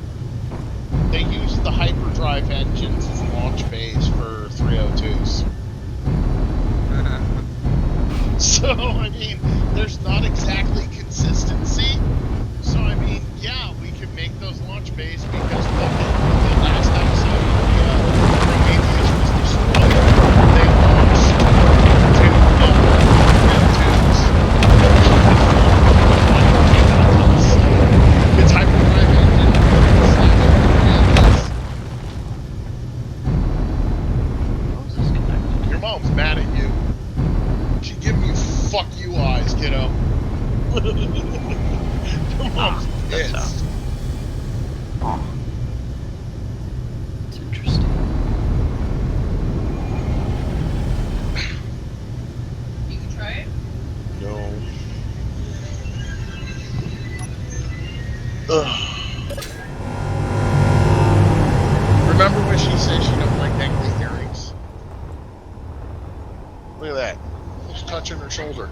They used the hyperdrive engines as launch bays for 302s. So, I mean, there's not exactly consistency. So, I mean, yeah, we could make those launch bays because the last episode Prometheus was destroyed. They launched two 302s. It's hyperdrive engine. How is this connected? Your mom's mad at you. She giving you fuck you eyes, kiddo. Your mom's that's pissed. Oh. It's interesting. You can try it. No. Remember when she said she don't like dangly earrings? Look at that. Almost touching her shoulder.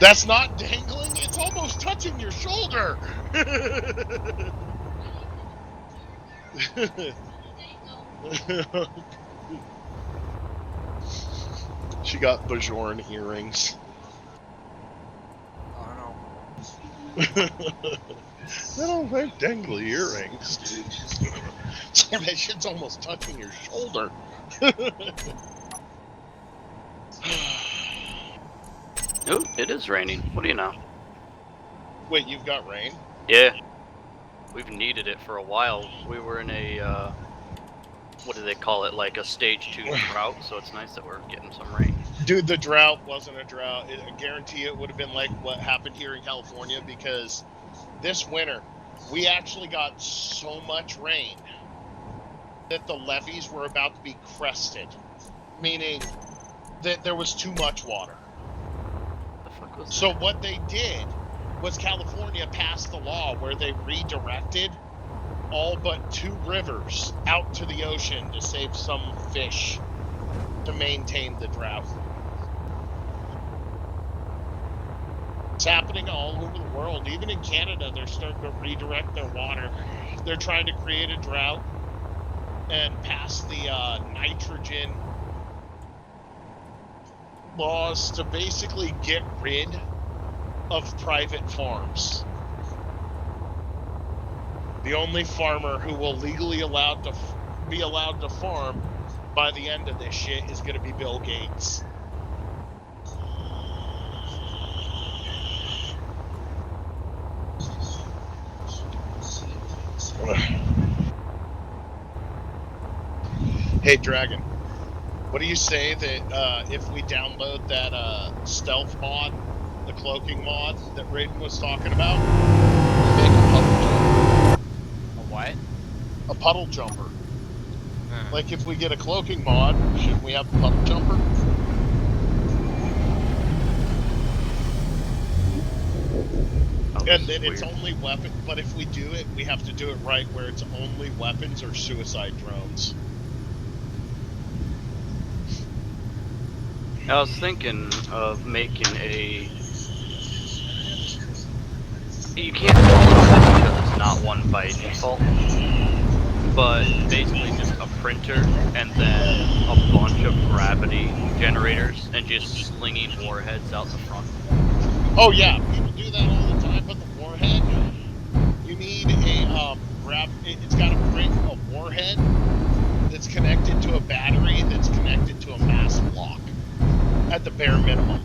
That's not dangling, it's almost touching your shoulder! She got Bajorn earrings. I don't know. I don't like dangly earrings. So that shit's almost touching your shoulder. Ooh, it is raining. What do you know? Wait, you've got rain? Yeah. We've needed it for a while. We were in a, what do they call it? Like a stage 2 drought, so it's nice that we're getting some rain. Dude, the drought wasn't a drought. I guarantee it would have been like what happened here in California, because this winter, we actually got so much rain that the levees were about to be crested, meaning that there was too much water. The fuck was So what they did was California passed the law where they redirected all but 2 rivers out to the ocean to save some fish to maintain the drought. It's happening all over the world. Even in Canada, they're starting to redirect their water. They're trying to create a drought and pass the nitrogen laws to basically get rid of private farms. The only farmer who will legally be allowed to farm by the end of this shit is going to be Bill Gates. Hey Dragon, what do you say that if we download that stealth mod, the cloaking mod that Raiden was talking about, we make a puddle jumper? A what? A puddle jumper. Hmm. Like if we get a cloaking mod, shouldn't we have a puddle jumper? Oh, And this then is it's weird. only weapon, but if we do it, we have to do it right where it's only weapons or suicide drones. I was thinking of making a... You can't call it a weapon because it's not one by default. But basically just a printer and then a bunch of gravity generators and just slinging warheads out the front. Oh yeah, people do that all the time, but the warhead, you need a it's got to print a warhead that's connected to a battery that's connected to a mass block at the bare minimum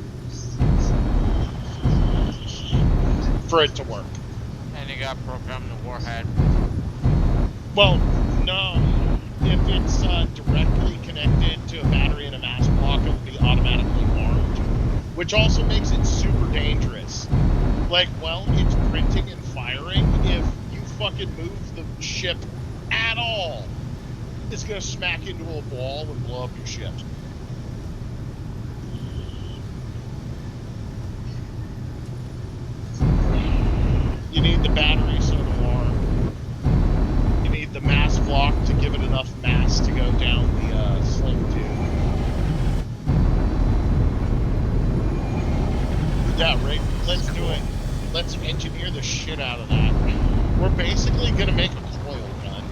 for it to work. And you got programmed the warhead. Well, no, if it's directly connected to a battery and a mass block, it'll be automatically armed, which also makes it super dangerous. Like, while it's printing and firing, if you fucking move the ship at all, it's gonna smack into a wall and blow up your ship. You need the battery so it'll arm. You need the mass block to give it enough mass to go down the sling tube. Yeah, right. Let's do it. Let's engineer the shit out of that. We're basically gonna make a coil gun.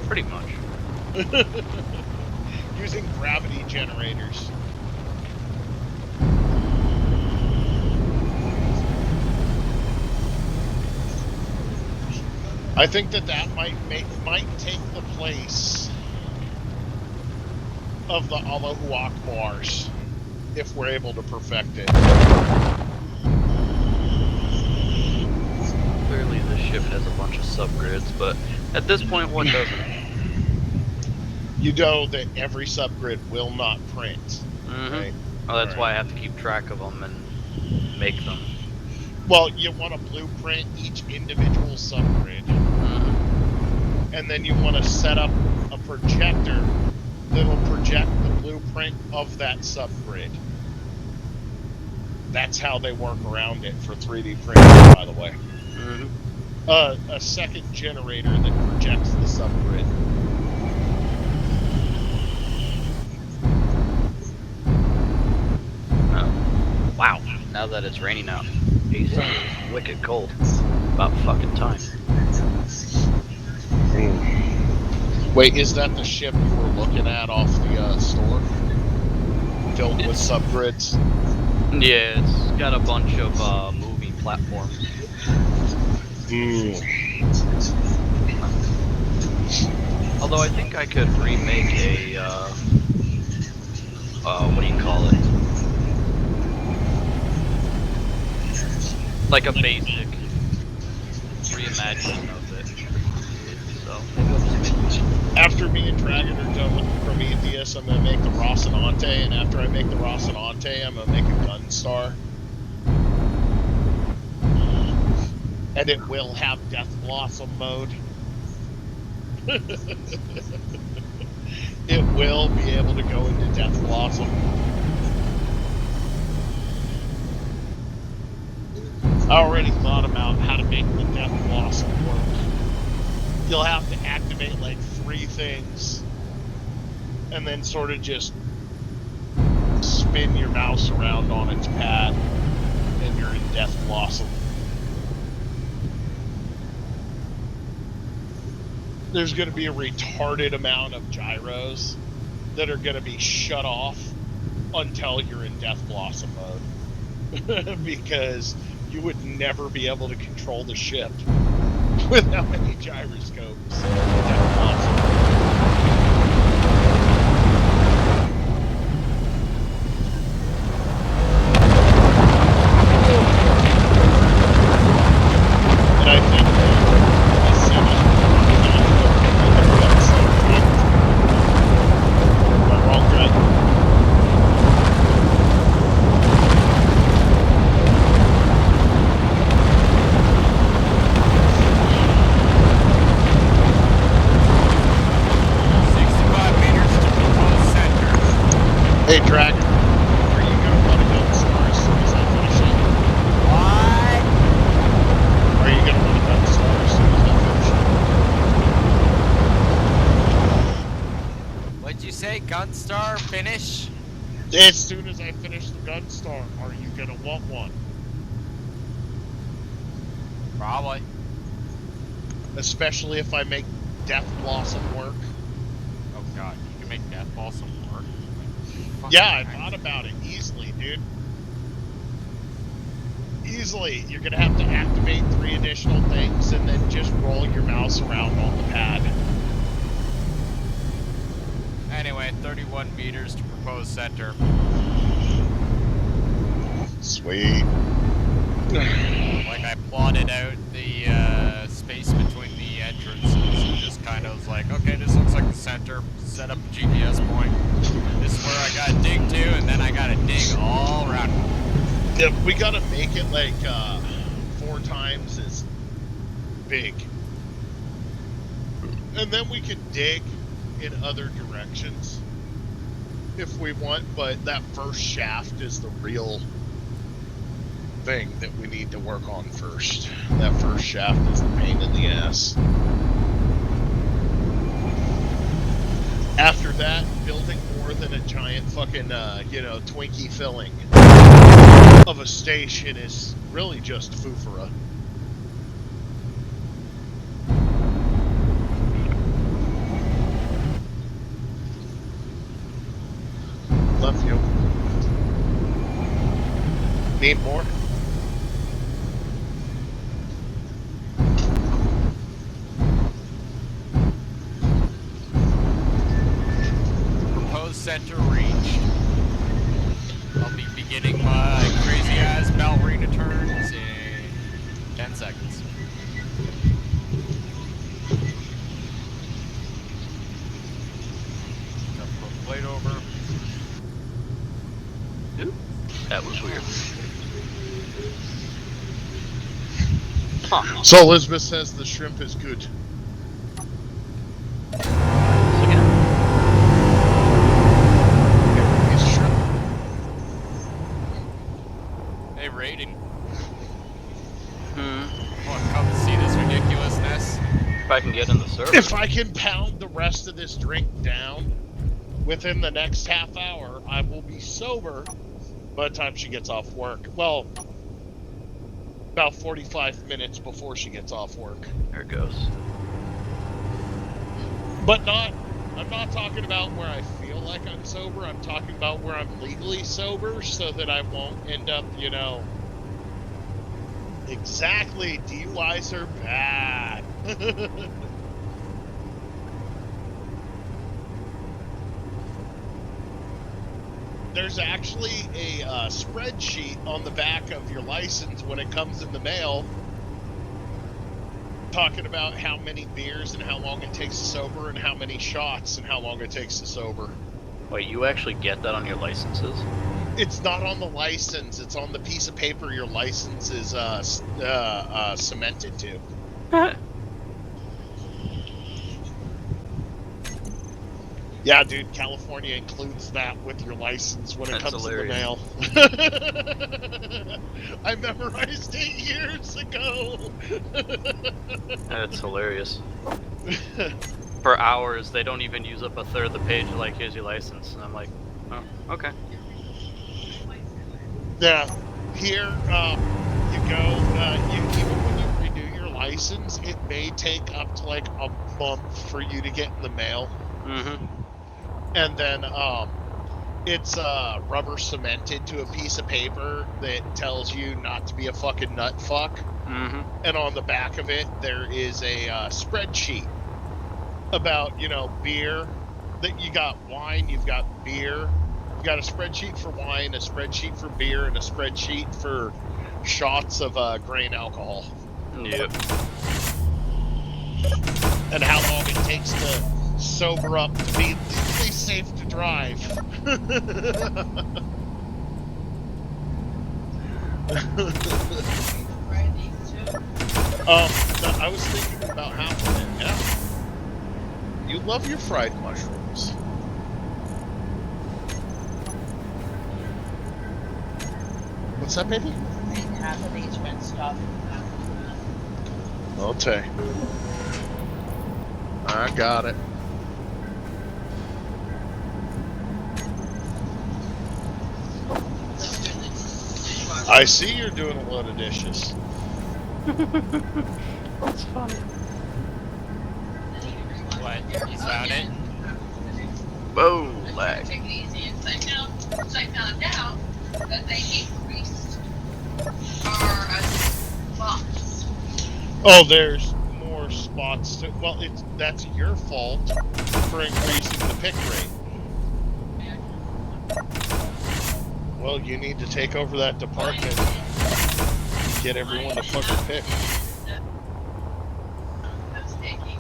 Pretty much. Using gravity generators. I think that might take the place of the Allahu Akbars if we're able to perfect it. Clearly the ship has a bunch of subgrids, but at this point, what doesn't? You know that every subgrid will not print. Mm-hmm. Right? Well, that's Alright. why I have to keep track of them and make them. Well, you want to blueprint each individual subgrid, Mm-hmm. and then you want to set up a projector that'll project the blueprint of that subgrid. That's how they work around it for 3D printing, by the way. Mm-hmm. A second generator that projects the subgrid. Oh. Wow. Now that it's raining out, AC is wicked cold. About fucking time. Wait, is that the ship you were looking at off the store? Filled with It's- subgrids? Yeah, it's got a bunch of moving platforms. Although I think I could remake a what do you call it? Like a basic reimagining of it. So maybe I'll just make one. After me and Dragon are done with the Prometheus, I'm gonna make the Rocinante, and after I make the Rocinante, I'm gonna make a Gunstar. And it will have Death Blossom mode. It will be able to go into Death Blossom. I already thought about how to make the Death Blossom work. You'll have to activate like 3 things and then sort of just spin your mouse around on its pad and you're in Death Blossom. There's going to be a retarded amount of gyros that are going to be shut off until you're in Death Blossom mode. Because you would never be able to control the ship without any gyroscopes. Death Blossom. And I think the Senate am I wrong, Greg? Hey, Dragon, are you gonna run a Gunstar as soon as I finish it? What? Are you gonna run a Gunstar as soon as I finish What'd you say? Gunstar finish? it? As soon as I finish the Gunstar, are you gonna want one? Probably. Especially if I make Death Blossom work. Oh god, you can make Death Blossom work? Fucking Yeah, I heck. thought about it easily, dude. Easily. You're gonna have to activate 3 additional things and then just roll your mouse around on the pad. Anyway, 31 meters to proposed center. Sweet. Like, I plotted out the space between the entrances and just kind of was like, okay, this looks like the center. Set up a GPS point. This is where I gotta dig to, and then I gotta dig all around. Yeah, we gotta make it like 4 times as big. And then we can dig in other directions if we want, but that first shaft is the real thing that we need to work on first. That first shaft is the pain in the ass. After that, building more than a giant fucking, Twinkie filling of a station is really just foofara. Love you. Need more? Proposed center reached. I'll be beginning my crazy ass ballerina turns in 10 seconds. Gotta put a plate over. Ooh, that was weird. Huh. So Elizabeth says the shrimp is good. Once again. It's shrimp. Hey, rating. Hmm. Want to come and see this ridiculous If I can get in the server. If I can pound the rest of this drink down within the next half hour, I will be sober by the time she gets off work. Well, about 45 minutes before she gets off work. There it goes. But I'm not talking about where I feel like I'm sober. I'm talking about where I'm legally sober so that I won't end up, exactly, DUIs are bad. There's actually a spreadsheet on the back of your license when it comes in the mail talking about how many beers and how long it takes to sober and how many shots and how long it takes to sober. Wait, you actually get that on your licenses? It's not on the license. It's on the piece of paper your license is cemented to. Yeah, dude, California includes that with your license when it That's comes hilarious. in the mail. I memorized it years ago. That's hilarious. For hours, they don't even use up a third of the page. Like, here's your license, and I'm like, oh, okay. Yeah, here you go. Even when you renew your license, it may take up to like a month for you to get in the mail. Mm-hmm. And then it's rubber cemented to a piece of paper that tells you not to be a fucking nut fuck. Mm-hmm. And on the back of it, there is a spreadsheet about, beer. That you got wine, you've got beer. You've got a spreadsheet for wine, a spreadsheet for beer, and a spreadsheet for shots of grain alcohol. Yep. And how long it takes to sober up to be legally safe to drive. I was thinking about half of it. Yeah, you love your fried mushrooms. What's that, baby? Half of these went stuff. Okay. I got it. I see you're doing a load of dishes. That's funny. What? You found it? Whoa, lag. Take it easy. I found out that they increased our spots. Oh, there's more spots. Well, that's your fault for increasing the pick rate. Well, you need to take over that department and get everyone to fucking pick. That's taking.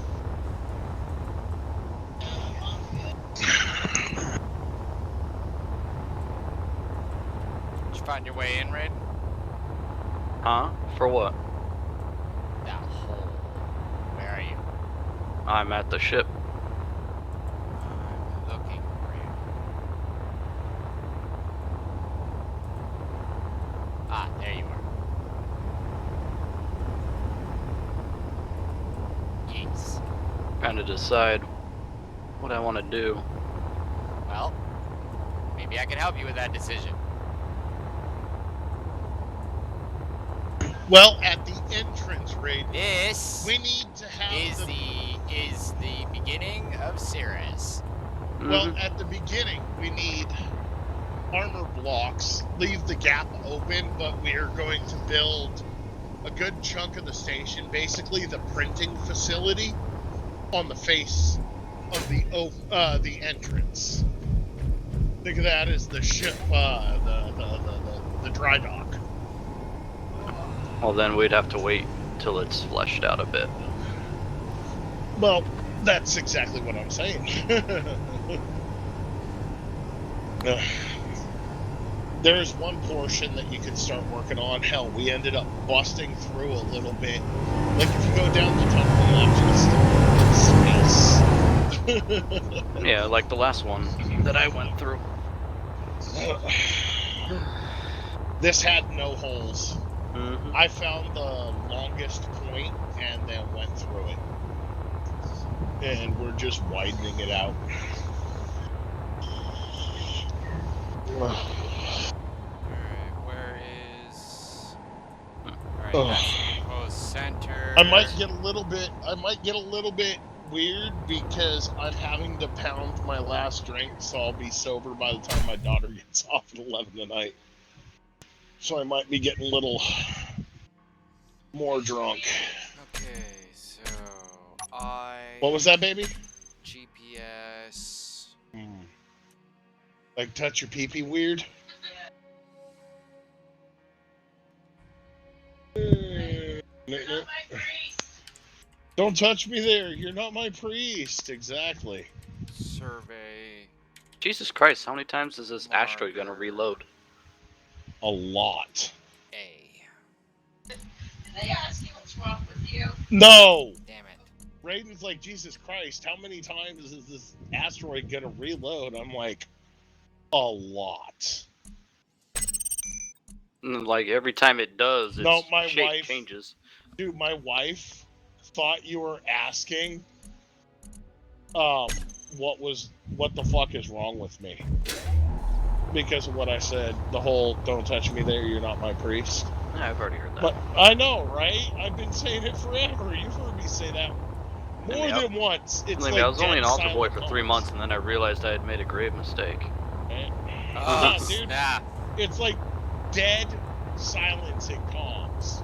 Did you find your way in, Raid? Huh? For what? That hole. Where are you? I'm at the ship. I'm looking for you. Ah, there you are. Yes. Trying to decide what I want to do. Well, maybe I can help you with that decision. Well, at the entrance rate, This we need to have is the beginning of Cirrus. Well, Mhm. at the beginning, we need armor blocks, leave the gap open, but we are going to build a good chunk of the station, basically the printing facility, on the face of the entrance. Think of that as the ship, the dry dock. Well, then we'd have to wait till it's fleshed out a bit. Well, that's exactly what I'm saying. There's one portion that you could start working on. Hell, we ended up busting through a little bit. Like if you go down the tunnel, you actually still in space. Yeah, like the last one that I went through. This had no holes. Mm-hmm. I found the longest point and then went through it. and we're just widening it out. Alright, where is... Alright, Ugh. that's the proposed center. I might get a little bit weird because I'm having to pound my last drink, so I'll be sober by the time my daughter gets off at 11 tonight. So I might be getting a little more drunk. Okay, so... What was that, baby? GPS... Like touch your pee-pee weird? Don't touch me there. You're not my priest. Exactly. Survey... Jesus Christ, how many times is this asteroid gonna reload? A lot. A. Did they ask you what's wrong with you? No! Damn it. Raiden's like, Jesus Christ, how many times is this asteroid gonna reload? I'm like, a lot. And, like, every time it does, its No, my shape wife- changes. Dude, my wife thought you were asking, what the fuck is wrong with me? Because of what I said, the whole, don't touch me there, you're not my priest. Yeah, I've already heard that. But, I know, right? I've been saying it forever. You've heard me say that more I mean, than once. It's I like was only an dead altar boy silent for 3 calls. months, and then I realized I had made a grave mistake. Oh, dude. snap. It's like dead silence in comms.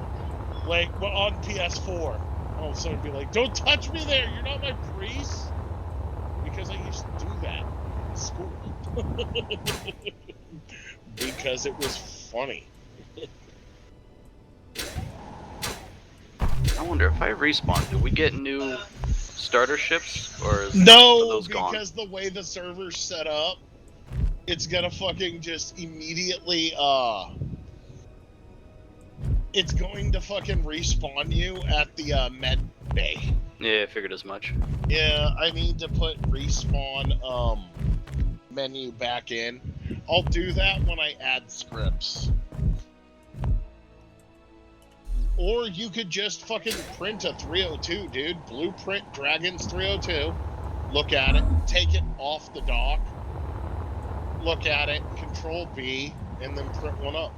Like on PS4, all of a sudden be like, "Don't touch me there! You're not my priest." Because I used to do that in school. Because it was funny. I wonder if I respawn, do we get new starter ships, or are No, those gone? because the way the server's set up, it's gonna fucking just immediately it's going to fucking respawn you at the med bay. Yeah, I figured as much. Yeah, I need to put respawn menu back in. I'll do that when I add scripts. Or you could just fucking print a 302, dude. Blueprint Dragons 302. Look at it. Take it off the dock. Look at it. Control B. And then print one up.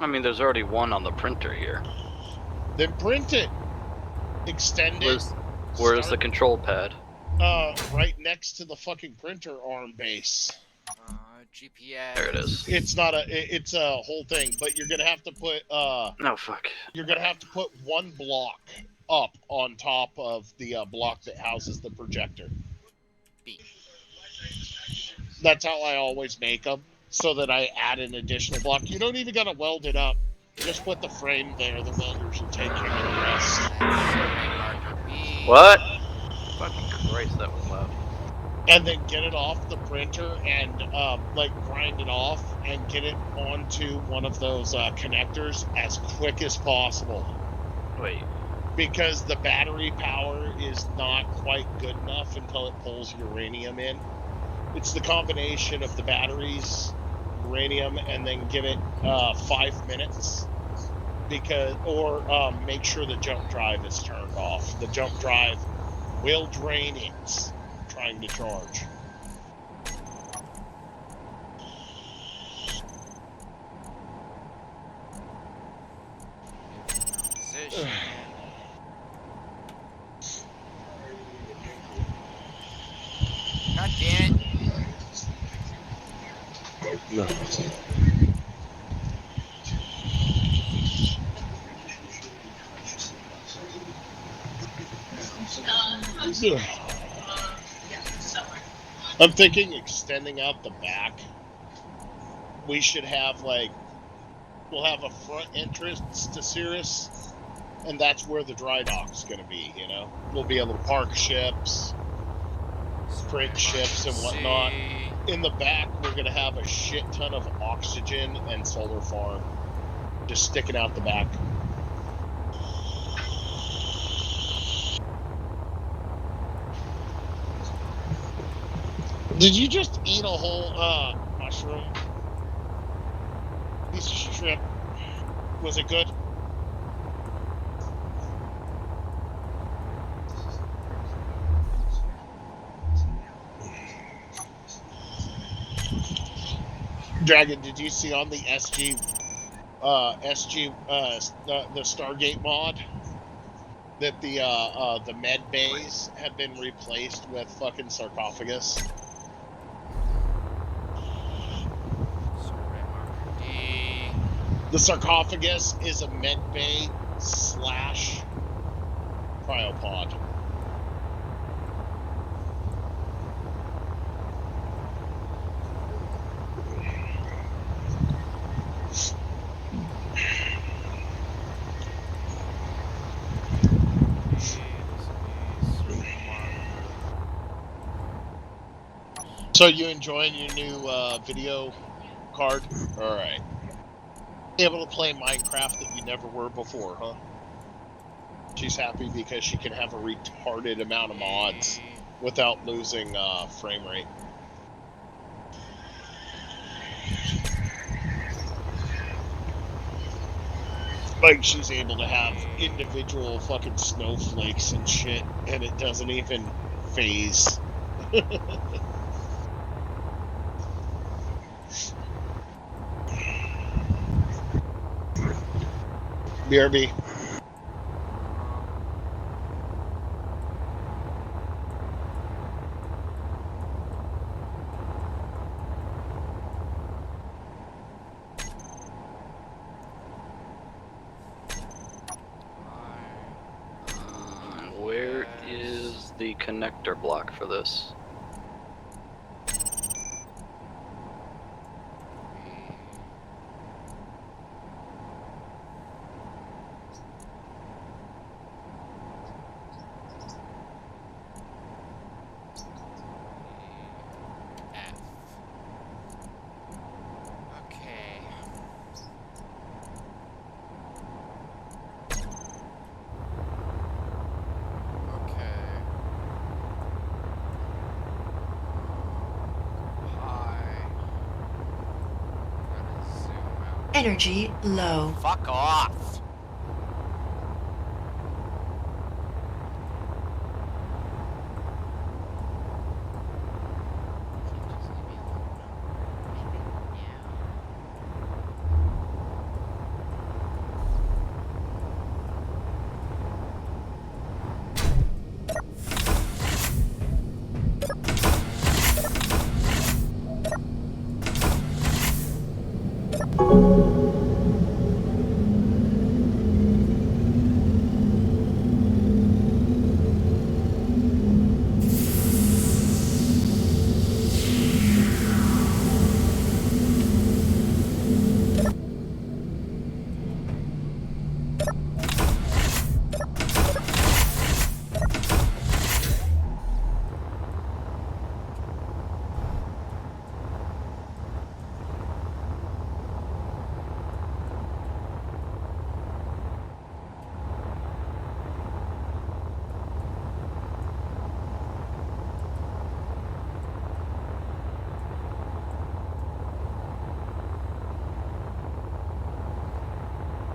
I mean, there's already one on the printer here. Then print it. Extend it. Where's the Start- control pad? right next to the fucking printer arm base. GPS. There it is. It's not it's a whole thing, but you're gonna have to put No, fuck. you're gonna have to put one block up on top of the block that houses the projector. B. That's how I always make them, so that I add an additional block. You don't even gotta weld it up. Just put the frame there. The welders will take care of the rest. Survey marker B. What? Fucking Christ, that was loud. And then get it off the printer and like grind it off and get it onto one of those connectors as quick as possible. Wait. Because the battery power is not quite good enough until it pulls uranium in. It's the combination of the batteries, uranium, and then give it 5 minutes. Or make sure the jump drive is turned off. The jump drive will drain it trying to charge. Position. God damn it. No. I'm thinking extending out the back. We should have we'll have a front entrance to Cirrus, and that's where the dry dock's gonna be, you know? We'll be able to park ships, freight ships and whatnot. C. In the back, we're gonna have a shit ton of oxygen and solar farm just sticking out the back. Did you just eat a whole mushroom? Piece of shrimp. Was it good? Dragon, did you see on the the Stargate mod that the med bays have been replaced with fucking sarcophagus? Survey marker D. The sarcophagus is a med bay slash cryopod. So you enjoying your new video card? All right. Able to play Minecraft that you never were before, huh? She's happy because she can have a retarded amount of mods without losing frame rate. Like, she's able to have individual fucking snowflakes and shit, and it doesn't even phase. BRB. Where is the connector block for this? F. Okay. Okay. Hi. Gotta zoom out. Energy low. Fuck off!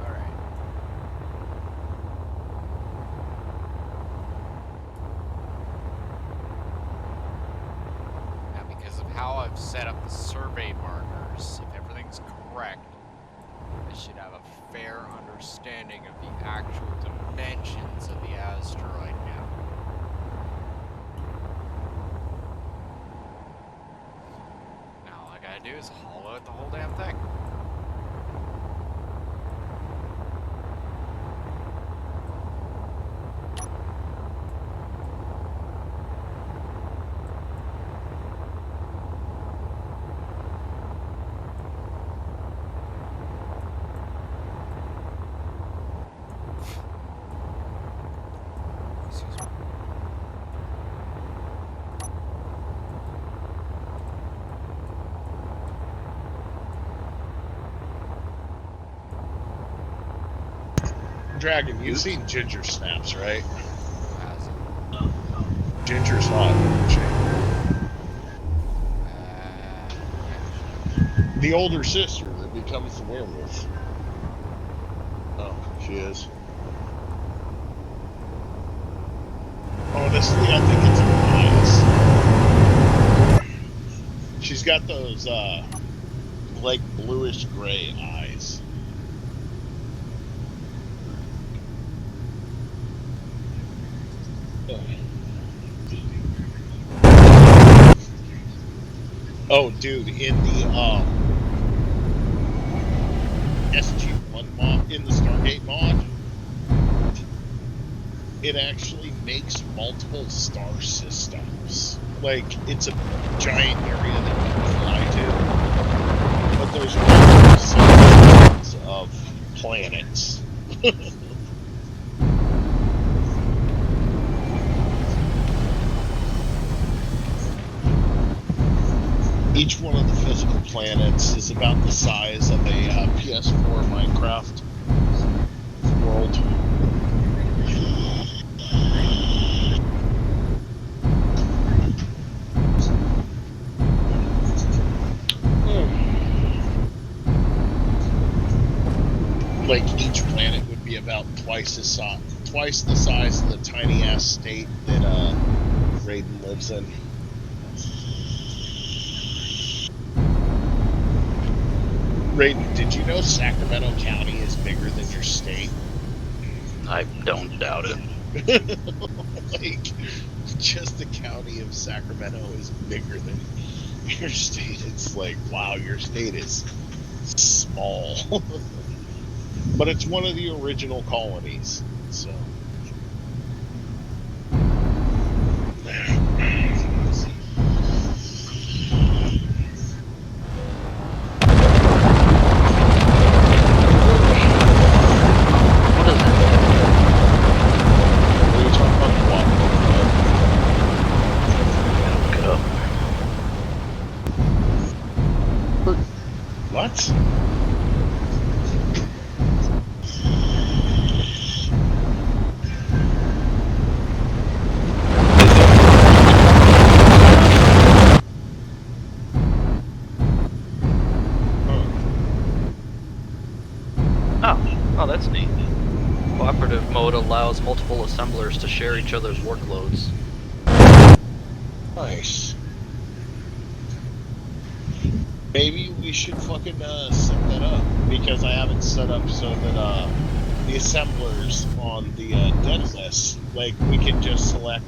Alright. Now, because of how I've set up the survey markers, if everything's correct, I should have a fair understanding of the actual dimensions of the asteroid now. Now all I gotta do is hollow out the whole damn thing. Excuse me. Dragon, you've seen Ginger Snaps, right? Who hasn't? Ginger's hot, isn't she? Yeah. The older sister that becomes the werewolf. Oh, she is. Honestly, I think it's her eyes. She's got those like bluish gray eyes. Oh, dude, in the SG-1 mod, in the Stargate mod, it actually makes multiple star systems. Like, it's a giant area that you can fly to, but there's multiple systems of planets. Each one of the physical planets is about the size of a PS4 Minecraft world. Like each planet would be about twice the size of the tiny ass state that Raiden lives in. Raiden, did you know Sacramento County is bigger than your state? I don't doubt it. Like, just the county of Sacramento is bigger than your state. It's like, wow, your state is small. But it's one of the original colonies, so. What is that? What are you talking about? Look it up. What? Oh, that's neat. Cooperative mode allows multiple assemblers to share each other's workloads. Nice. Maybe we should fucking set that up, because I haven't set up so that the assemblers on the dead list, like, we can just select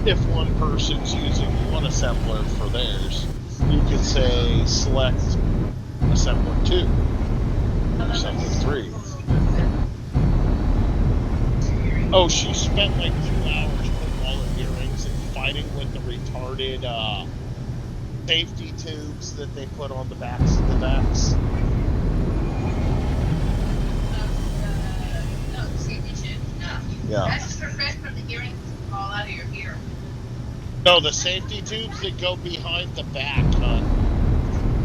if one person's using one assembler for theirs, you could say select assembler 2, assembler 3. Oh, she spent like 2 hours putting all her earrings and fighting with the retarded safety tubes that they put on the backs of the backs. No, safety tube. No. Yeah. That's just to prevent from the earrings to fall out of your ear. No, the safety tubes that go behind the back, hon.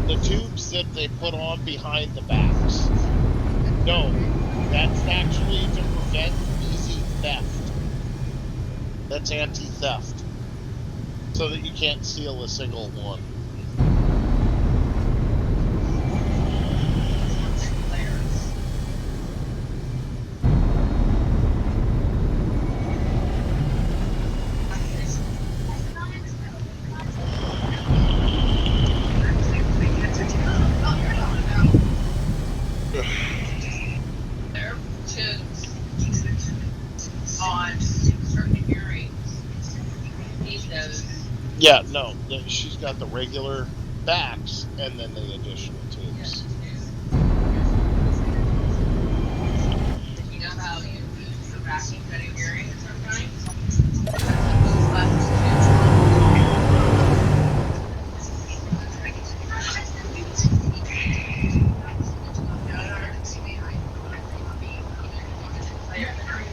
The tubes that they put on behind the backs. No, that's actually to prevent easy theft. That's anti-theft. So that you can't steal a single one. There are tubes on certain earrings. Need those. Yeah, no, she's got the regular backs and then the additional tubes. You know how you use the vacuum cutting earrings sometimes?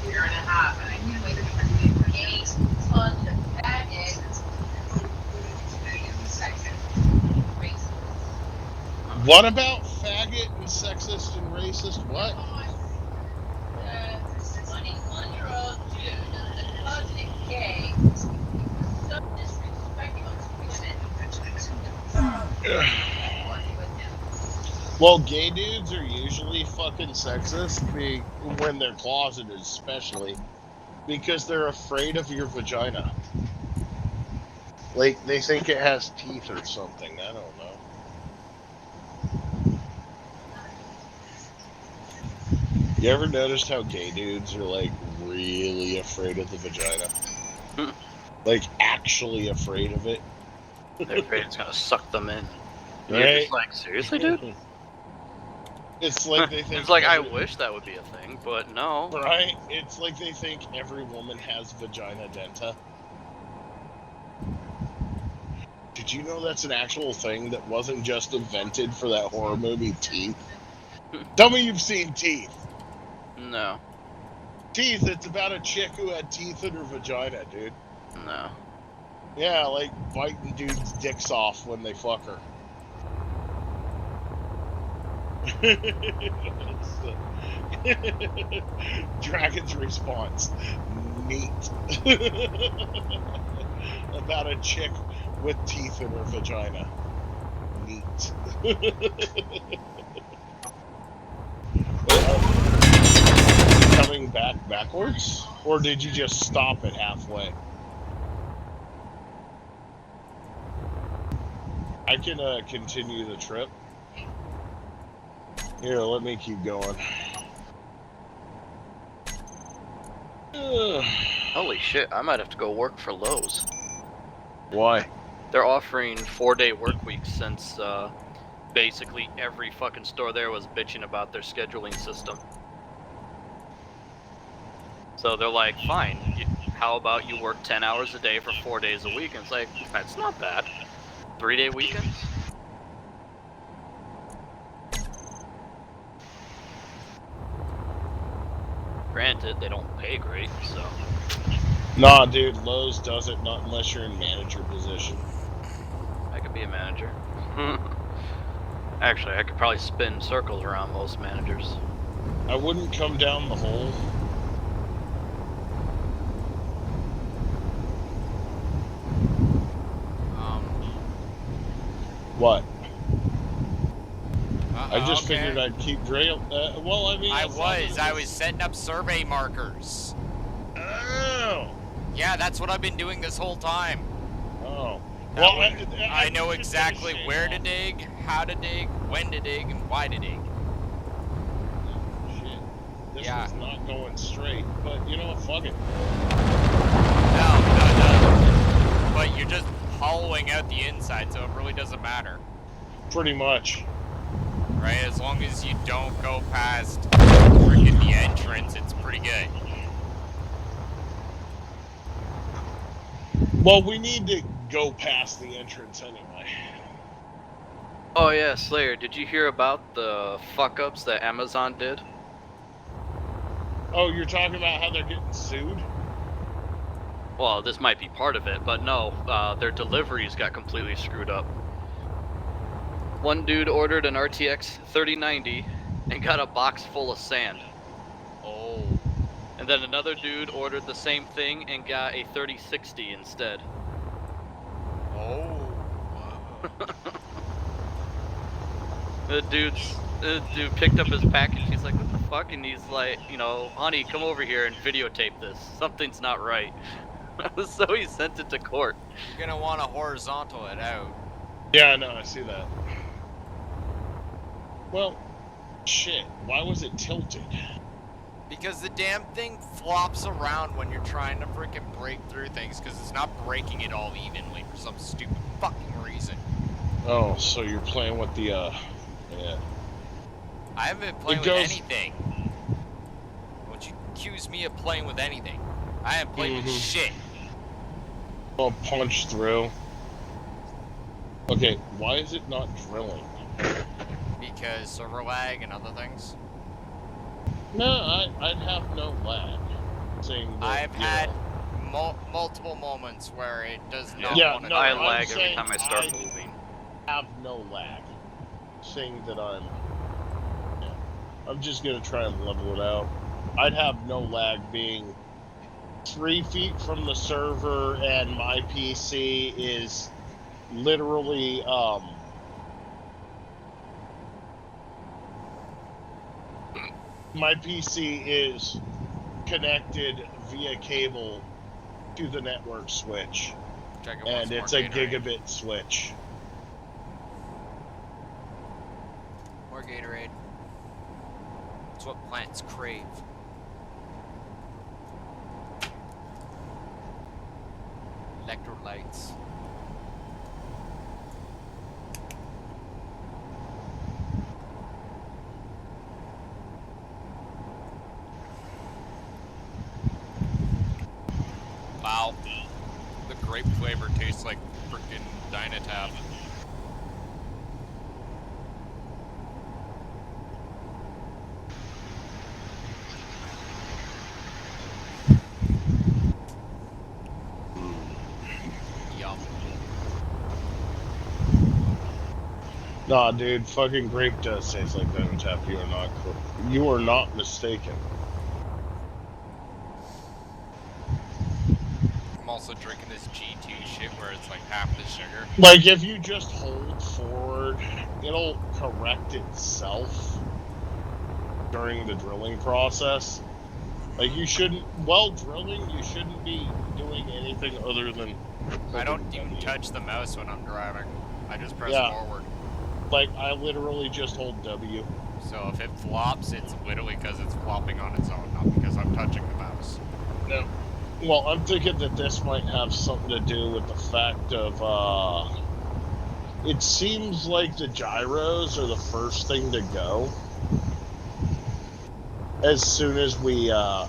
Year and a half, and I can't wait to on the faggot. What about faggot and sexist and racist? What? 21-year-old dude that closeted gay, so disrespectful to women. Well, gay dudes are usually fucking sexist when they're closeted, especially because they're afraid of your vagina. Like, they think it has teeth or something. I don't know. You ever noticed how gay dudes are like really afraid of the vagina? Hmm. Like actually afraid of it, They're afraid it's gonna suck them in. And you're right? just like, seriously, dude? It's like they think It's like, I every- wish that would be a thing, but no. right? It's like they think every woman has vagina denta. Did you know that's an actual thing that wasn't just invented for that horror movie Teeth? Tell me you've seen Teeth. No. Teeth, it's about a chick who had teeth in her vagina, dude. No. Yeah, like biting dudes' dicks off when they fuck her. Dragon's response. Neat. About a chick with teeth in her vagina. Neat. Coming backwards? Or did you just stop it halfway? I can continue the trip. Here, let me keep going. Holy shit, I might have to go work for Lowe's. Why? They're offering 4-day work weeks since basically every fucking store there was bitching about their scheduling system. So they're like, fine, how about you work 10 hours a day for 4 days a week? And it's like, that's not bad. 3-day weekends? Granted, they don't pay great, so. Nah, dude, Lowe's does it not unless you're in manager position. I could be a manager. Actually, I could probably spin circles around most managers. I wouldn't come down the hole. What? I just okay. figured I'd keep trail. Well, I mean, I as long as was setting up survey markers. Oh. Yeah, that's what I've been doing this whole time. Oh. That Well, way I know just exactly finished where to saying dig, how to dig, when to dig, and why to dig. all- Shit. This Yeah. is not going straight, but you know what? Fuck it. No. But you're just hollowing out the inside, so it really doesn't matter. Pretty much. Right? As long as you don't go past freaking the entrance, it's pretty good. Well, we need to go past the entrance anyway. Oh yeah, Slayer, did you hear about the fuck-ups that Amazon did? Oh, you're talking about how they're getting sued? Well, this might be part of it, but no, their deliveries got completely screwed up. One dude ordered an RTX 3090 and got a box full of sand. Oh. And then another dude ordered the same thing and got a 3060 instead. Oh. The dude picked up his package. He's like, what the fuck? And he's like, you know, honey, come over here and videotape this. Something's not right. So he sent it to court. You're gonna want to horizontal it out. Yeah, no, I see that. Well, shit. Why was it tilted? Because the damn thing flops around when you're trying to freaking break through things, because it's not breaking it all evenly for some stupid fucking reason. Oh, so you're playing with the, yeah. I haven't been playing It with goes- anything. Don't you accuse me of playing with anything. I haven't played with Mhm. shit. I'll punch through. Okay, why is it not drilling? Because server lag and other things. No, I'd have no lag. Saying that, I've you had know, multiple moments where it does not Yeah, want to no, I I'm lag every saying time I start I- moving. have no lag. Saying that I'm... Yeah, I'm just gonna try and level it out. I'd have no lag being 3 feet from the server and my PC is literally, my PC is connected via cable to the network switch, check it and once more, it's a Gatorade. gigabit switch. More Gatorade. It's what plants crave. Electrolytes. Wow. The grape flavor tastes like freaking Dynatap. Yum. Nah, dude, fucking grape does taste like Venom. You are not mistaken. I'm also drinking this G2 shit where it's like half the sugar. Like, if you just hold forward, it'll correct itself during the drilling process. Like, you shouldn't, while drilling, you shouldn't be doing anything other than... I don't even touch the mouse when I'm driving. I just press Yeah. forward. Like, I literally just hold W. So if it flops, it's literally because it's flopping on its own, not because I'm touching the mouse. No. Well, I'm thinking that this might have something to do with the fact of, it seems like the gyros are the first thing to go. As soon as we, I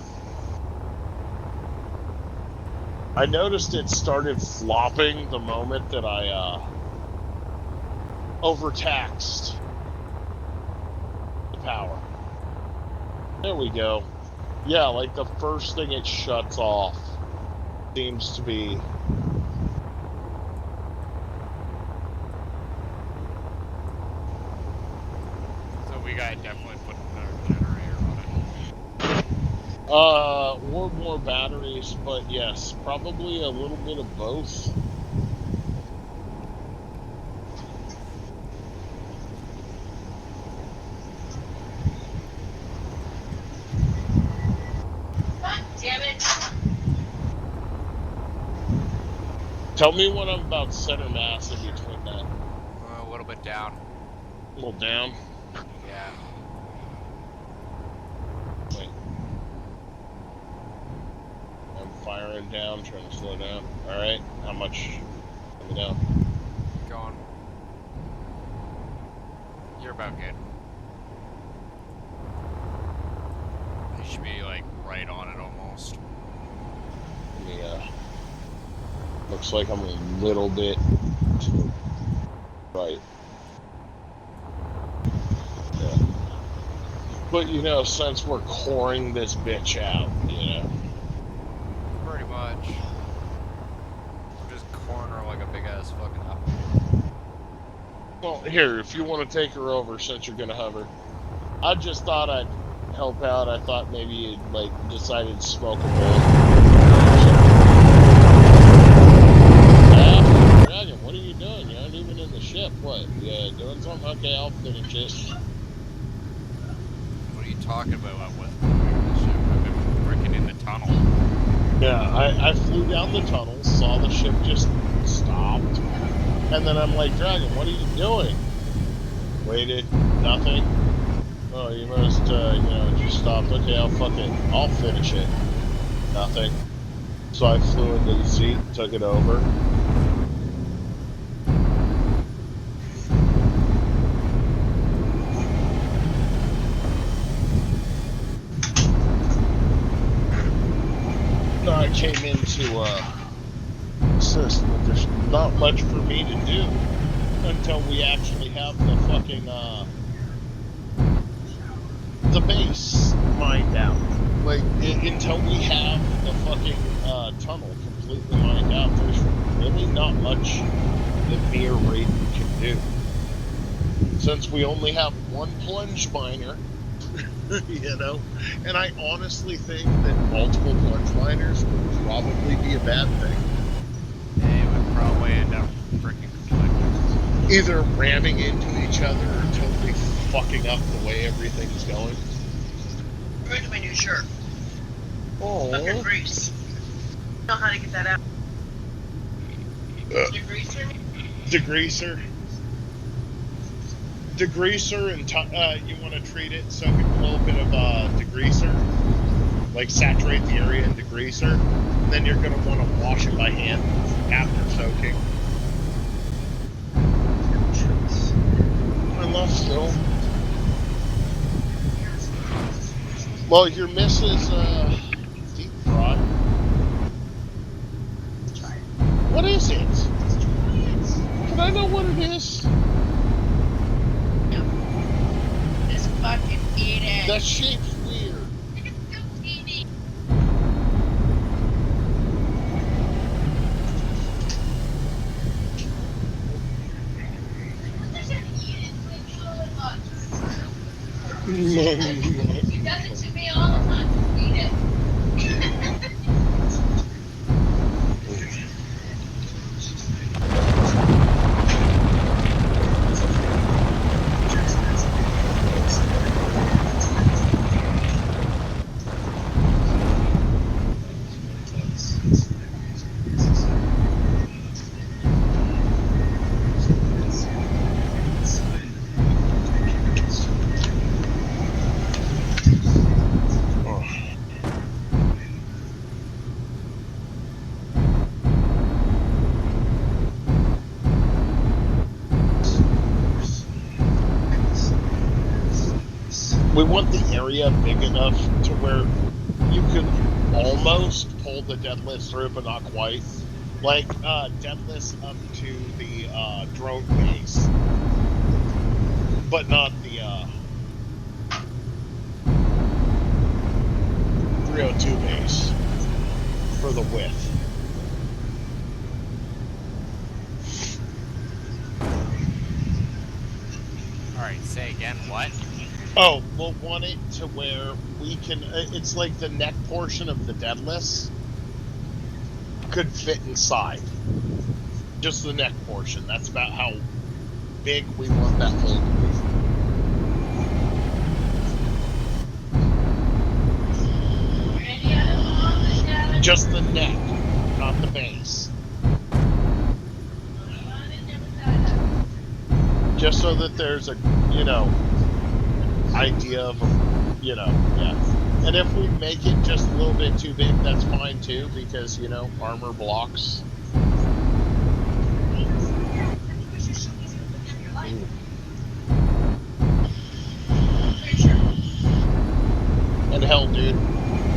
noticed it started flopping the moment that I, overtaxed the power. There we go. Yeah, like the first thing it shuts off seems to be... So we gotta definitely put another generator on it. Or more batteries, but yes, probably a little bit of both. God damn it. Tell me when I'm about center mass in between that. A little bit down. A little down. Yeah. Wait. I'm firing down, trying to slow down. Alright, how much? Let me know. Going. You're about good. You should be like right on it almost. Let me, looks like I'm a little bit to the right. Yeah. But you know, since we're coring this bitch out, you know. Pretty much. Just corner like a big ass fucking apple. Well, here, if you want to take her over since you're gonna hover. I just thought I'd help out. I thought maybe you'd, like, decided to smoke a bowl. Dragon, what are you doing? You aren't even in the ship. What? You doing something? Okay, I'll finish it. What are you talking about? I wasn't doing this shit. I've been freaking in the tunnel. Yeah, I flew down the tunnel, saw the ship just stopped, and then I'm like, Dragon, what are you doing? Waited, nothing. Oh, you must, just stopped. Okay, I'll finish it. Nothing. So I flew into the seat, took it over. No, I came in to, assist, but there's not much for me to do until we actually have the fucking, the base mined out. Like, until we have the fucking, tunnel completely mined out, there's really not much that me or Raiden can do. Since we only have one plunge miner, you know, and I honestly think that multiple plunge miners would probably be a bad thing. They would probably end up freaking conflicting. Either ramming into each other or totally fucking up the way everything's going. Where's my new shirt? Oh. Fucking grease. I know how to get that out. Degreaser? Degreaser. Degreaser and you want to treat it, soak it in a little bit of degreaser, like saturate the area in degreaser, and then you're going to want to wash it by hand after soaking. I love still. Well, your missus deep fry. What is it? Can I know what it is? Just fucking eat it. That shape's weird. Just eat it. She does it to me all the time. Just eat it. We want the area big enough to where you can almost pull the deadlift through, but not quite. Like deadlifts up to the drone base, but not the 302 base for the width. Alright, say again, what? Oh, we'll want it to where we can. It's like the neck portion of the deadlifts could fit inside. Just the neck portion. That's about how big we want that hole to be. Just the neck, not the base. Just so that there's a, idea of, yeah. And if we make it just a little bit too big, that's fine too, because, armor blocks. And hell, dude,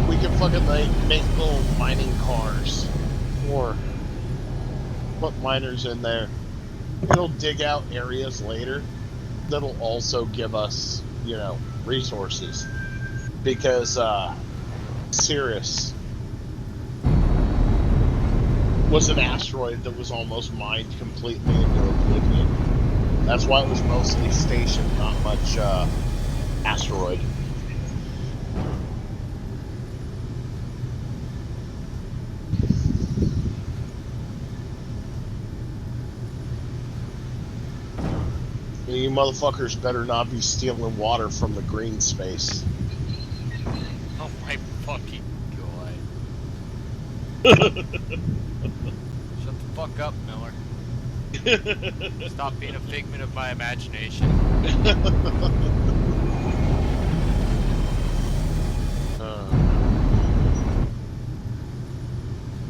we can fucking make little mining cars, or put miners in there. It'll dig out areas later that'll also give us, resources. Because Sirius was an asteroid that was almost mined completely into oblivion. That's why it was mostly stationed, not much asteroid. You motherfuckers better not be stealing water from the green space. Oh my fucking god. Shut the fuck up, Miller. Stop being a figment of my imagination.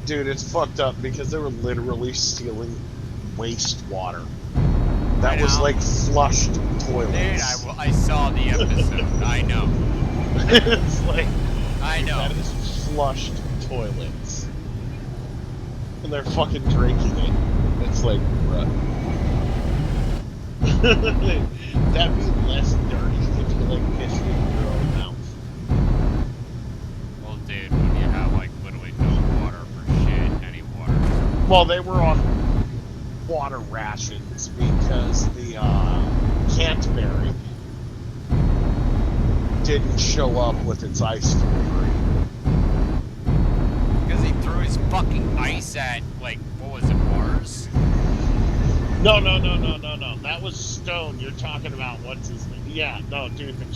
Dude, it's fucked up because they were literally stealing wastewater. That was like flushed toilets. Dude, I saw the episode. I know. It's like, I know. that is flushed toilets. And they're fucking drinking it. It's like, bruh. That'd be less dirty if you pissed in your own mouth. Well, dude, when you have literally no water for shit, any water. Well, they were on water rations because the Canterbury didn't show up with its ice delivery. Because he threw his fucking ice at, what was it, Mars? No. That was Stone. You're talking about what's his name? Yeah, no, dude, the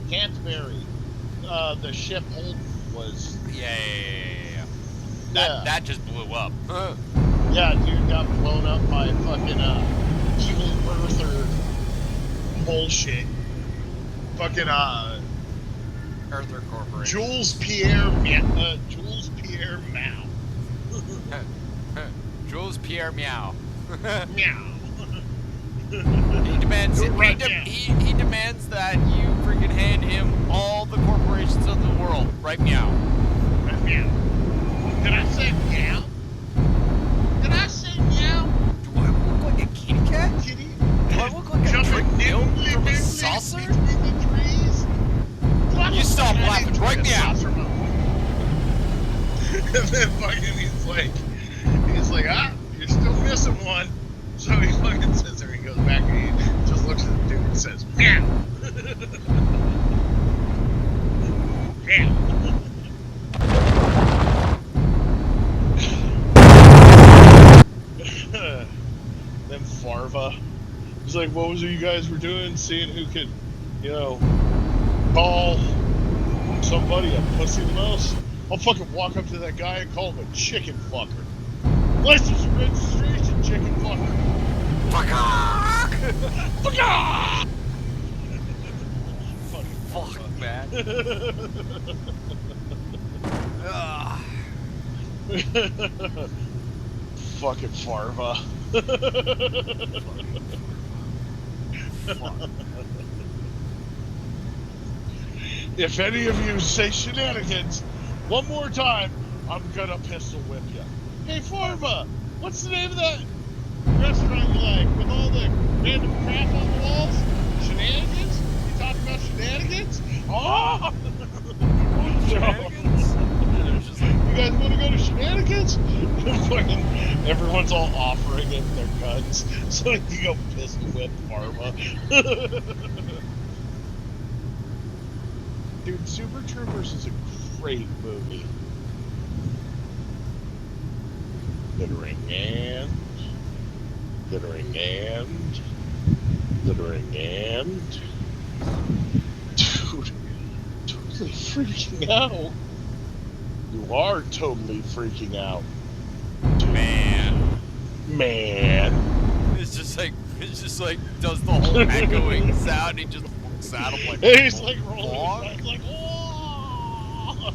Canterbury. The ship Holden was. Yeah. That just blew up. Yeah, dude got blown up by fucking evil earther bullshit. Fucking Arthur Corporation. Jules Pierre Mao. Jules Pierre Meow. Meow. He demands You're right, yeah. he demands that you freaking hand him all the corporations of the world. Right, meow. Meow. Did I say meow? Did I say meow? Do I look like a kitty cat? Kitty? Do I look like a Jumping trick milk nimbly from a nimbly saucer? between the trees? You stop laughing right now. And then fucking he's like, you're still missing one. So he fucking sits there, he goes back and he just looks at the dude and says, meow. Meow. Then Farva. He's like, what was it you guys were doing? Seeing who could, call somebody a pussy the most? I'll fucking walk up to that guy and call him a chicken fucker. License and registration, chicken fucker. Fuck! Fucker! Fuck, man. Ugh. Fucking Farva. If any of you say shenanigans one more time, I'm gonna pistol whip you. Hey Farva, what's the name of that restaurant you like with all the random crap on the walls? Shenanigans? You talking about shenanigans? Oh! Shenanigans? You guys want to go to shenanigans? Everyone's all offering him their guns so he can go pistol whip Farva. Dude, Super Troopers is a great movie. Glittering and dude, totally freaking out. You are totally freaking out. Dude. Man. It's just like does the whole echoing sound. He just looks at him like. And he's like rolling "Fuck." his eyes like, oh!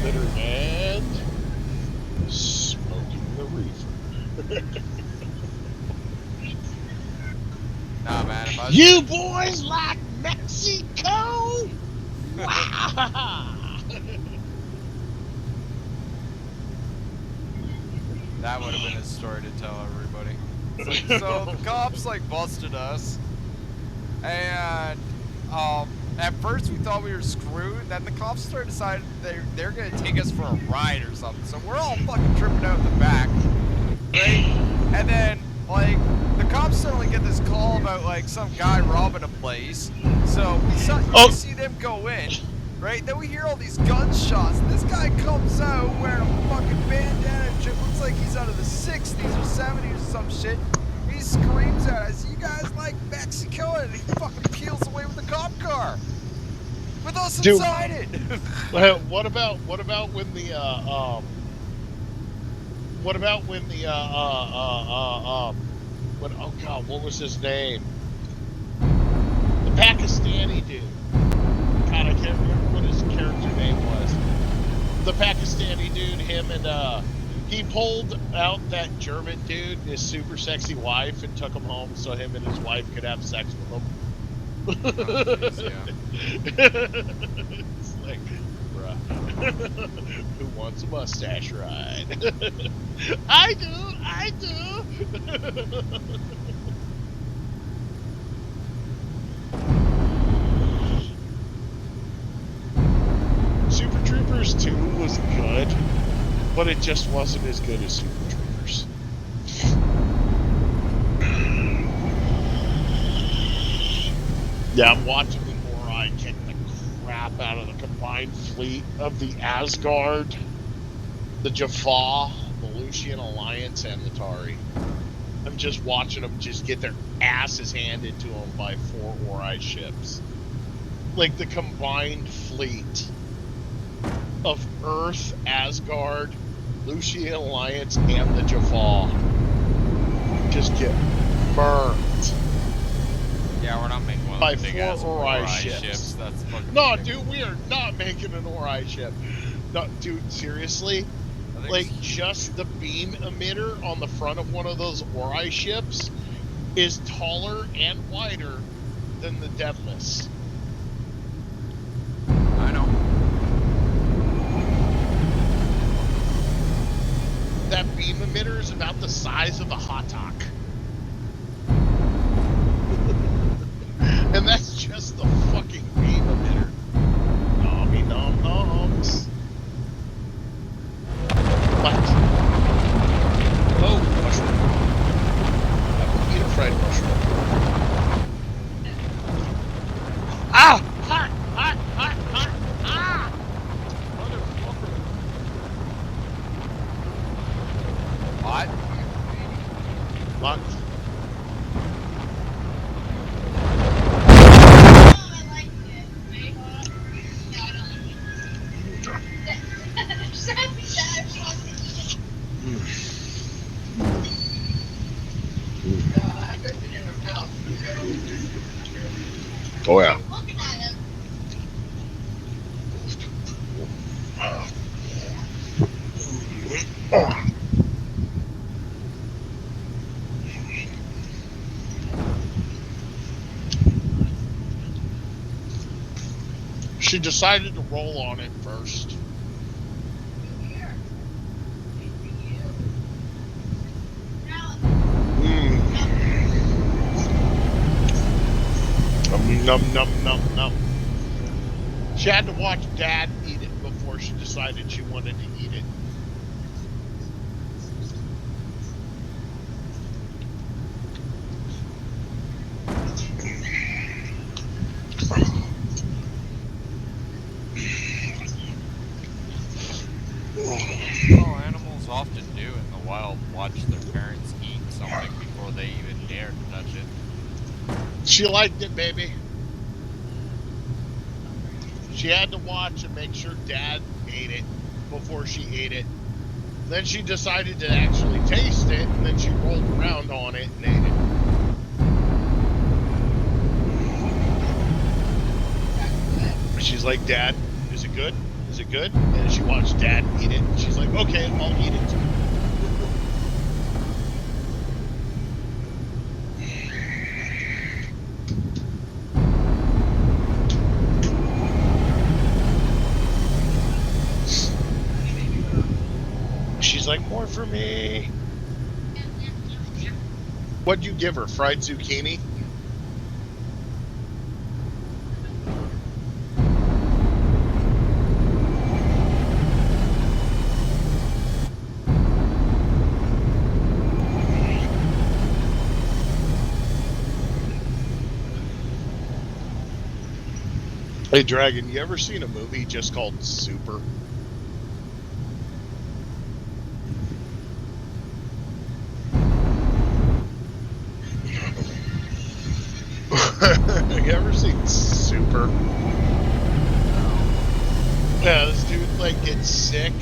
Glitter and smoking the reefer. Nah, man. If I was You boys like Mexico? Wow! That would have been his story to tell everybody. It's like, so the cops busted us, and at first we thought we were screwed. Then the cops started deciding they're gonna take us for a ride or something. So we're all fucking tripping out in the back, right? And then the cops suddenly get this call about some guy robbing a place. So we see them go in. Right? Then we hear all these gunshots. This guy comes out wearing a fucking bandana and shit. Looks like he's out of the 60s or 70s or some shit. He screams at us, "You guys like Mexico?" And he fucking peels away with the cop car. With us inside it. What about when the oh god, what was his name? The Pakistani dude. God, I can't remember what his character name was. The Pakistani dude, him and he pulled out that German dude, his super sexy wife, and took him home so him and his wife could have sex with him. Oh, geez, yeah. It's like, bruh, who wants a mustache ride? I do. Super Troopers 2 was good, but it just wasn't as good as Super Troopers. Yeah, I'm watching the Ori kick the crap out of the combined fleet of the Asgard, the Jaffa, the Lucian Alliance, and the Tari. I'm just watching them just get their asses handed to them by 4 Ori ships. Like the combined fleet of Earth, Asgard, Lucian Alliance, and the Jaffa just get burned. Yeah, we're not making one By of the big 4 ass Ori Ori ships. ships. That's fucking No, ridiculous. dude, we are not making an Ori ship. No, dude, seriously? I think Like, it's- just the beam emitter on the front of one of those Ori ships is taller and wider than the Deadless. I know. That beam emitter is about the size of a Hottok. And that's just the fucking beam emitter. Nommy nom noms. What? Oh, mushroom. I will eat a fried mushroom. Ah! Hot! Hot! Hot! Hot! Ah! Motherfucker. What? What? Oh yeah. She decided to roll on it first. Num num num num. She had to watch Dad eat it before she decided she wanted to eat it. Well, animals often do in the wild watch their parents eat something before they even dare to touch it. She liked it, baby. She had to watch and make sure Dad ate it before she ate it. Then she decided to actually taste it, and then she rolled around on it and ate it. She's like, Dad, is it good? Is it good? And she watched Dad eat it, and she's like, okay, I'll eat it too. She's like, more for me. What'd you give her? Fried zucchini? Hey, Dragon, you ever seen a movie just called Super? You ever seen Super? Yeah, this dude like gets sick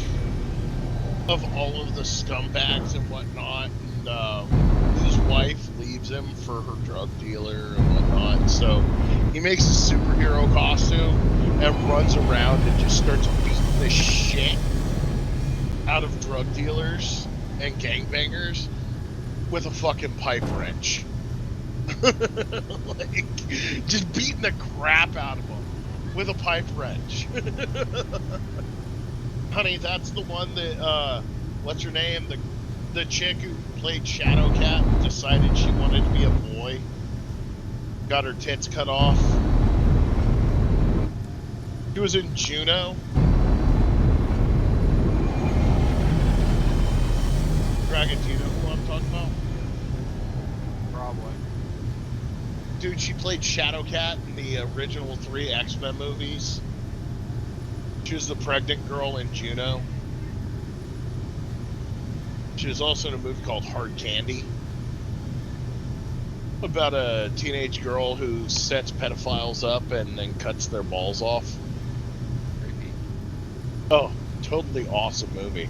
of all of the scumbags and whatnot, and his wife leaves him for her drug dealer and whatnot. So he makes a superhero costume and runs around and just starts beating the shit out of drug dealers and gangbangers with a fucking pipe wrench. Like, just beating the crap out of them with a pipe wrench. Honey, that's the one that, what's her name? The chick who played Shadowcat decided she wanted to be a boy. Got her tits cut off. She was in Juno. Dragon, do you know who I'm talking about? Probably. Dude, she played Shadowcat in the original 3 X-Men movies. She was the pregnant girl in Juno. She was also in a movie called Hard Candy, about a teenage girl who sets pedophiles up and then cuts their balls off. Creepy. Oh, totally awesome movie.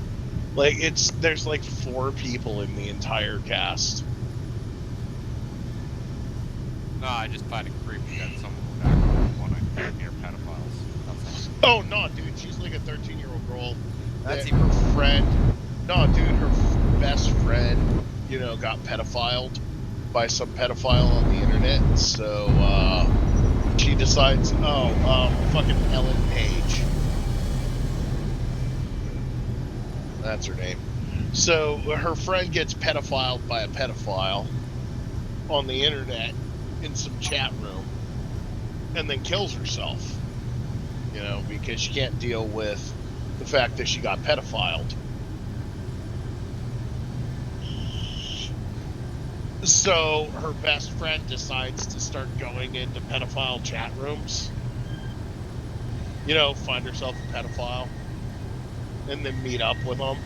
Like there's like 4 people in the entire cast. No, I just find it creepy that someone would actually want to near pedophiles. That's Oh no, dude, she's like a 13-year-old girl. That's that even- her friend. No, dude, her best friend, you know, got pedophiled by some pedophile on the internet. So she decides, fucking Ellen Page. That's her name. So her friend gets pedophiled by a pedophile on the internet in some chat room, and then kills herself. You know, because she can't deal with the fact that she got pedophiled. So her best friend decides to start going into pedophile chat rooms. You know, find herself a pedophile, and then meet up with them,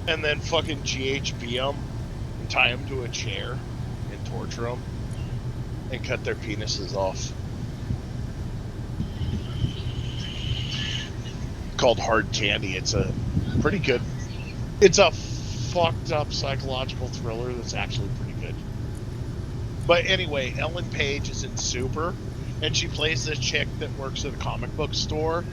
and then fucking GHB them, and tie them to a chair, and torture them, and cut their penises off. Called Hard Candy. It's a pretty good. It's a fucked up psychological thriller that's actually pretty good. But anyway, Ellen Page is in Super, and she plays this chick that works at a comic book store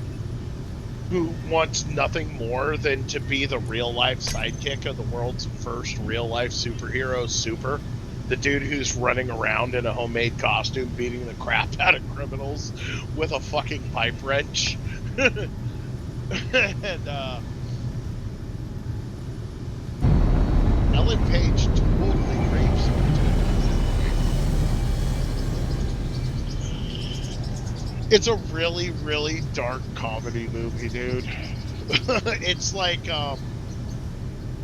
who wants nothing more than to be the real life sidekick of the world's first real life superhero, Super. The dude who's running around in a homemade costume beating the crap out of criminals with a fucking pipe wrench. And Ellen Page totally rapes him. It's a really, really dark comedy movie, dude. It's like, have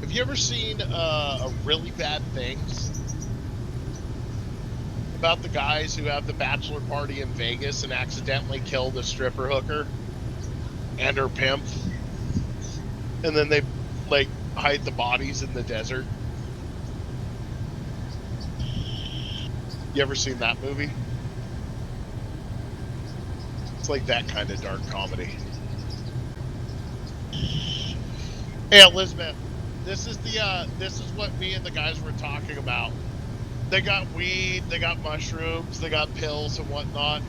you ever seen a Really Bad Things? About the guys who have the bachelor party in Vegas and accidentally kill the stripper hooker and her pimp, and then they like hide the bodies in the desert. You ever seen that movie? It's like that kind of dark comedy. Hey Elizabeth, this is what me and the guys were talking about. They got weed, they got mushrooms, they got pills and whatnot.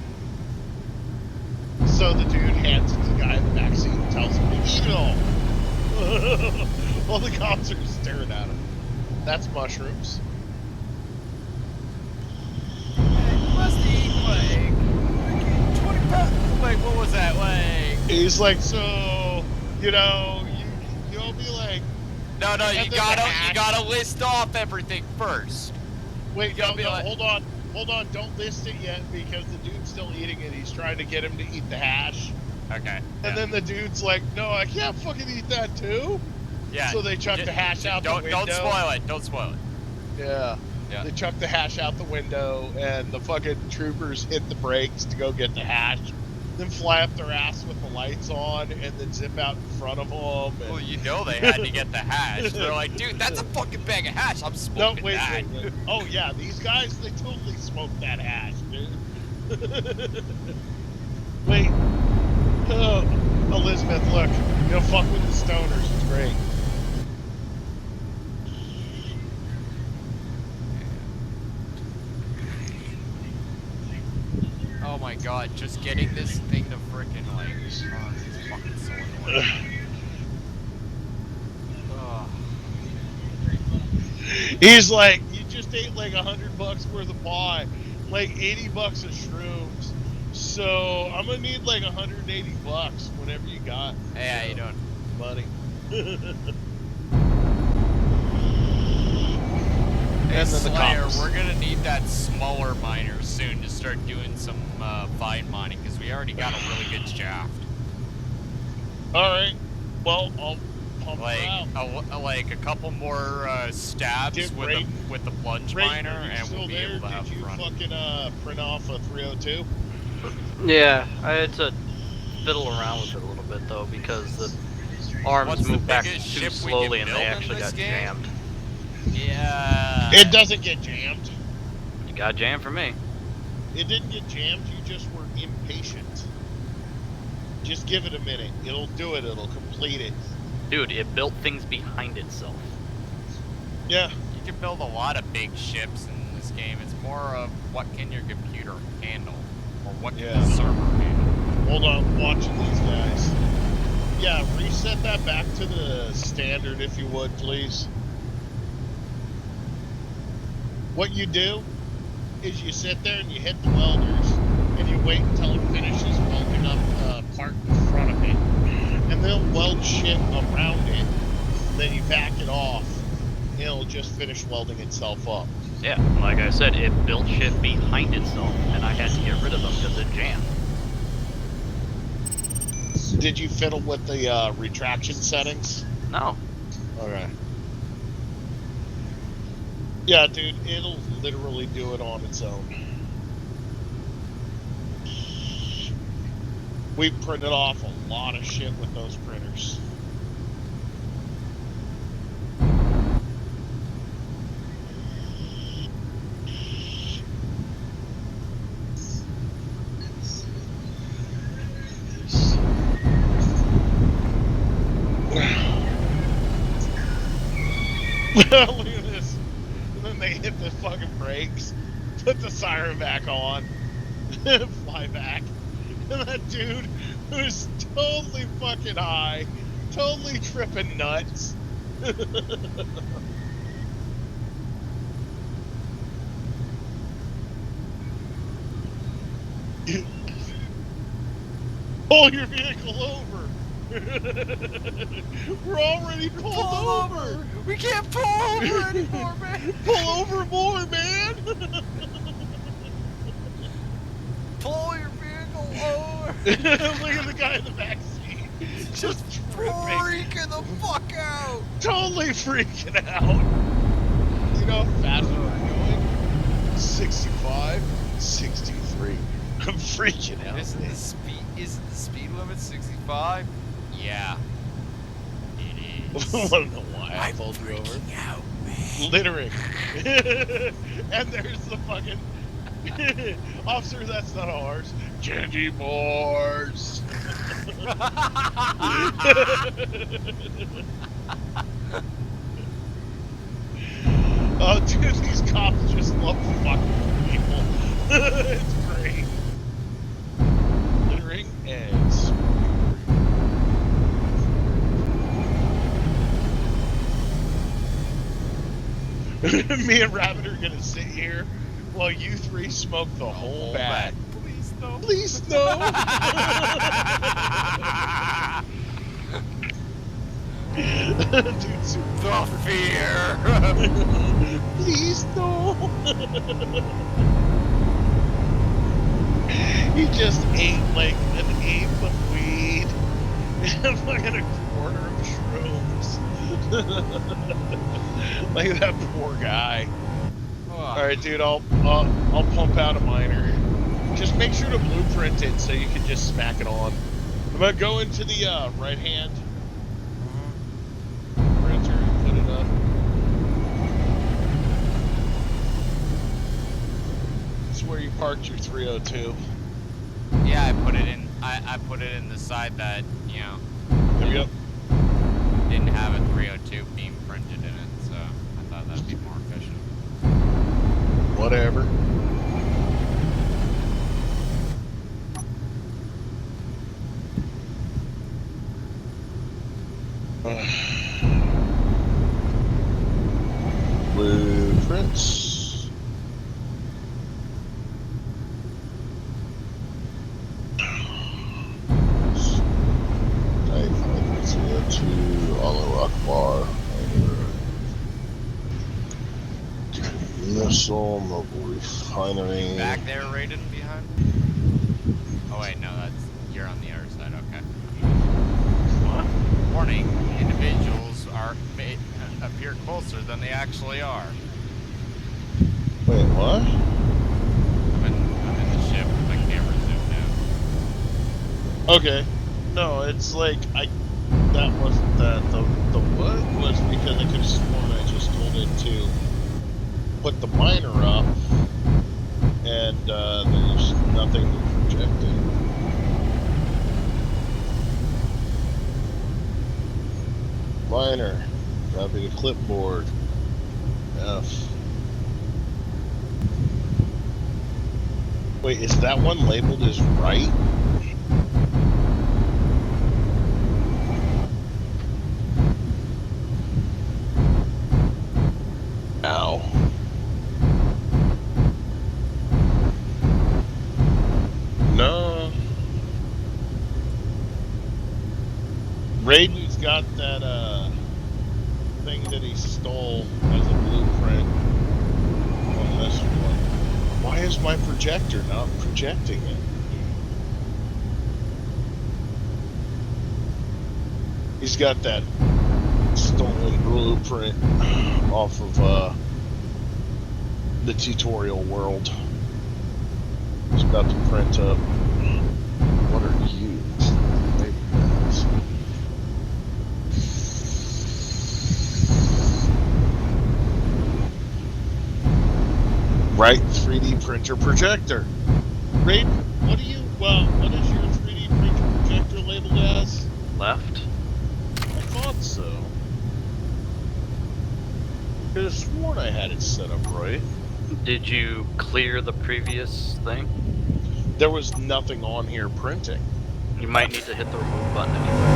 So the dude hands it to the guy in the backseat and tells him to eat it all. While the cops are staring at him. That's mushrooms. must eat like 20 pounds. Like, what was that? Like, He's like, so, you know, you'll be like, no, and then you the gotta hash- list off everything first. Wait, gotta no, be no, like- hold on, don't list it yet because the dude's still eating it. He's trying to get him to eat the hash. Okay. And then the dude's like, no, I can't fucking eat that too. yeah. So they chuck the hash out the window. Don't spoil it. Don't spoil it. Yeah. Yeah. They chuck the hash out the window, and the fucking troopers hit the brakes to go get the hash, then fly up their ass with the lights on, and then zip out in front of them. And... Well, you know they had to get the hash. They're like, dude, that's a fucking bag of hash. I'm No, smoking wait. that. Oh, yeah, these guys, they totally smoked that hash, dude. Wait. Oh, Elizabeth, look. You know, fuck with the stoners. It's great. Oh my god, just getting this thing to frickin' like, oh, it's fucking so annoying. Ugh. He's like, you just ate like $100 worth of pie, like $80 of shrooms. So I'm gonna need like $180 whenever you got. Hey, how you doing? Money. Hey, And then the Slayer, cops. we're gonna need that smaller miner soon to start doing some fine mining, because we already got a really good shaft. All right. Well, I'll pump Like, her out. like a couple more stabs Dude, with Ray- the plunge Ray, miner, are you and still we'll be there? able to have Did you fun. fucking print off a 302? Yeah, I had to fiddle around with it a little bit though because the arms What's the moved back biggest too ship we slowly can and they build in actually this got game? jammed. Yeah. It doesn't get jammed. It got jammed for me. It didn't get jammed. You just were impatient. Just give it a minute. It'll do it. It'll complete it. Dude, it built things behind itself. Yeah. You can build a lot of big ships in this game. It's more of what can your computer handle, or what can the server handle. Hold on, watching these guys. Yeah, reset that back to the standard if you would, please. What you do is you sit there and you hit the welders and you wait until it finishes welding up the part in front of it. And they'll weld shit around it. Then you back it off and it'll just finish welding itself up. Yeah, like I said, it built shit behind itself, and I had to get rid of them because it jammed. Did you fiddle with the retraction settings? No. Okay. Yeah, dude, it'll literally do it on its own. We've printed off a lot of shit with those printers. Look at this. And then they hit the fucking brakes, put the siren back on, fly back. And that dude who's totally fucking high, totally tripping nuts. Pull your vehicle over. We're already pulled over. We can't pull over anymore, man. Pull over more, man. Pull your vehicle over. Look at the guy in the back seat. Just tripping. Freaking the fuck out. Totally freaking out. You know how fast we were going? 65, 63. I'm freaking out. Isn't the speed limit 65? Yeah. It is. I don't know why I pulled you over. Out, man. Littering. And there's the fucking officer. That's not ours. Candy bars. Oh, dude, these cops just love fucking people. It's great. Littering and me and Rabbit are gonna sit here while you three smoke the whole bag. Please no. Please no. Dude, super The fear. please no. He just ate like an eighth of weed and fucking a quarter of shrooms. Like that poor guy. All right, dude, I'll pump out a miner. Just make sure to blueprint it so you can just smack it on. I'm gonna go into the right hand printer and put it up. It's where you parked your 302. Yeah, I put it in. I put it in the side that There we go. didn't have a 302 beam printed in it, so I thought that'd be more efficient. Whatever. Blueprints. Type 302, Alo Akbar. Missile, mobile refinery. Back there, Raiden, behind. Oh wait, no, you're on the other side. Okay. What? Warning: individuals appear closer than they actually are. Wait, what? I'm in the ship with my camera zoomed out. Okay. No, it's like that wasn't that. The what was because I could have sworn I just told it to put the miner up, and there's nothing projecting. Minor. Copy to clipboard. F. Wait, is that one labeled as right? Ow. No. Raiden's got that thing that he stole as a blueprint on this one. Why is my projector not projecting it? He's got that stolen blueprint off of the tutorial world. He's about to print up. What are you? Maybe that's... Right, 3D printer projector. Raiden, what is your 3D printer projector labeled as? Left. I thought so. Could have sworn I had it set up right. Did you clear the previous thing? There was nothing on here printing. You might need to hit the remove button anyway.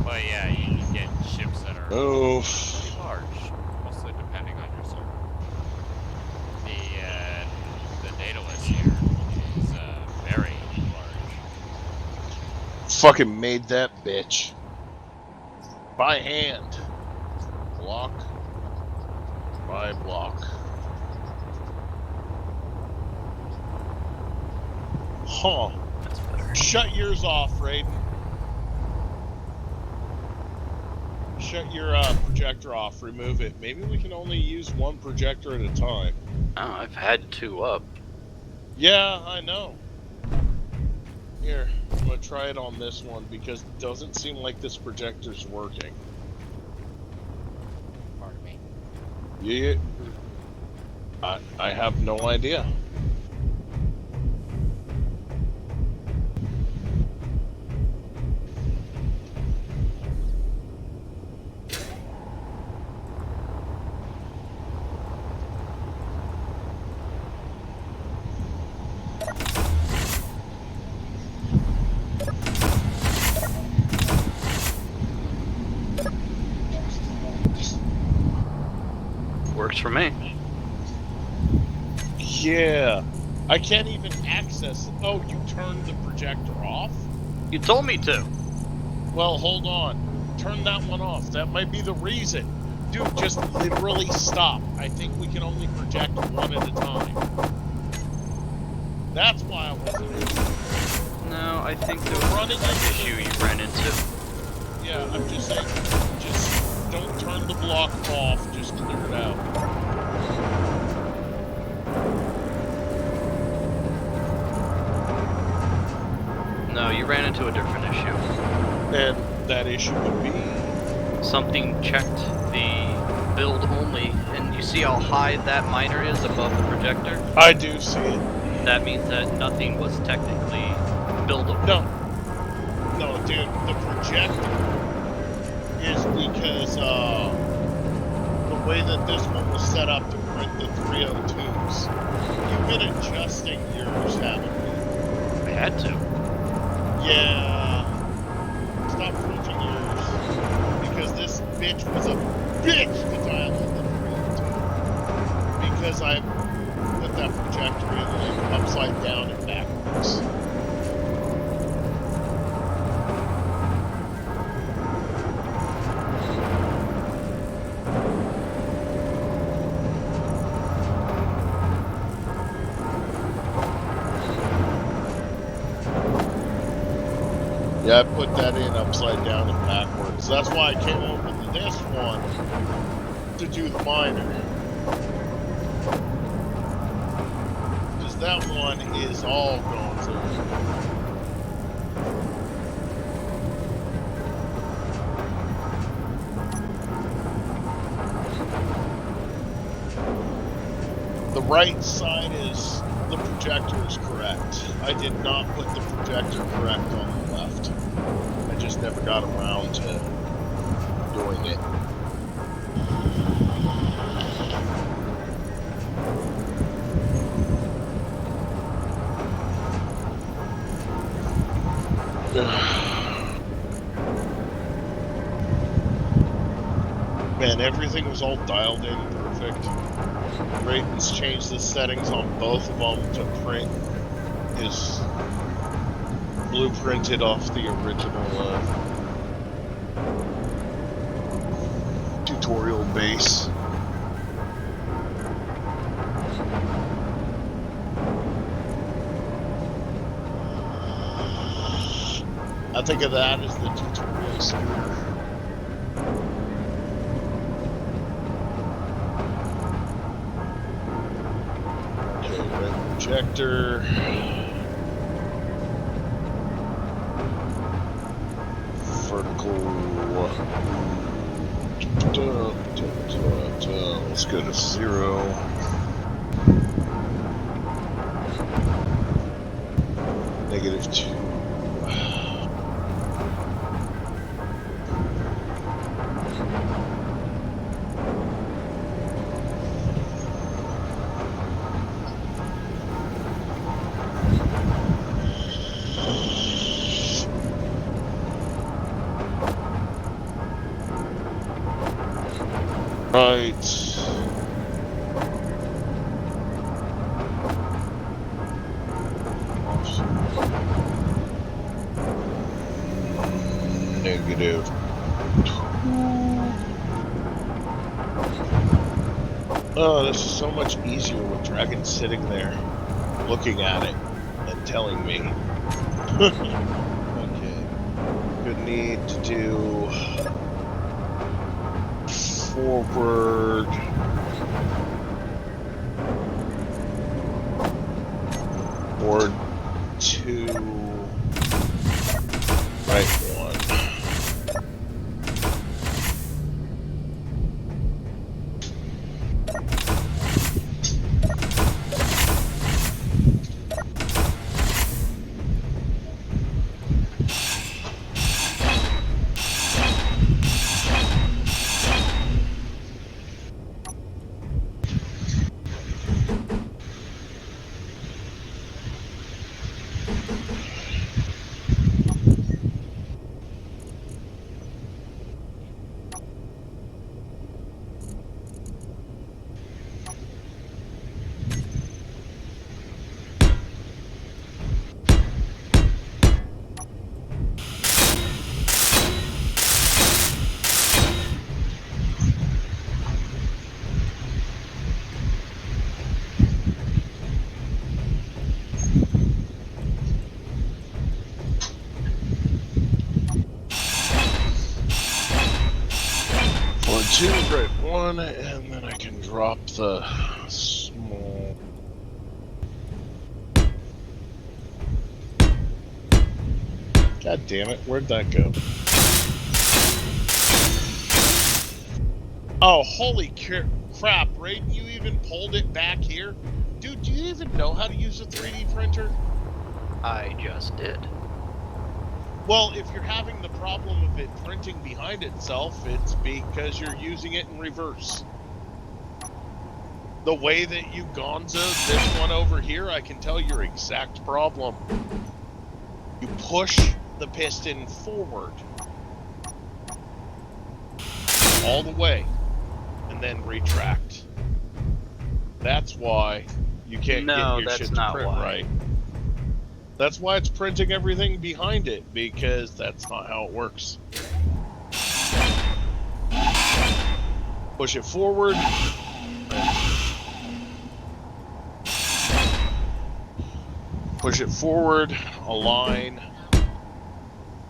But yeah, you can get ships that are Oh. pretty large, mostly depending on your server. The data list here is very large. Fucking made that bitch. By hand. Block. By block. Huh. That's better. Shut yours off, Raiden. Shut your projector off. Remove it. Maybe we can only use one projector at a time. Oh, I've had 2 up. Yeah, I know. Here, I'm gonna try it on this one because it doesn't seem like this projector's working. Pardon me. Yeah. I have no idea. Works for me. Yeah. I can't even access it. Oh, you turned the projector off? You told me to. Well, hold on. Turn that one off. That might be the reason. Dude, just literally stop. I think we can only project one at a time. That's why I wasn't able to. No, I think there was Running an into issue you ran into. Yeah, I'm just saying, just don't turn the block off, just clear it out. No, you ran into a different issue. And that issue would be... Something checked the build only, and you see how high that miner is above the projector? I do see it. That means that nothing was technically buildable. No, dude, the projector is because, the way that this one was set up to print the 302s. You've been adjusting yours, haven't you? I had to. Yeah. Stop printing yours. Because this bitch was a bitch to dial in the 302. Because I put that projector in like upside down and backwards. Yeah, I put that in upside down and backwards. That's why I came over to this one to do the minor. Because that one is all going through. The right side is the projector is correct. I did not put the projector correct on the left. I just never got around to doing it. Man, everything was all dialed in perfect. Rayton's changed the settings on both of them to print is blueprinted off the original tutorial base. I think of that as the tutorial scooter. Okay, red projector. Vertical. Let's go to 0. -2. Right. -2. Oh, this is so much easier with Dragon sitting there, looking at it, and telling me. Okay. Good need to do forward. Forward 2. Right 1. Two, right 1, and then I can drop the small. God damn it, where'd that go? Oh, holy crap, Raiden, you even pulled it back here? Dude, do you even know how to use a 3D printer? I just did. Well, if you're having the problem of it printing behind itself, it's because you're using it in reverse. The way that you gonzoed this one over here, I can tell your exact problem. You push the piston forward all the way and then retract. That's why you can't get your shit to print right. That's why it's printing everything behind it, because that's not how it works. Push it forward. Push it forward, align,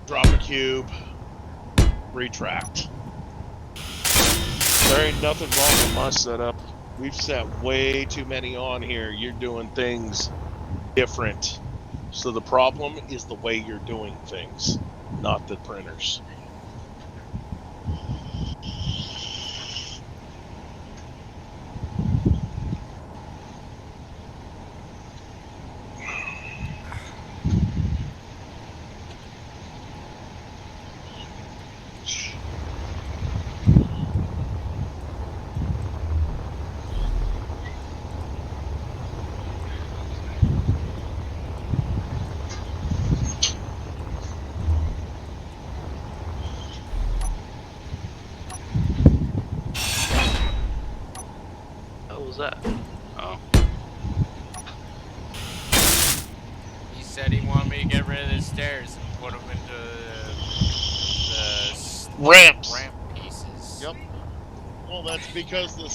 drop a cube, retract. There ain't nothing wrong with my setup. We've set way too many on here. You're doing things different. So the problem is the way you're doing things, not the printers. was that? Oh. He said he wanted me to get rid of the stairs and put them into the Ramps. ramp pieces. Yep. Well, that's because the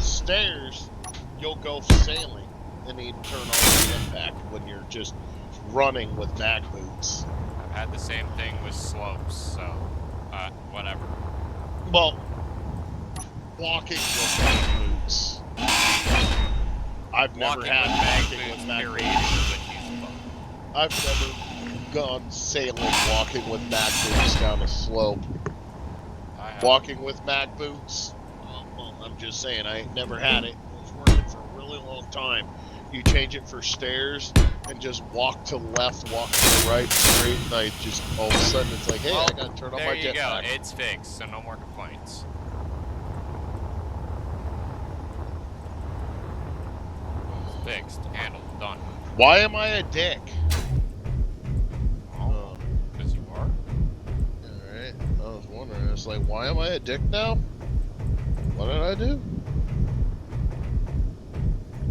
stairs, you'll go sailing and need to turn on the impact when you're just running with mag boots. I've had the same thing with slopes, so whatever. Well, walking with mag boots. I've never Walking had with mag walking boots, with mag period, boots. is a huge bump. I've never gone sailing walking with mag boots down a slope. I have. Walking with mag boots. Well, I'm just saying, I ain't never had it. It was working for a really long time. You change it for stairs and just walk to the left, walk to the right, straight, and I just all of a sudden it's like, hey, Well, I gotta turn on there my you go. jetpack. It's fixed, so no more complaints. It's fixed, handled, done. Why am I a dick? Oh, because you are. Alright, I was wondering. It's like, why am I a dick now? What did I do?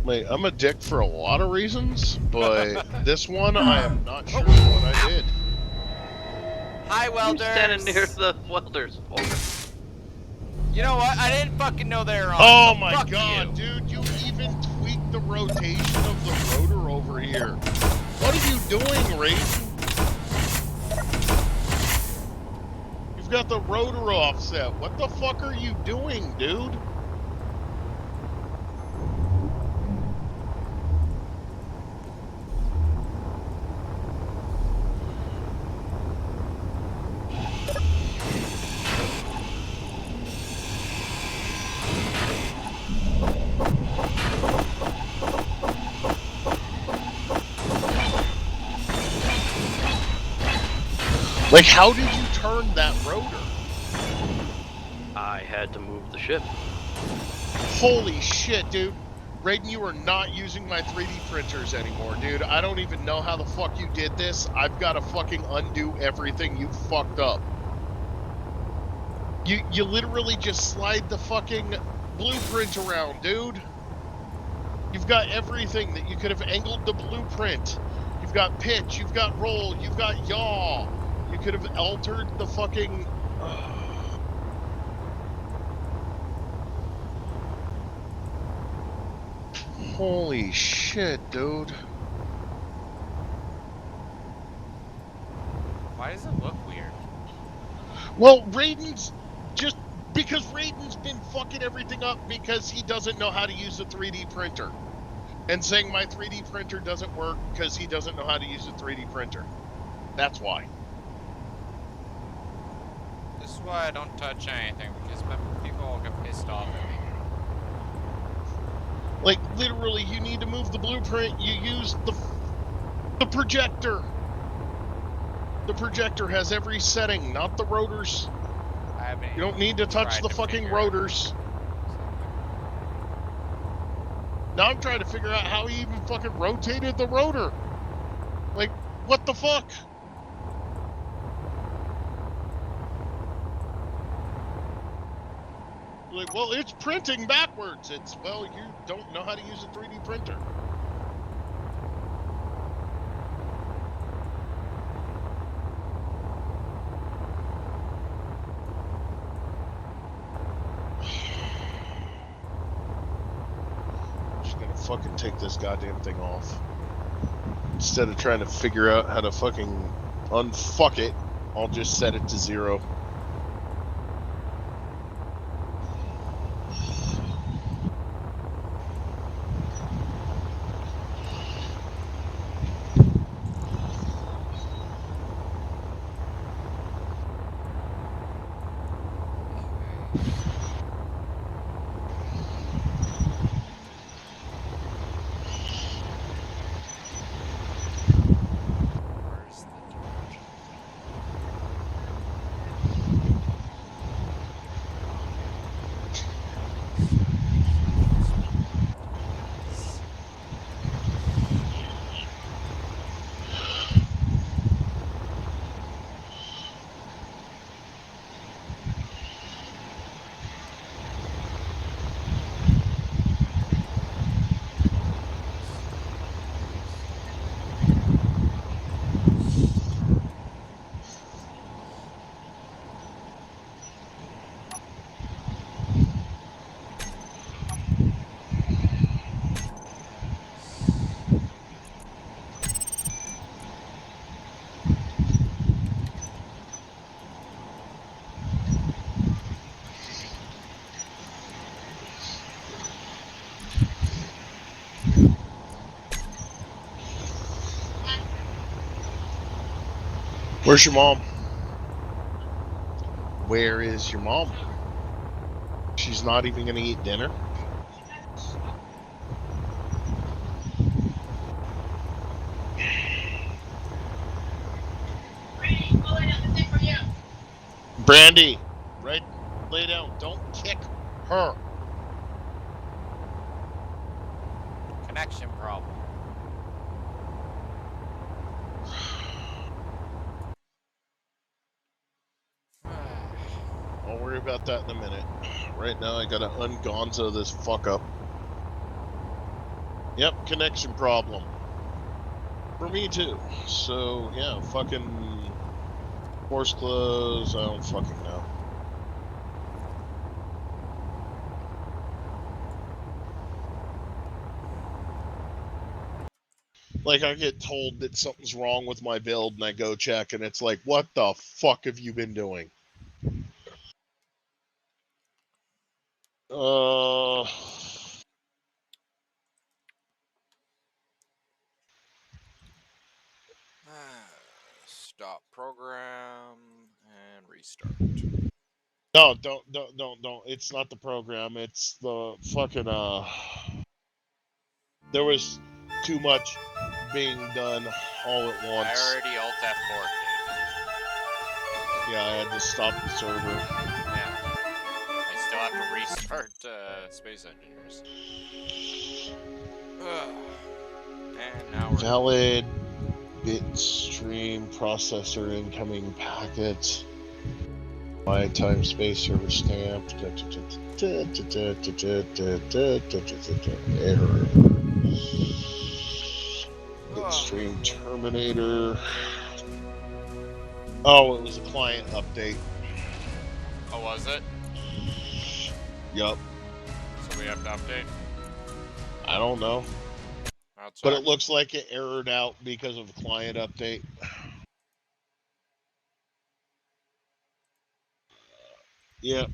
Like, I'm a dick for a lot of reasons, but this one I am not sure what I did. Hi, You're welders. standing near the welders. You know what? I didn't fucking know they were on. Oh so my fuck god, you. dude, you even tweaked the rotation of the rotor over here. What are you doing, Raiden? You've got the rotor offset. What the fuck are you doing, dude? Like, how did you turn that rotor? I had to move the ship. Holy shit, dude. Raiden, you are not using my 3D printers anymore, dude. I don't even know how the fuck you did this. I've got to fucking undo everything you fucked up. You literally just slide the fucking blueprint around, dude. You've got everything that you could have angled the blueprint. You've got pitch, you've got roll, you've got yaw. You could have altered the fucking... Holy shit, dude. Why does it look weird? Well, Raiden's just... Because Raiden's been fucking everything up because he doesn't know how to use a 3D printer. And saying my 3D printer doesn't work because he doesn't know how to use a 3D printer. That's why. This is why I don't touch anything, because people will get pissed off at me. Like, literally, you need to move the blueprint, you use the projector. The projector has every setting, not the rotors. I haven't You don't need to touch tried the to fucking figure out- rotors. Now I'm trying to figure out how he even fucking rotated the rotor. Like, what the fuck? Like, well, it's printing backwards. It's, well, you don't know how to use a 3D printer. Just gonna fucking take this goddamn thing off. Instead of trying to figure out how to fucking unfuck it, I'll just set it to 0. Where's the torch? Where's your mom? Where is your mom? She's not even gonna eat dinner? Brandy, right? Lay down. Don't kick her. Connection problem. I'll worry about that in a minute. Right now, I gotta ungonzo this fuck up. Yep, connection problem. For me too. So, yeah, fucking force close. I don't fucking know. Like, I get told that something's wrong with my build, and I go check, and it's like, what the fuck have you been doing? Stop program and restart. No, don't. It's not the program. It's the fucking, there was too much being done all at I once. already Alt F4, Yeah, I had to stop the server. dude. Yeah. I still have to restart Space Engineers. And now we're Valid bitstream processor incoming packets. My time space server stamp. Error. Bitstream terminator. Oh, it was a client update. Oh, was it? Yup. So we have to update? I don't know. That's But it looks like it errored out because of a client update. Yep.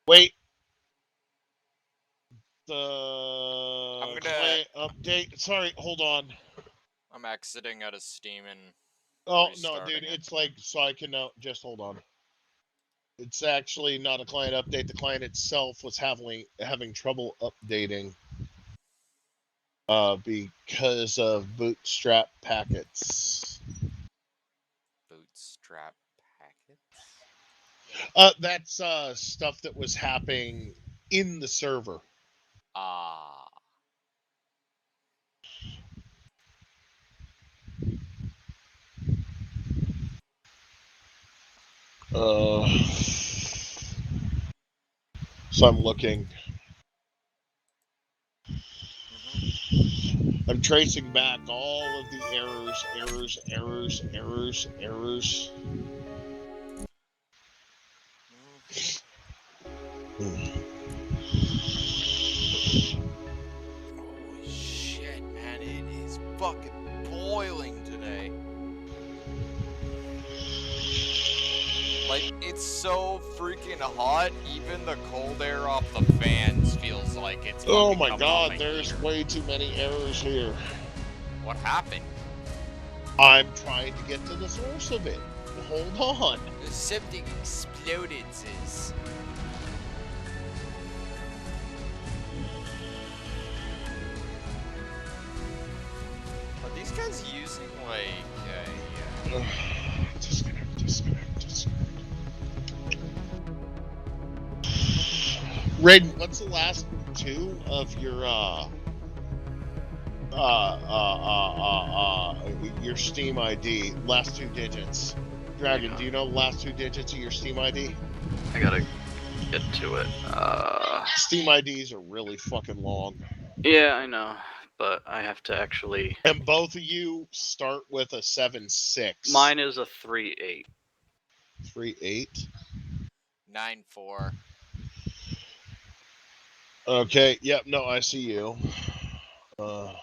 Wait. The client update. Sorry, hold on. I'm exiting out of Steam and Oh, no, restarting dude. it. It's like, so I can now, just hold on. It's actually not a client update. The client itself was having trouble updating because of bootstrap packets. Bootstrap packets? That's stuff that was happening in the server. Ah. So I'm looking. Mm-hmm. I'm tracing back all of the errors. Holy shit, man. It is fucking boiling today. Like, it's so freaking hot, even the cold air off the fans feels like it's Oh fucking my coming god, off my there's heater. way too many errors here. What happened? I'm trying to get to the source of it. Hold on. Something exploded, sis. Are these guys using, like, Disconnect. Raiden, what's the last two of your your Steam ID? Last two digits. Dragon, do you know the last two digits of your Steam ID? I gotta get to it. Steam IDs are really fucking long. Yeah, I know, but I have to actually. And both of you start with a 7-6. Mine is a 3-8. 3-8. 9-4? Okay. Yep. No, I see you. Oh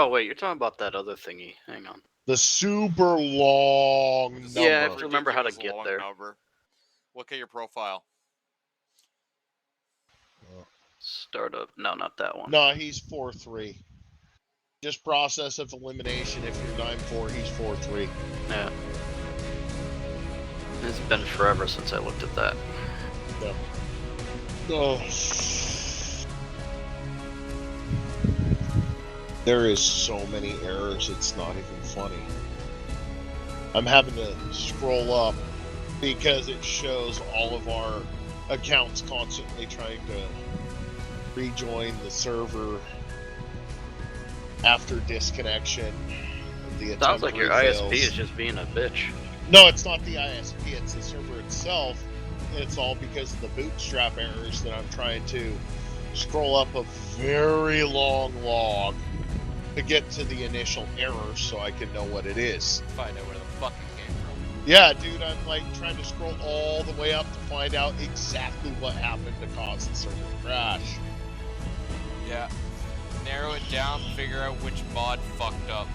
wait, you're talking about that other thingy. Hang on. The super long number. Yeah, I have to remember how to get there. Number. Look at your profile. Startup. No, not that one. No, he's 4-3. Just process of elimination. If you're 9-4, he's 4-3. Yeah. It's been forever since I looked at that. Yeah. Oh. There is so many errors, it's not even funny. I'm having to scroll up because it shows all of our accounts constantly trying to rejoin the server after disconnection. The Sounds like your attempt ISP fails. is just being a bitch. No, it's not the ISP, it's the server itself. It's all because of the bootstrap errors that I'm trying to scroll up a very long log to get to the initial error so I can know what it is. Find out where the fuck it came from. Yeah, dude, I'm like trying to scroll all the way up to find out exactly what happened to cause the server to crash. Yeah. Narrow it down, figure out which mod fucked up.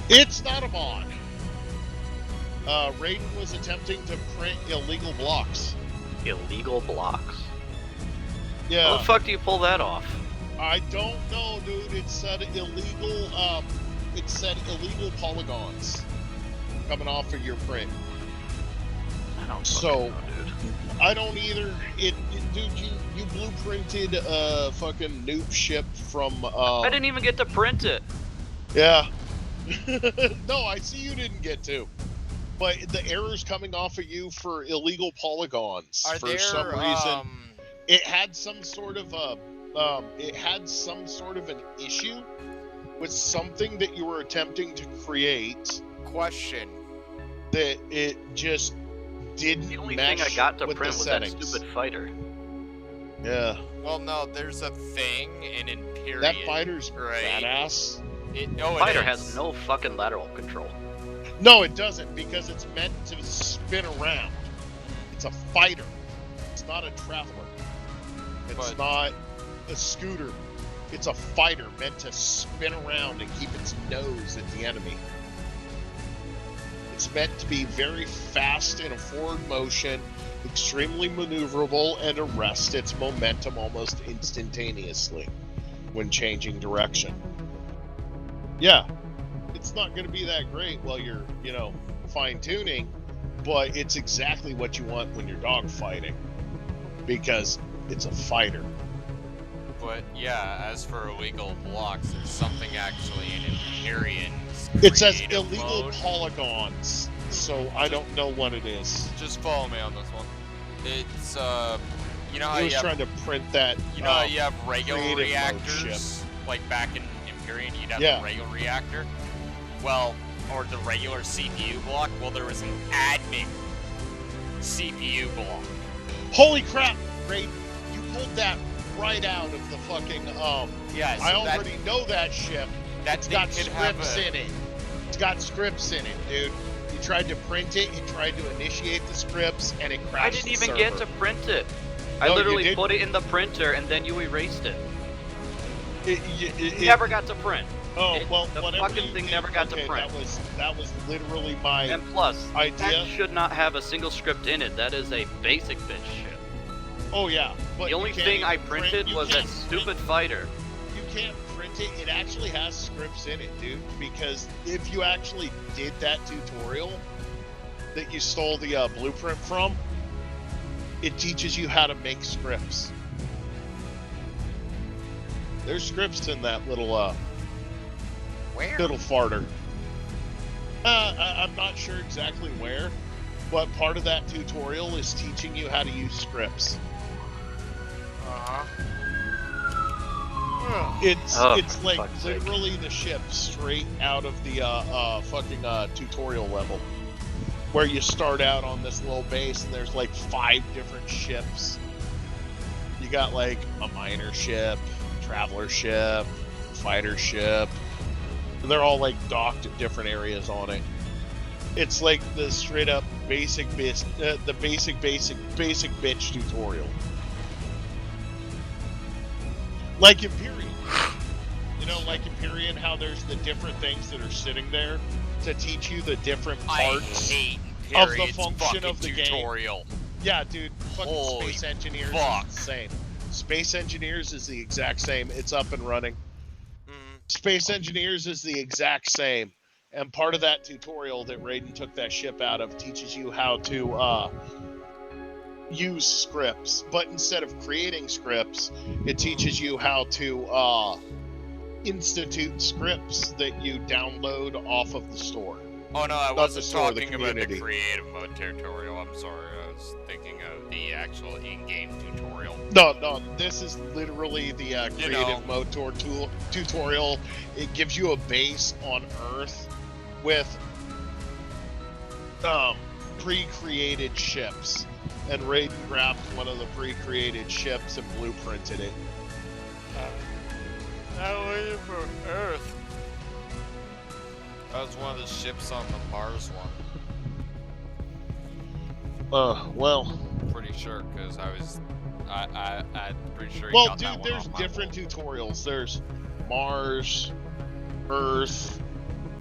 It's not a mod. Raiden was attempting to print illegal blocks. Illegal blocks? Yeah. How the fuck do you pull that off? I don't know, dude. It said illegal. It said illegal polygons coming off of your print. I don't So- fucking know, dude. I don't either. Dude, you blueprinted a fucking noob ship from. I didn't even get to print it. Yeah. No, I see you didn't get to. But the errors coming off of you for illegal polygons Are for there, some reason. It had some sort of an issue with something that you were attempting to create question. that it just didn't The only mesh thing I got to with print the was settings. that stupid fighter. Yeah, Well, no, there's a thing in Imperium. that fighter's right. badass. Fighter it has is. no fucking lateral control. No, it doesn't, because it's meant to spin around. It's a fighter. It's not a traveler. It's But- not a scooter. It's a fighter meant to spin around and keep its nose at the enemy. It's meant to be very fast in a forward motion, extremely maneuverable, and arrest its momentum almost instantaneously when changing direction. Yeah, it's not going to be that great while you're, fine-tuning, but it's exactly what you want when you're dogfighting, because it's a fighter. But yeah, as for illegal blocks, there's something actually in Imperium. It says illegal polygons, so I don't know what it is. Just follow me on this one. It's you know how I you was have, trying to print that. you know how you have regular creative mode reactors, like back in Imperium, you'd have Yeah. the regular reactor. Well, or the regular CPU block. Well, there was an admin CPU block. Holy crap, Ray! You pulled that right out of the fucking Yeah, so I already know that ship. that It's thing got could have scripts a, in it. It's got scripts in it, dude. You tried to print it, you tried to initiate the scripts, and it I crashed didn't the even get to server. print it. I No, you literally didn't. put it in the printer and then you erased it. It Never got to print. Oh it- well, the whatever fucking you thing did, never got to okay, print. That was literally my And plus, idea. that should not have a single script in it. That is a basic bitch shit. Oh yeah, but The you only can't thing even I print- printed you was that can't stupid print- fighter. You can't print it. It actually has scripts in it, dude. Because if you actually did that tutorial that you stole the blueprint from, it teaches you how to make scripts. There's scripts in that little where? little farter. I'm not sure exactly where, but part of that tutorial is teaching you how to use scripts. It's Oh, it's for like fuck's sake. literally the ship straight out of the fucking tutorial level, where you start out on this little base and there's like 5 different ships. You got like a miner ship, traveler ship, fighter ship. And they're all like docked at different areas on it. It's like the straight up basic basic bitch tutorial. Like Imperium. You know, like Imperium, how there's the different things that are sitting there to teach you the different I parts. hate of the Imperium's function fucking of the game. tutorial. Yeah, dude. Fucking Holy Space Engineers fuck. is the same. Space Engineers is the exact same. It's up and running. Space Engineers is the exact same. And part of that tutorial that Raiden took that ship out of teaches you how to use scripts. But instead of creating scripts, it teaches you how to institute scripts that you download off of the store. Oh no, I Not wasn't the store, the talking about the community. creative mode tutorial. I'm sorry, I was thinking of the actual in-game tutorial. No, this is literally the You creative know. mode tutorial. It gives you a base on Earth with pre-created ships, and Raiden grabbed one of the pre-created ships and blueprinted it. I'm waiting for Earth. That was one of the ships on the Mars one. Well, Pretty sure, because I'm pretty sure you well, got that dude, one there's off my different wall. tutorials. There's Mars, Earth,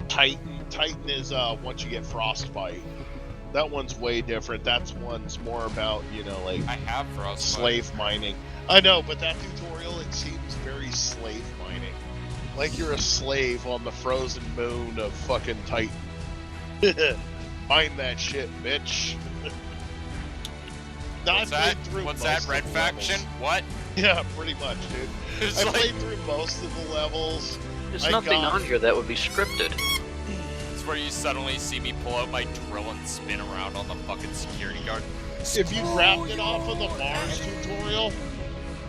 Titan. Titan is once you get frostbite. That one's way different. That's one's more about, you know, like I have Frostbite. slave mining. I know, but that tutorial, it seems very slave mining. Like you're a slave on the frozen moon of fucking Titan. Mine that shit, bitch. No, What's I that? played through What's most that? of Red the Faction? levels. What? Yeah, pretty much, dude. It's I like, played through most of the levels. There's I nothing got- on here that would be scripted. it's where you suddenly see me pull out my drill and spin around on the fucking security guard. If you grabbed it off of the Mars tutorial,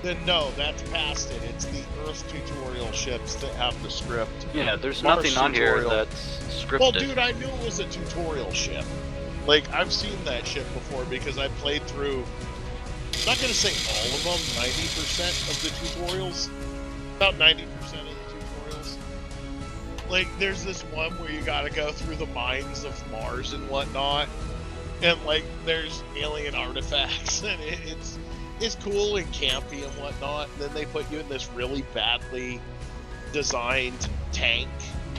then no, that's past it. It's the Earth tutorial ships that have the script. Yeah, there's Mars nothing on here tutorial. that's scripted. Well, dude, I knew it was a tutorial ship. Like, I've seen that ship before because I played through, I'm not going to say all of them, 90% of the tutorials. About 90% of the tutorials. Like, there's this one where you got to go through the mines of Mars and whatnot. And, like, there's alien artifacts, and it's cool and campy and whatnot. And then they put you in this really badly designed tank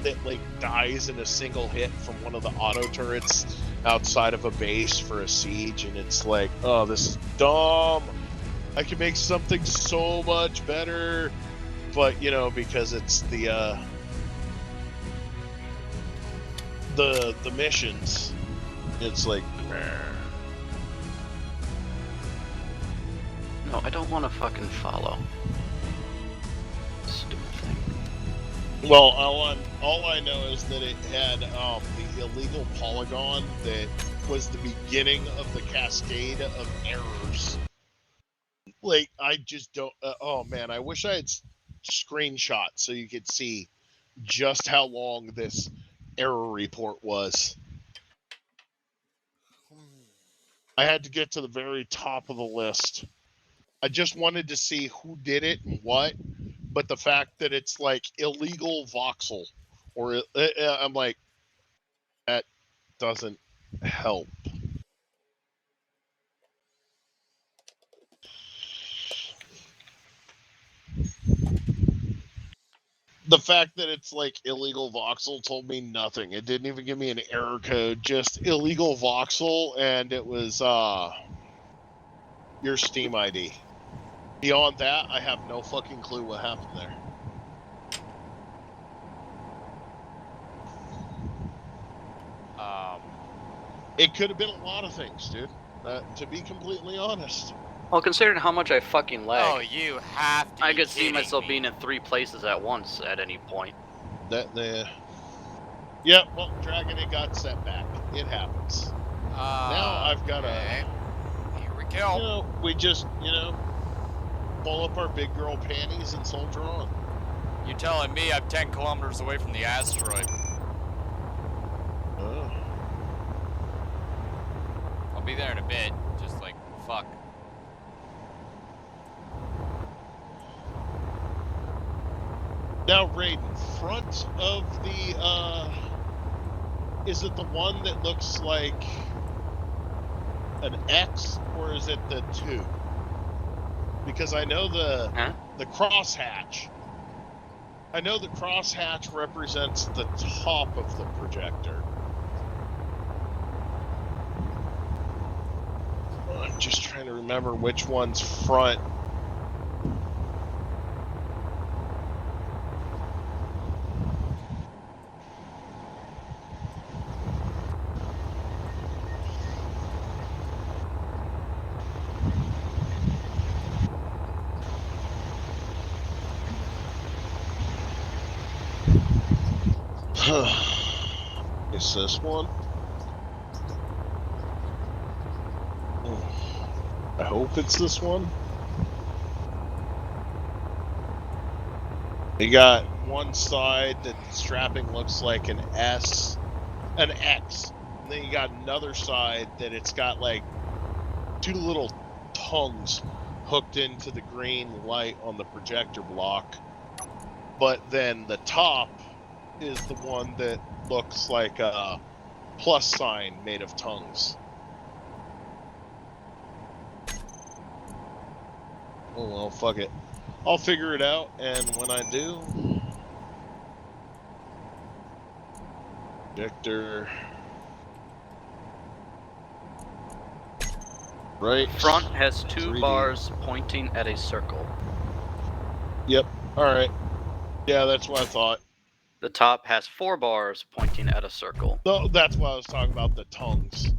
that like dies in a single hit from one of the auto turrets outside of a base for a siege, and it's like, oh, this is dumb. I can make something so much better, but you know, because it's the missions, it's like, No, I don't want to fucking follow. Stupid thing. well, all I know is that it had the illegal polygon that was the beginning of the cascade of errors. Like, I just don't. Oh man, I wish I had screenshots so you could see just how long this error report was. I had to get to the very top of the list. I just wanted to see who did it and what, but the fact that it's like illegal voxel, or I'm like, that doesn't help. The fact that it's like illegal voxel told me nothing. It didn't even give me an error code, just illegal voxel, and it was your Steam ID. Beyond that, I have no fucking clue what happened there. It could have been a lot of things, dude. To be completely honest. Well, considering how much I fucking lag, Oh, you have to I be could see kidding myself me. being in 3 places at once at any point. Yeah, well, Dragon, it got set back. It happens. Now I've got okay. Here we You go. know, we just, pull up our big girl panties and soldier on. You're telling me I'm 10 kilometers away from the asteroid. Oh. I'll be there in a bit. Just like, fuck. Now, Raiden, front of the, is it the one that looks like an X, or is it the 2? Because I know the crosshatch. I know the crosshatch represents the top of the projector. I'm just trying to remember which one's front. Is this one? I hope it's this one. You got one side that the strapping looks like an S, an X, and then you got another side that it's got like two little tongues hooked into the green light on the projector block. But then the top is the one that looks like a plus sign made of tongues. Oh well, fuck it. I'll figure it out, and when I do... Projector... Right. Front has 2 3D. bars pointing at a circle. Yep. Alright. Yeah, that's what I thought. The top has 4 bars pointing at a circle. No, that's what I was talking about, the tongues.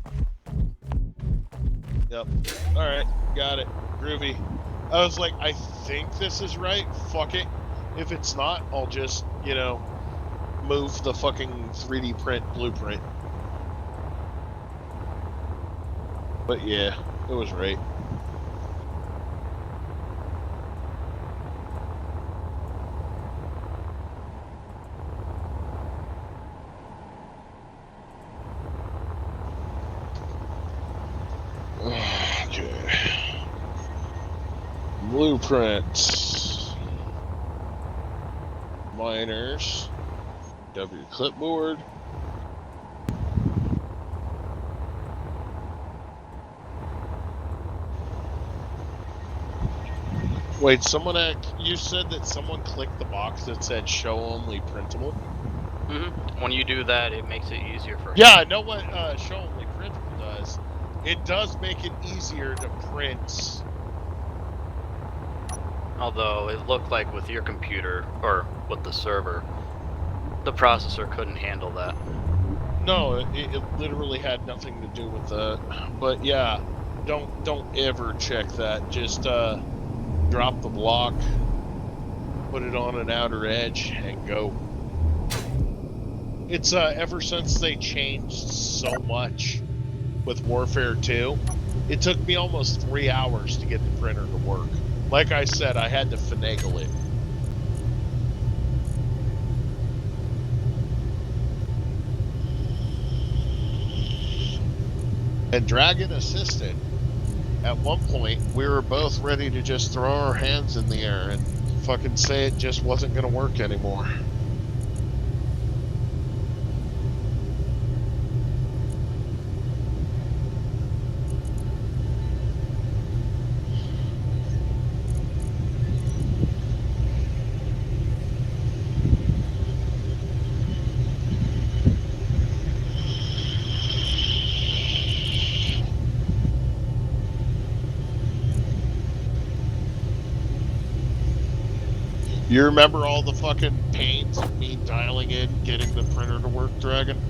Yep. Alright, got it. Groovy. I was like, I think this is right. Fuck it. If it's not, I'll just, you know, move the fucking 3D print blueprint. But yeah, it was right. Okay. Blueprints. Miners. W clipboard. Wait, you said that someone clicked the box that said show only printable? When you do that, it makes it easier for Yeah, I know what show only printable does. It does make it easier to print. Although it looked like with your computer, or with the server, the processor couldn't handle that. No, it literally had nothing to do with that. But yeah, don't ever check that. Just drop the block, put it on an outer edge, and go. It's ever since they changed so much with Warfare 2, it took me almost 3 hours to get the printer to work. Like I said, I had to finagle it. And Dragon assisted. At one point, we were both ready to just throw our hands in the air and fucking say it just wasn't going to work anymore. You remember all the fucking pains of me dialing in, getting the printer to work, Dragon?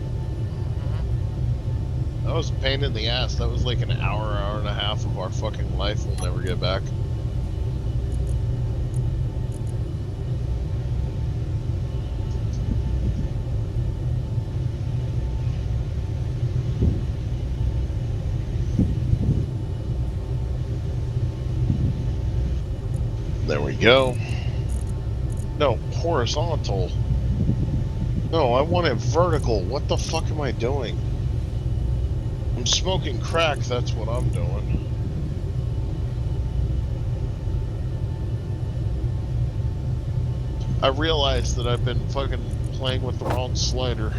That was a pain in the ass. That was like an hour and a half of our fucking life we'll never get back. There we go. No, horizontal. No, I want it vertical. What the fuck am I doing? I'm smoking crack, that's what I'm doing. I realized that I've been fucking playing with the wrong slider.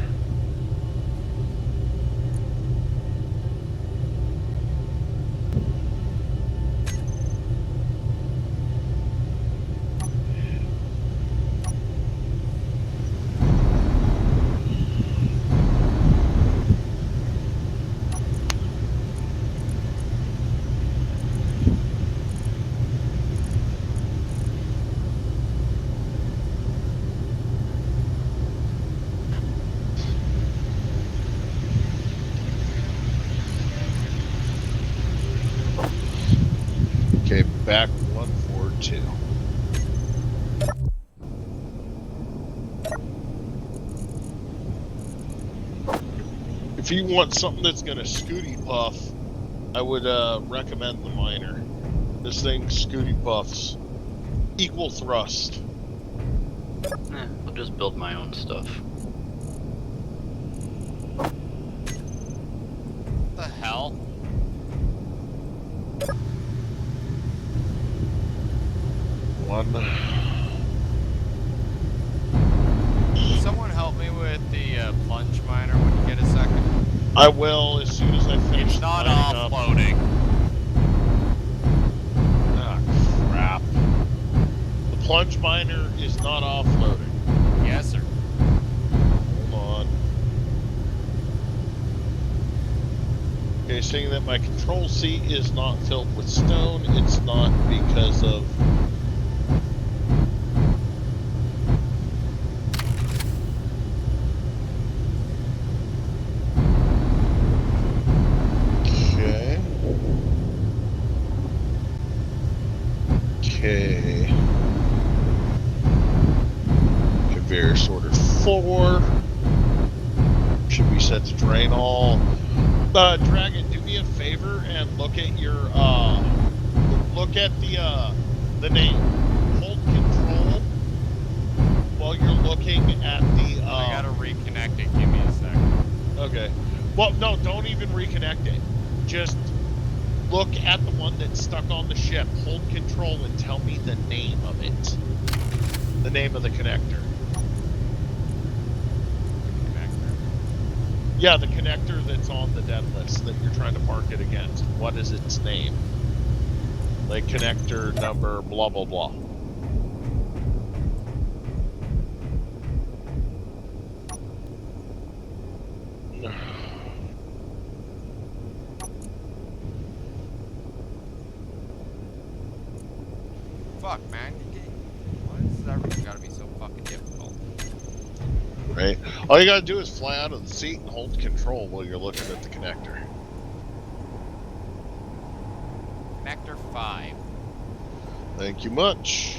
Okay, back 142. If you want something that's gonna scooty puff, I would recommend the miner. This thing scooty puffs equal thrust. I'll just build my own stuff. What the hell? One. Someone help me with the plunge miner when you get a second. I will as soon as I finish. It's not lining up. offloading. Ah, crap. The plunge miner is not offloading. Yes, sir. Hold on. Okay, saying that my control seat is not filled with stone. It's not because of... Okay. Okay. Conveyor sorter 4. Should be set to drain all. Dragon, do me a favor and look at your look at the name. Hold control while you're looking at the I gotta reconnect it. Give me a second. Okay. Well, no, don't even reconnect it. Just look at the one that's stuck on the ship. Hold control and tell me the name of it. The name of the connector. Connector. Yeah, the connector that's on the dead list that you're trying to park it against. What is its name? Like connector number blah blah blah. Fuck, man. Why is everything gotta be so fucking difficult? Right? All you gotta do is fly out of the seat and hold control while you're looking at the connector. Connector 5. Thank you much.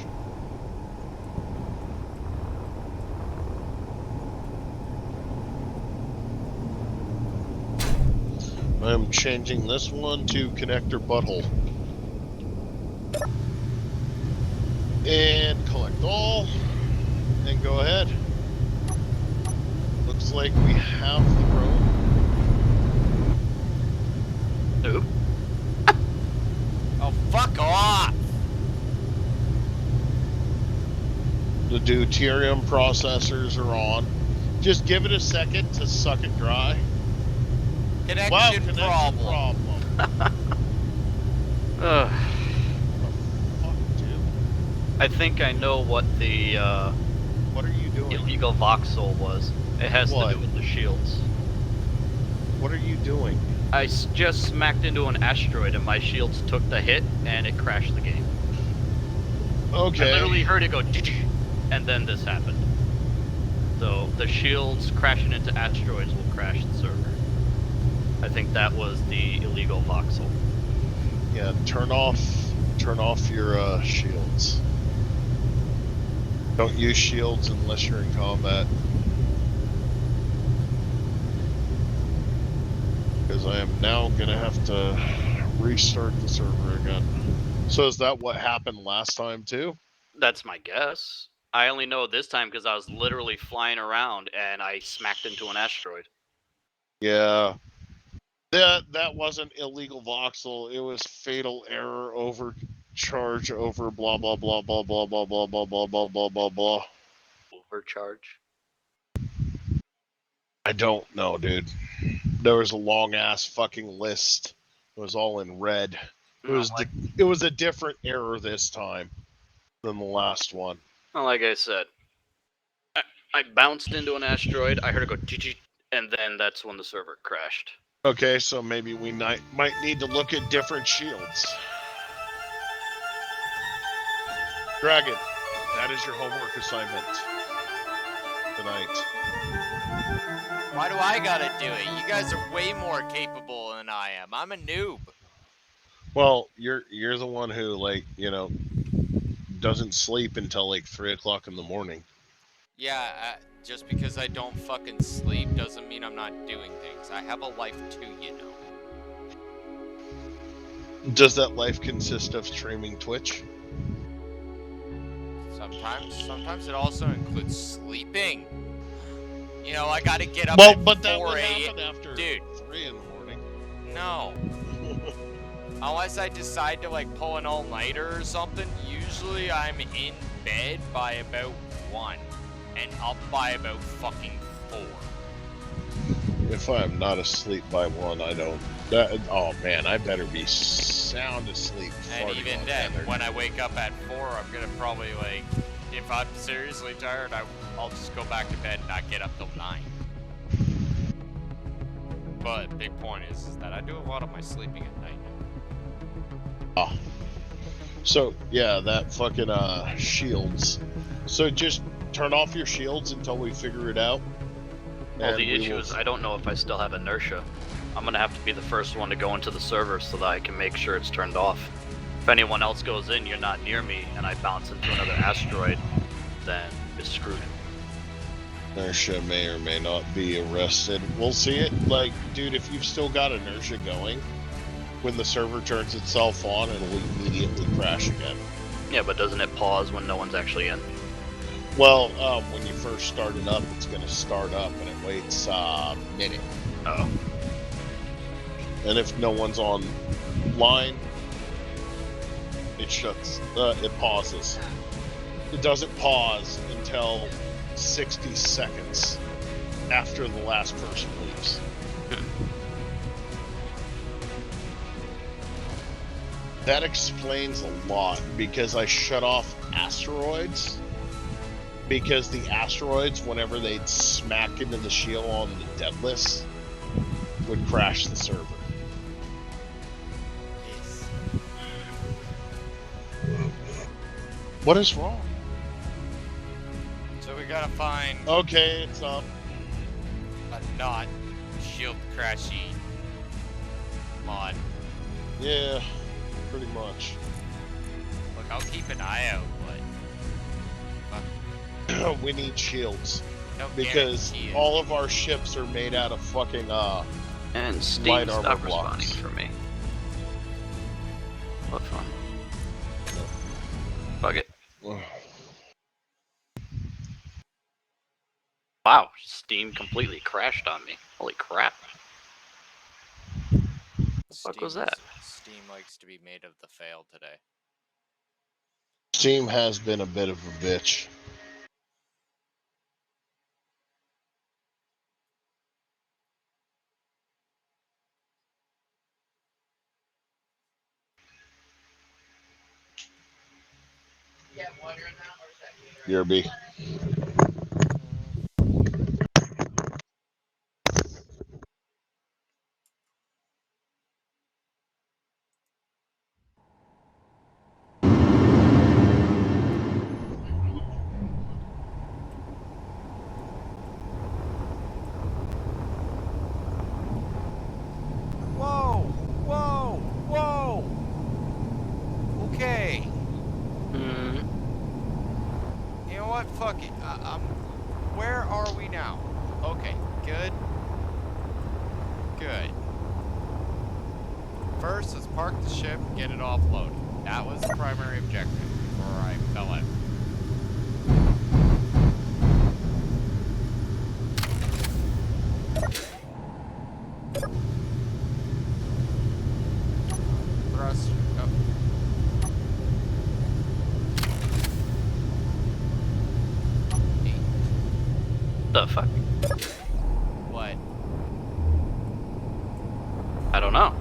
I'm changing this one to connector butthole. And collect all. And go ahead. Looks like we have the road. Nope. Oh, fuck off! The deuterium processors are on. Just give it a second to suck it dry. Connection, Wow, connection problem. Ugh. Fuck, dude. I think I know what the What are you doing? illegal voxel was. It has What? to do with the shields. What are you doing? I just smacked into an asteroid and my shields took the hit and it crashed the game. Okay. I literally heard it go and then this happened. So the shields crashing into asteroids will crash the server. I think that was the illegal voxel. Yeah, turn off your shields. Don't use shields unless you're in combat. Because I am now gonna have to restart the server again. So is that what happened last time too? That's my guess. I only know this time because I was literally flying around and I smacked into an asteroid. Yeah. That wasn't illegal voxel. It was fatal error overcharge over blah blah blah blah blah blah blah blah blah blah blah blah blah. Overcharge. I don't know, dude. There was a long ass fucking list. It was all in red. It was a different error this time than the last one. Well, like I said, I bounced into an asteroid. I heard it go and then that's when the server crashed. Okay, so maybe we might need to look at different shields. Dragon, that is your homework assignment tonight. Why do I gotta do it? You guys are way more capable than I am. I'm a noob. Well, you're the one who, like, you know, doesn't sleep until like 3 o'clock in the morning. Yeah, just because I don't fucking sleep doesn't mean I'm not doing things. I have a life too, you know. Does that life consist of streaming Twitch? Sometimes it also includes sleeping. You know, I gotta get up Well, at but that 4 would a.m. happen after Dude. 3 in the morning. No. Unless I decide to like pull an all-nighter or something, usually I'm in bed by about 1 and up by about fucking 4. If I'm not asleep by 1, I don't. Oh man, I better be sound asleep. And farting even on then, Heather. when I wake up at 4, I'm gonna probably like, if I'm seriously tired, I'll just go back to bed and not get up till 9. But big point is that I do a lot of my sleeping at night. So yeah, that fucking shields. So just turn off your shields until we figure it out. Well, and the we issue will- is I don't know if I still have inertia. I'm gonna have to be the first one to go into the server so that I can make sure it's turned off. If anyone else goes in, you're not near me, and I bounce into another asteroid, then it's screwed. Inertia may or may not be arrested. We'll see it. Like, dude, if you've still got inertia going, when the server turns itself on, it'll immediately crash again. Yeah, but doesn't it pause when no one's actually in? Well, when you first start it up, it's going to start up and it waits a minute. Oh. And if no one's online, it shuts. It pauses. It doesn't pause until 60 seconds after the last person leaves. That explains a lot because I shut off asteroids. Because the asteroids, whenever they'd smack into the shield on the dead list, would crash the server. Yes. What is wrong? So we gotta find Okay, it's up. a not shield crashy mod. Yeah, pretty much. Look, I'll keep an eye out, but We need shields no because guarantee it. all of our ships are made out of fucking And Steam Light armor stopped blocks. responding for me. What fun. Fuck it. Wow, Steam completely crashed on me. Holy crap. fuck was that? Steam likes to be made of the fail today. Steam has been a bit of a bitch. You have water in that, or is that heater? BRB. Whoa! Whoa! Whoa! Okay. Hmm. You know what? Fuck it. Where are we now? Okay. Good. Good. First, let's park the ship, get it offloaded. That was the primary objective before I fell out. Thrust. Oh. The fuck? What? I don't know.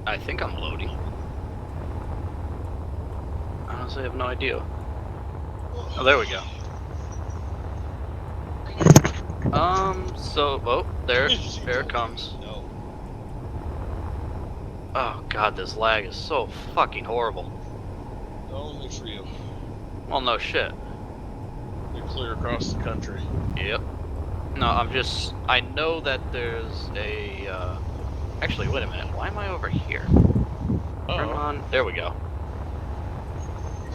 I think I'm loading. Honestly, I have no idea. Oh, there we go. Oh, there it comes. No. Oh god, this lag is so fucking horrible. Only for you. Well, no shit. You're clear across the country. Yep. No, I know that there's a, actually, wait a minute, why am I over here? Turn on, there we go.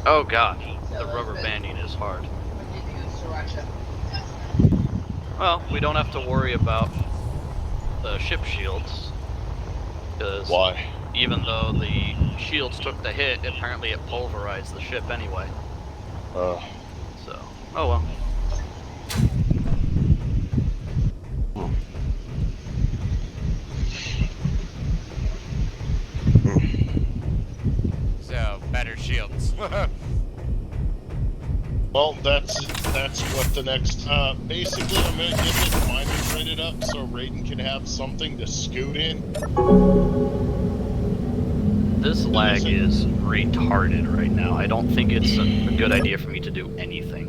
Oh god, the rubber banding is hard. When did you Russia. Well, we don't have to worry about the ship shields, because Why? even though the shields took the hit, apparently it pulverized the ship anyway. So, oh well. So, better shields. Well, that's what the next. Basically, I'm gonna get this miner rated up so Raiden can have something to scoot in. This lag is retarded right now. I don't think it's a good idea for me to do anything.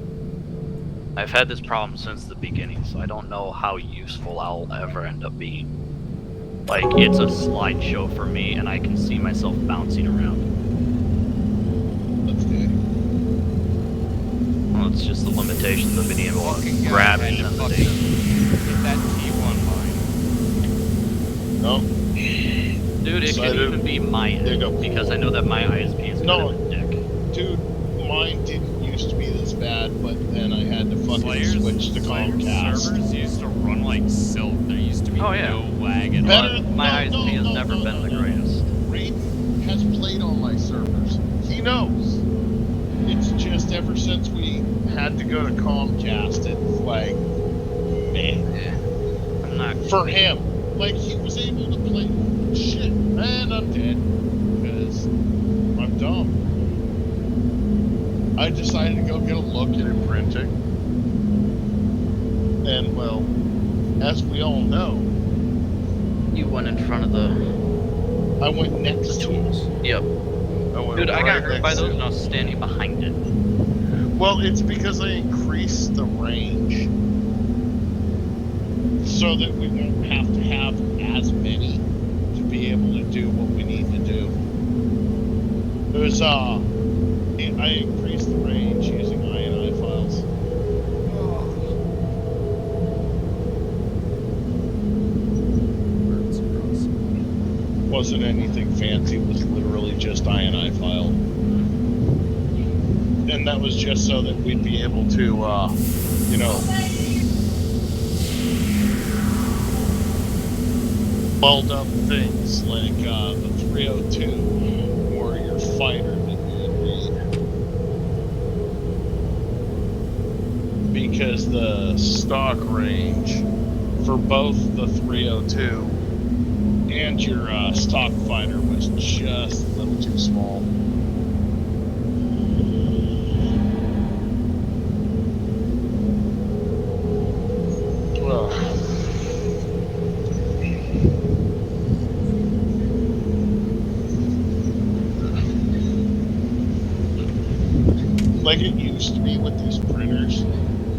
I've had this problem since the beginning, so I don't know how useful I'll ever end up being. Like, it's a slideshow for me, and I can see myself bouncing around. Okay. Well, it's just the limitations of being able to Fucking grab guy and had to send the fucking data. get that T1 line. No, Dude, it could Decided- even be my Dig up. because I know that my ISP is kind No. of a dick. dude, mine didn't used to be this bad, but then I had to fucking Slayer's switch to Comcast. servers used to run like silk. There used to be Oh, yeah. no lag at all. Better- But my no, ISP has no, never no, been no, the no. greatest. Raiden has played on my servers. He knows. It's just ever since we had to go to Comcast, it's like, man. Yeah. I'm not. For him, like he was able to play. Shit, man, I'm dead because I'm dumb. I decided to go get a look at imprinting, and well, as we all know, You went in front of the I went next to it. tools. Yep. I went Dude, I got right hurt by next to those it. and I was standing behind it. Well, it's because I increased the range so that we won't have to have as many to be able to do what we need to do. It was I increased the range using INI files. Wasn't anything fancy. It was literally just INI file. And that was just so that we'd be able to, you know, weld up things like the 302 Warrior Fighter that you had read. Because the stock range for both the 302 and your stock fighter was just a little too small. Like it used to be with these printers,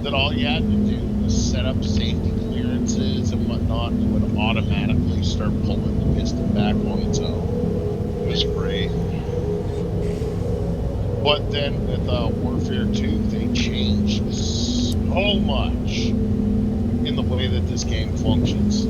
that all you had to do was set up safety clearances and whatnot, and it would automatically start pulling the piston back on its own. It was great. But then with Warfare 2, they changed so much in the way that this game functions.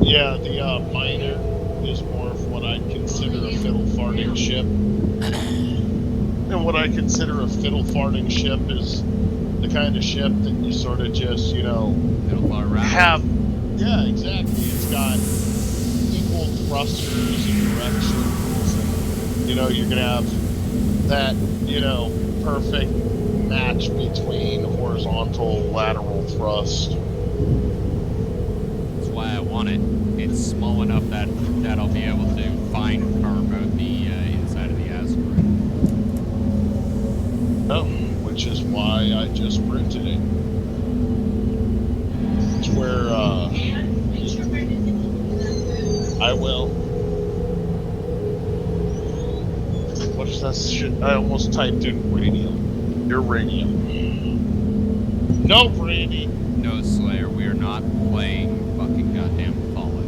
Yeah, the miner is more of what I'd consider a fiddle farting ship. And what I consider a fiddle farting ship is the kind of ship that you sort of just, you know, It'll fly around. have. Yeah, exactly. It's got equal thrusters and directions. And, you know, you're going to have that, you know, perfect match between horizontal, lateral thrust. That's why I want it. It's small enough that I'll be able to find cargo the inside of the asteroid. Oh, which is why I just printed it. It's where I will. What's that shit? I almost typed in radium. Uranium. No, Brandy. No, Slayer, we are not playing fucking goddamn Fallout.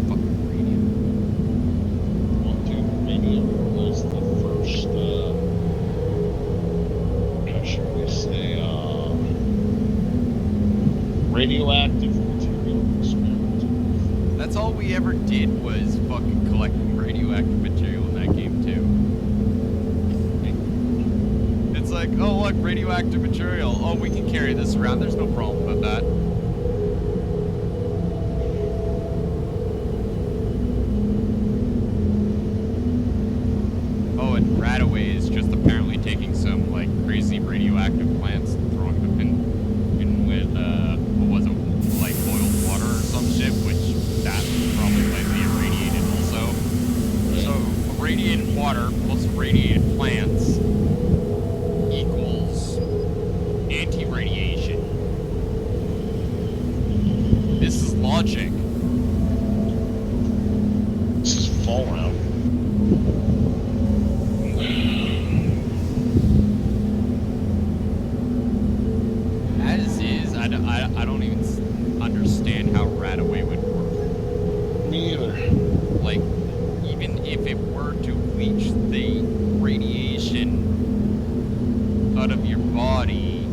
Fucking radium. Well, dude, radium was the first, how should we say, did was fucking collecting radioactive material in that game too. It's like, oh look, radioactive material. Oh, we can carry this around. There's no problem with that. Oh, and Radaway is just apparently taking some like crazy radioactive plants and throwing them in with what was it, like boiled water or some shit, which that probably likely irradiated also. So irradiated water plus irradiated plants equals anti-radiation. This is logic. This is Fallout. As is, I don't even understand how Radaway would work. Me either. Like, even if it were to leach the radiation out of your body,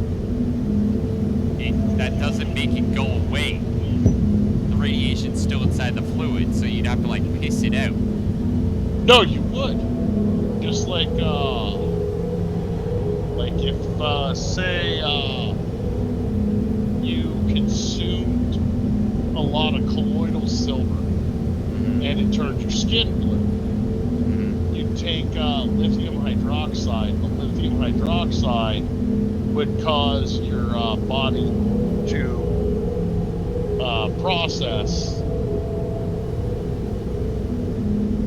that doesn't make it go away. The radiation's still inside the fluid, so you'd have to, like, piss it out. No, you would. Just like if, say, you consumed a lot of colloidal silver and it turned your skin blue. You'd take lithium hydroxide. The lithium hydroxide would cause your body to process.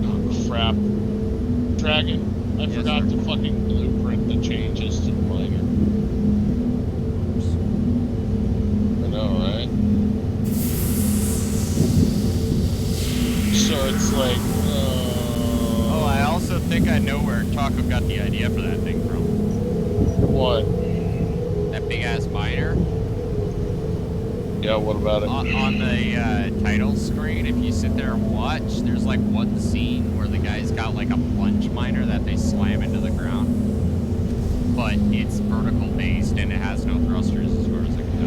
Oh, crap. Dragon, I Yes, forgot sir. to fucking blueprint the changes to the miner. I know, right? So it's like, Oh, I also think I know where Taco got the idea for that thing from. what? That big-ass miner. Yeah, what about it? On the title screen, if you sit there and watch, there's like one scene where the guy's got like a plunge miner that they slam into the ground. But it's vertical based and it has no thrusters as far as I can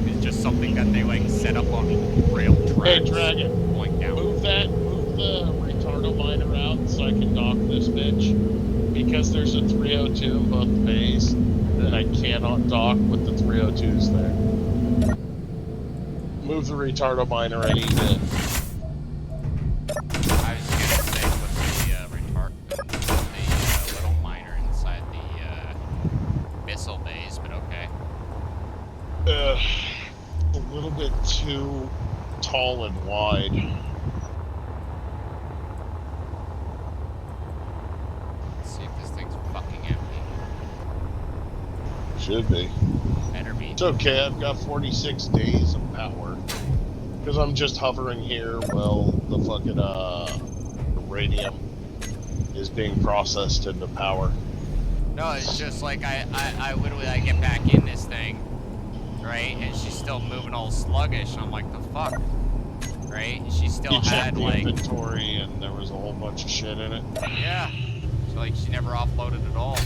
tell. It's just something that they like set up on rail tracks. Hey, Dragon, Going down. move the retardo miner out so I can dock this bitch. Because there's a 302 in both bays, and I cannot dock with the 302s there. Move the retardo miner and eat it. I was gonna say with the little miner inside the missile bays, but okay. A little bit too tall and wide. Let's see if this thing's fucking empty. Should be. Better be. It's okay, I've got 46 days of power. Because I'm just hovering here while the fucking, radium is being processed into power. No, it's just like I literally I get back in this thing, right? And she's still moving all sluggish. And I'm like, the fuck, right? She still You checked had the like, inventory and there was a whole bunch of shit in it. yeah. So like she never offloaded at all.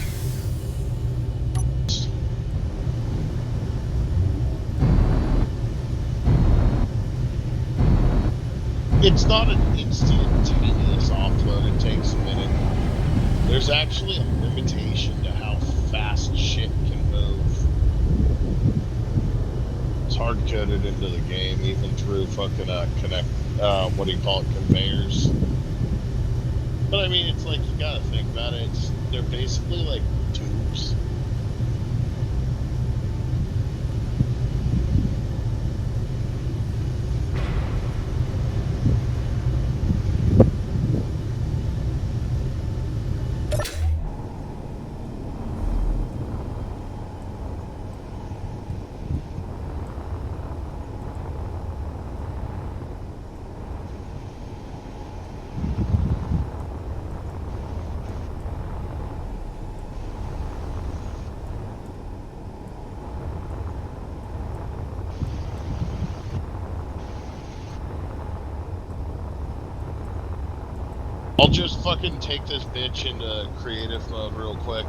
It's not an instantaneous offload, it takes a minute. There's actually a limitation to how fast shit can move. It's hard coded into the game, even through fucking what do you call it, conveyors. But I mean, it's like, you gotta think about it, they're basically like tubes. I'll just fucking take this bitch into creative mode real quick.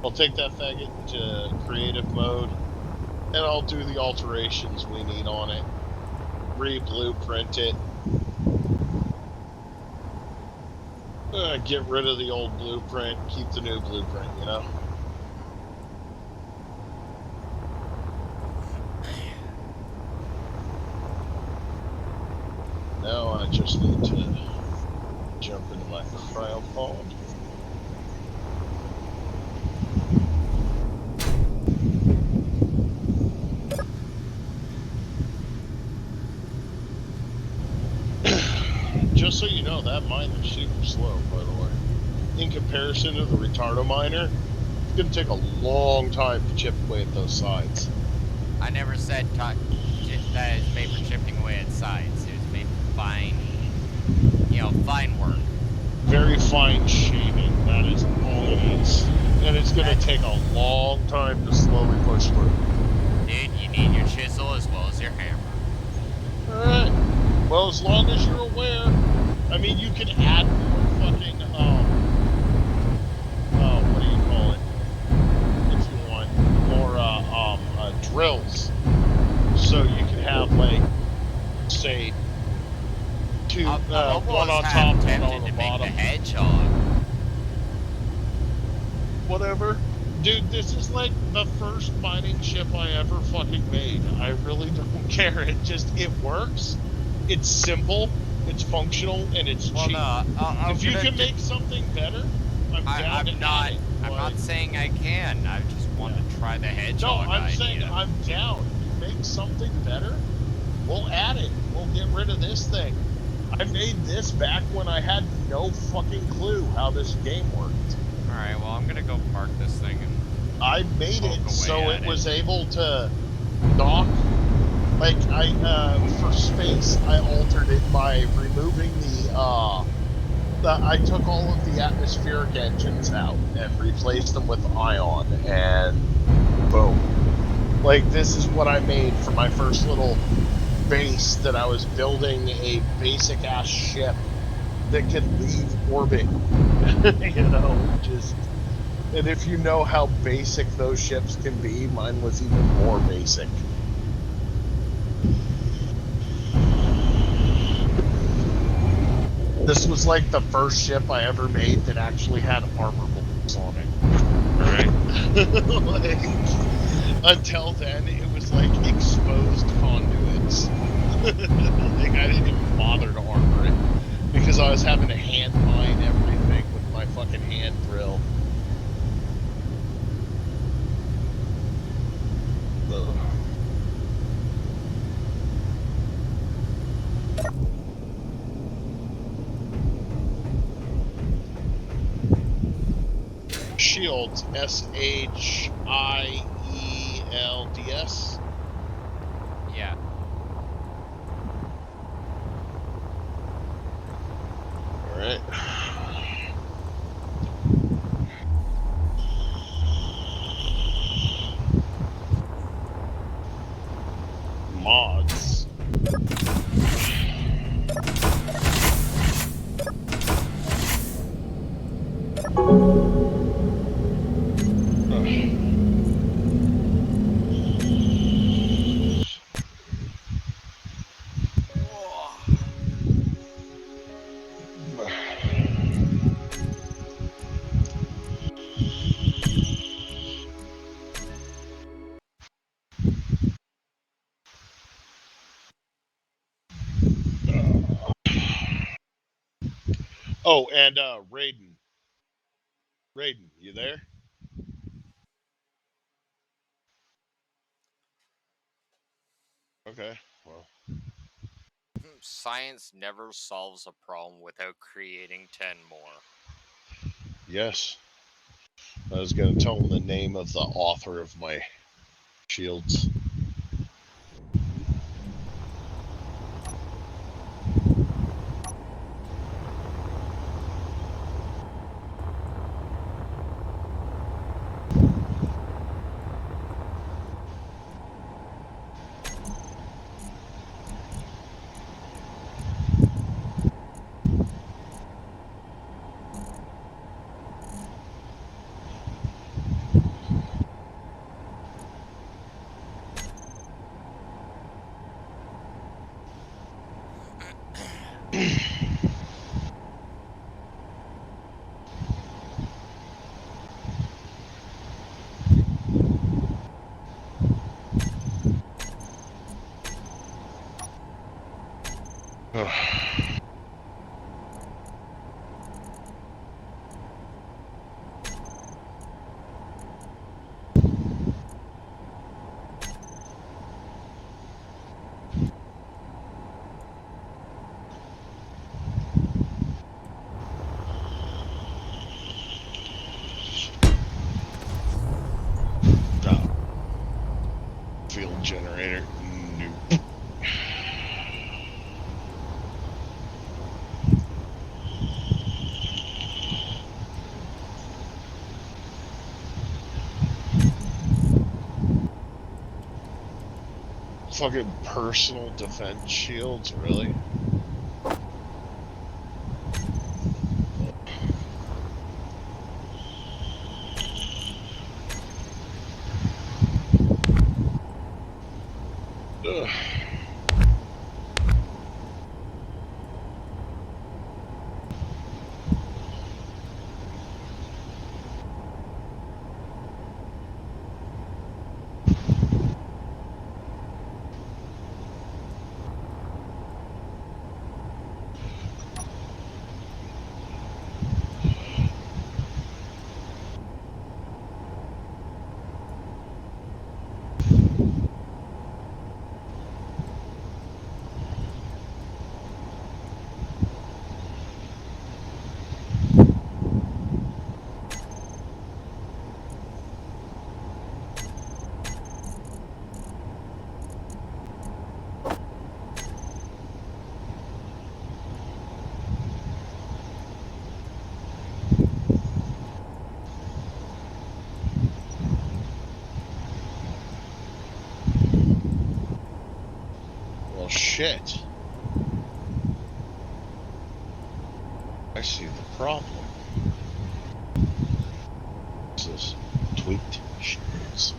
I'll take that faggot to creative mode, and I'll do the alterations we need on it. Re-blueprint it. Get rid of the old blueprint, keep the new blueprint, you know? Now I just need to jump into my cryopod. Just so you know, that miner's super slow, by the way. In comparison to the retardo miner, it's gonna take a long time to chip away at those sides. I never said that it's made for chipping away at sides. It was made for fine, fine work. Very fine shaving, that is all it is. And it's gonna take a long time to slowly push through. Dude, you need your chisel as well as your hammer. Alright. Well, as long as you're aware, I mean, you can add more fucking, what do you call it? If you want more, drills. So you can have, like, say, two, I'm one on almost top, one tempted on the to make the bottom. hedgehog. Whatever. Dude, this is like the first mining ship I ever fucking made. I really don't care. It works. It's simple, it's functional, and it's Well, cheap. no, If you can make something better, I'm down to add it. I'm not saying I can. I just want to try the No, hedgehog I'm idea. saying I'm down. You make something better, we'll add it. We'll get rid of this thing. I made this back when I had no fucking clue how this game worked. Alright, well, I'm gonna go park this thing and I made poke it away so at it was able to dock. Like, for space, I altered it by removing I took all of the atmospheric engines out and replaced them with ion, and boom. Like, this is what I made for my first little base that I was building, a basic-ass ship that could leave orbit. You know, just... And if you know how basic those ships can be, mine was even more basic. This was like the first ship I ever made that actually had armor bolts on it. Right? Like, until then, it was like exposed conduits. Like, I didn't even bother to armor it because I was having to hand mine everything with my fucking hand drill. Ugh. Shields, SHIELDS. yeah. Alright. Mods. Oh, and Raiden. Raiden, you there? Okay, well. Science never solves a problem without creating 10 more. Yes. I was going to tell him the name of the author of my shields. Oh. Field generator. Nope. Fucking personal defense shields, really? Ugh. Well, shit. I see the problem. This is tweaked shields.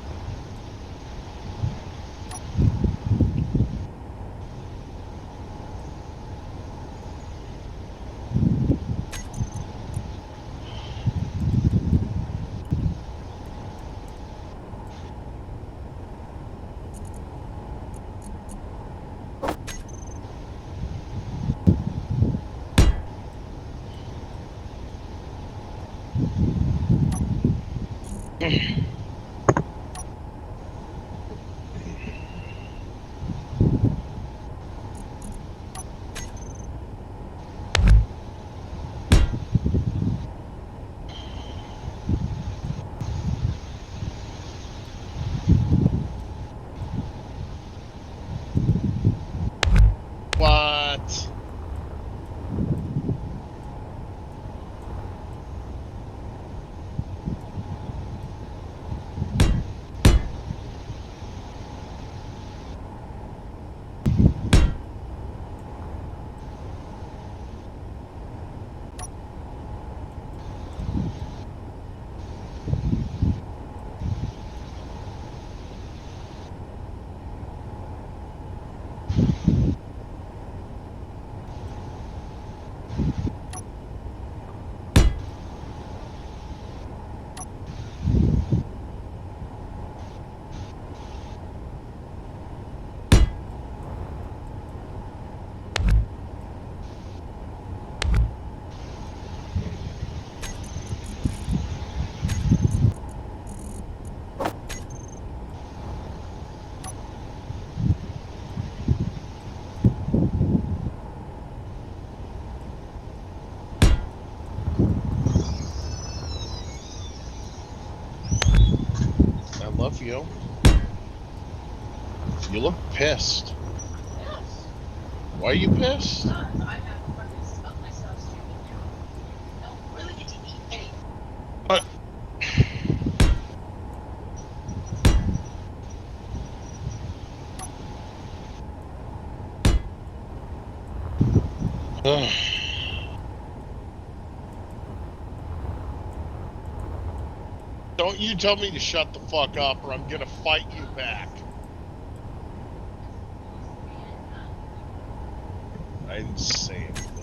What? I love you. You look pissed. Yes. Why are you pissed? I have to fucking stuff myself stupid now. I don't really get to eat anything. What? Ugh. Don't you tell me to shut the fuck up or I'm gonna fight you back. I didn't say anything.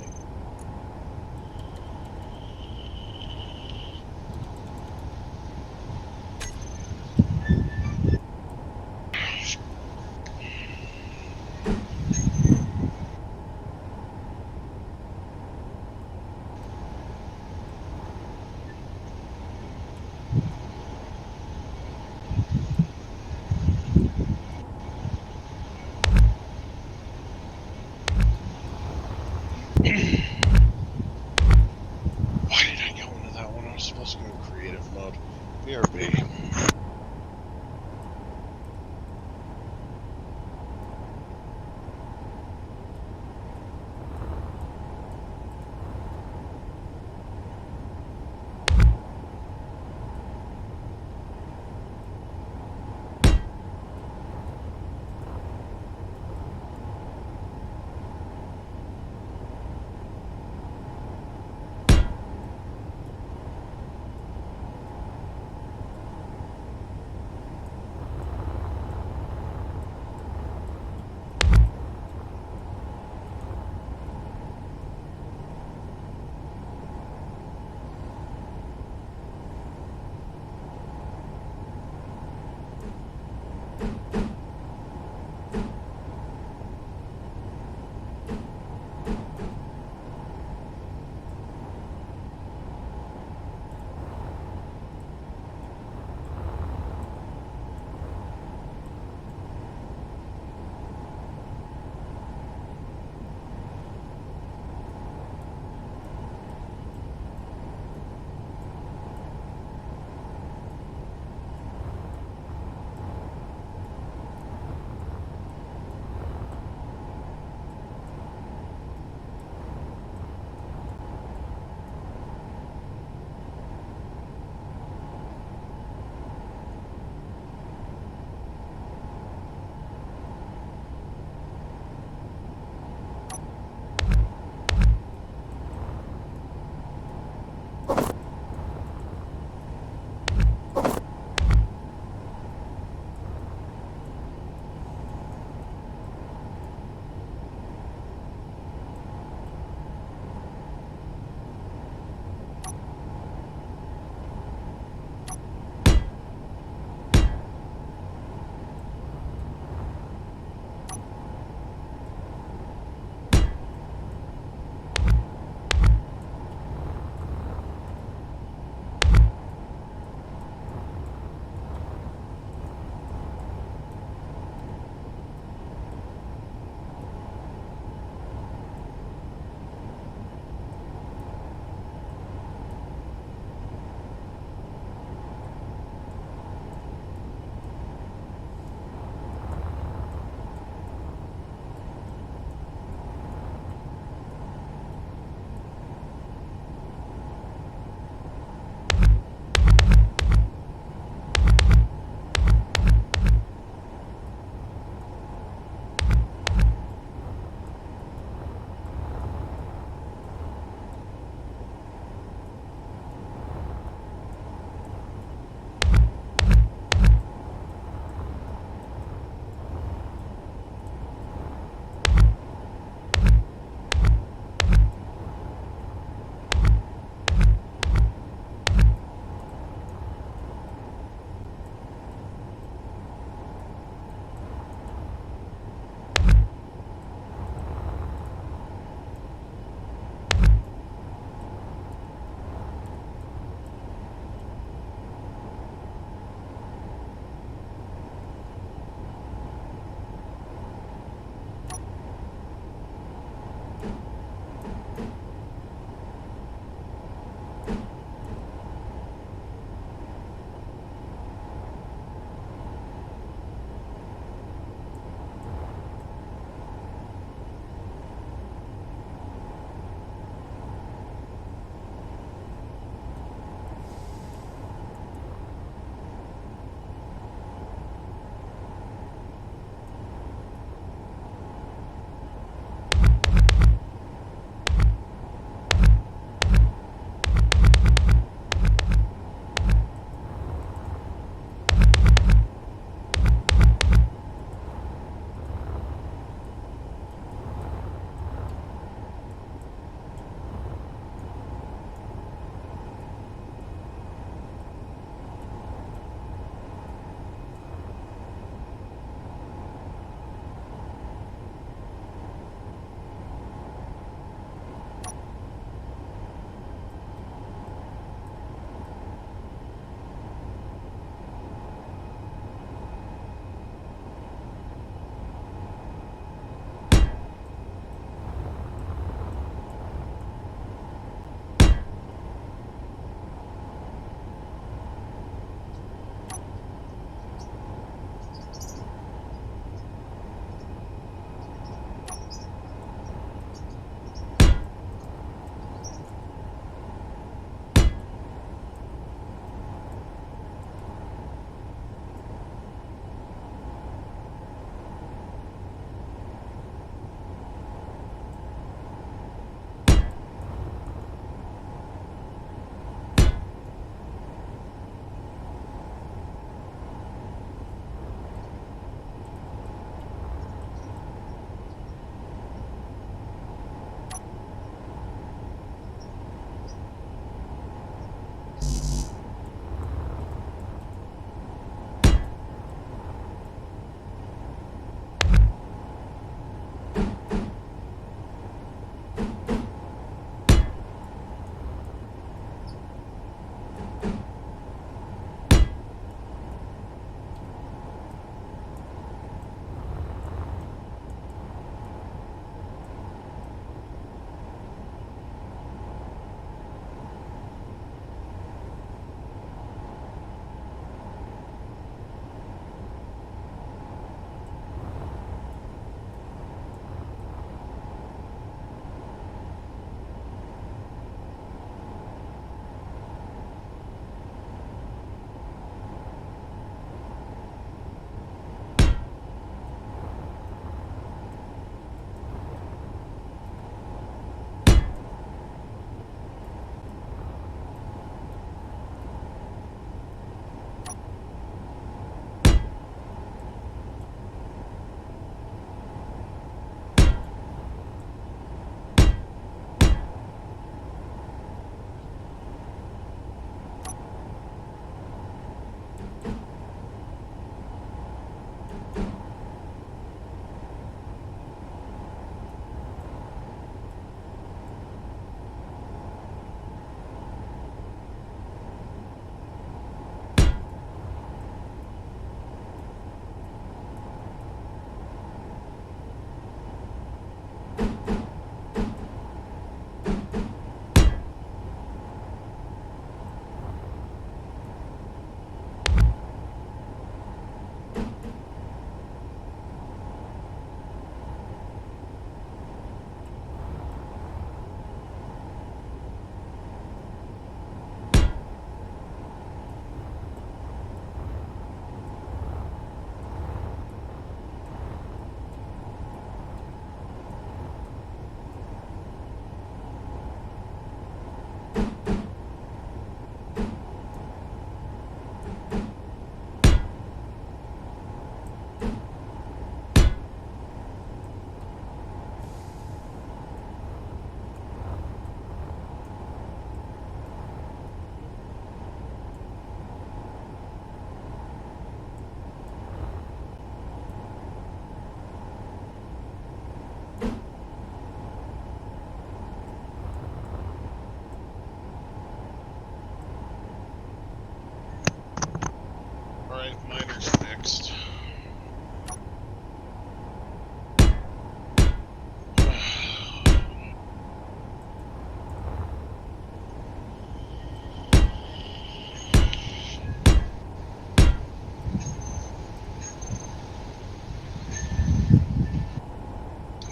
Why did I go into that one? I was supposed to go creative mode. BRB.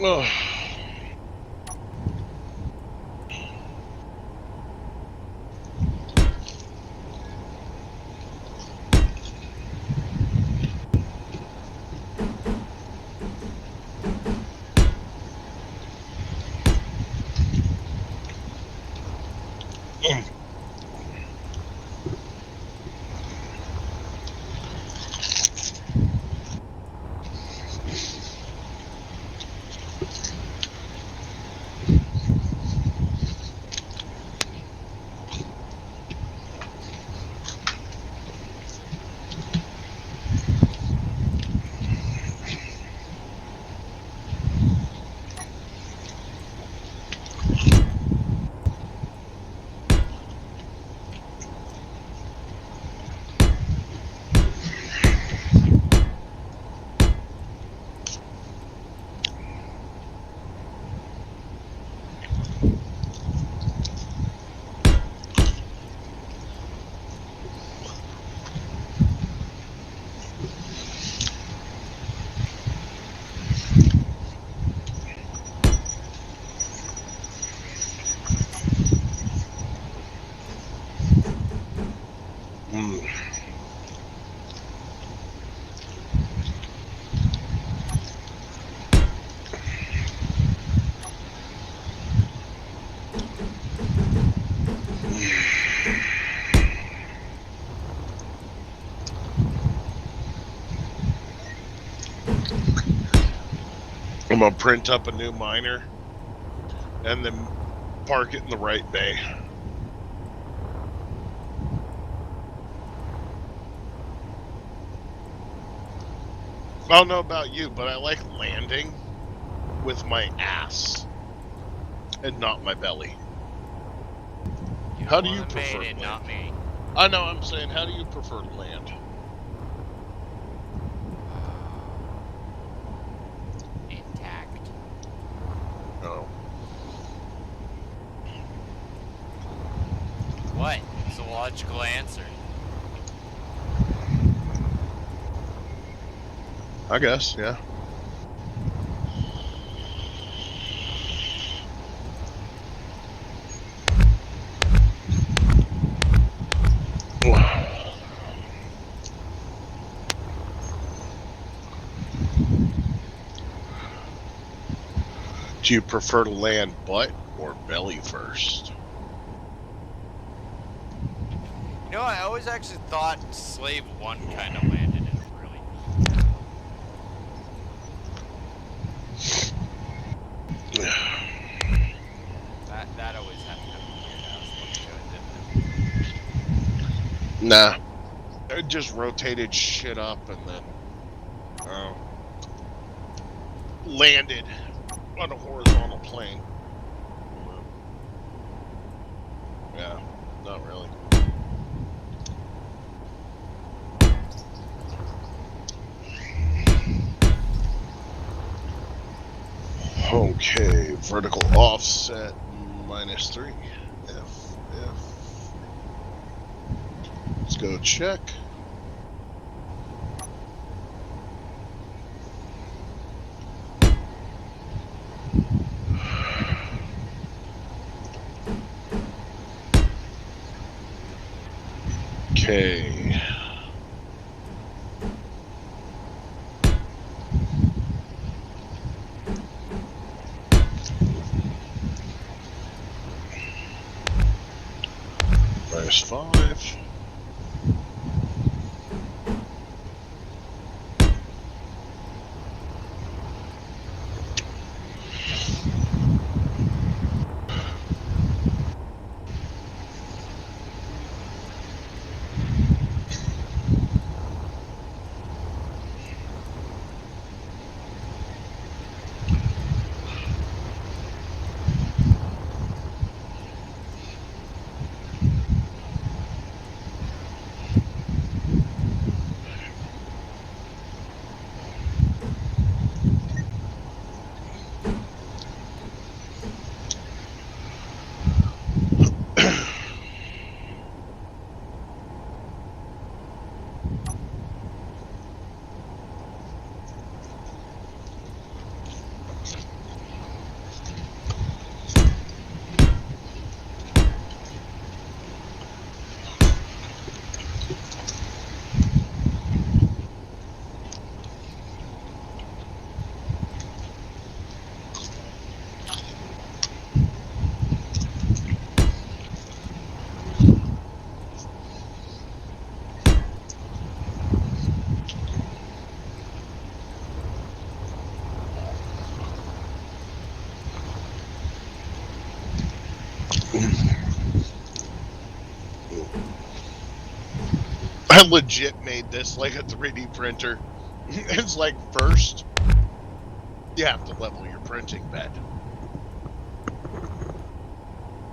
Ugh. Mm. I'm gonna print up a new miner and then park it in the right bay. I don't know about you, but I like landing with my ass and not my belly. You're How the do one you that prefer made it, to not land? me. I know, I'm saying, how do you prefer to land? Intact. Oh. What? It's a logical answer. I guess, yeah. Do you prefer to land butt or belly first? You know, I always actually thought Slave 1 kind of landed in a really neat angle. That always had kind of a weird ass look to it, didn't it? Nah. It just rotated shit up and then landed on a horizontal plane. Yeah, not really. Okay, vertical offset -3. F. Let's go check. Okay. -5. I legit made this like a 3D printer. It's like, first, you have to level your printing bed.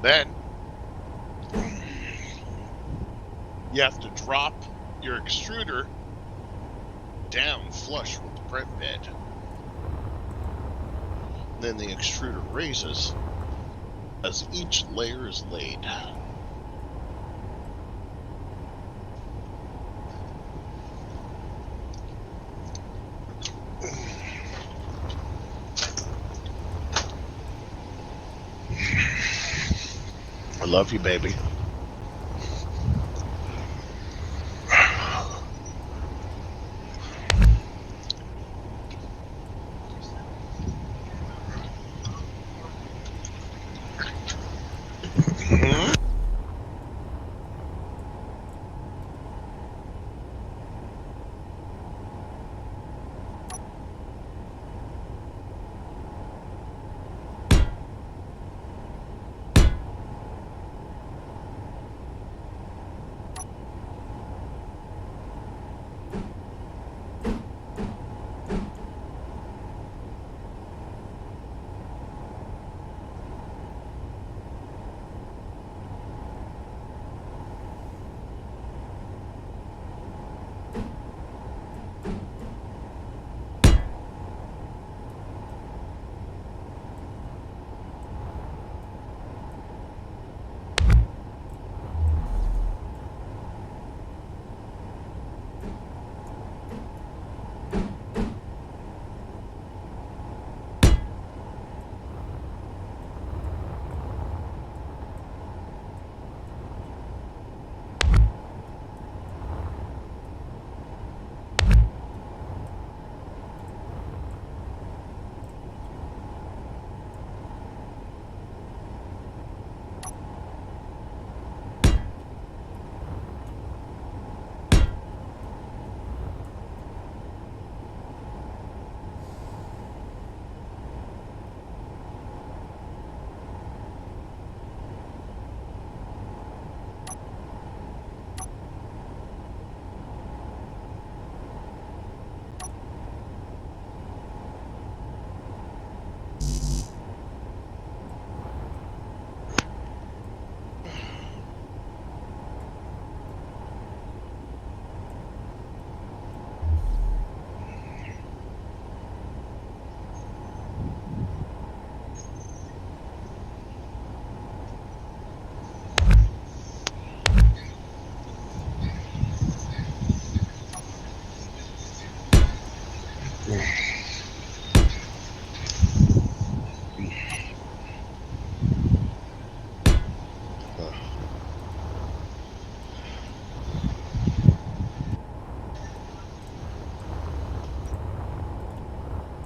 Then, you have to drop your extruder down flush with the print bed. Then the extruder raises as each layer is laid. I love you, baby.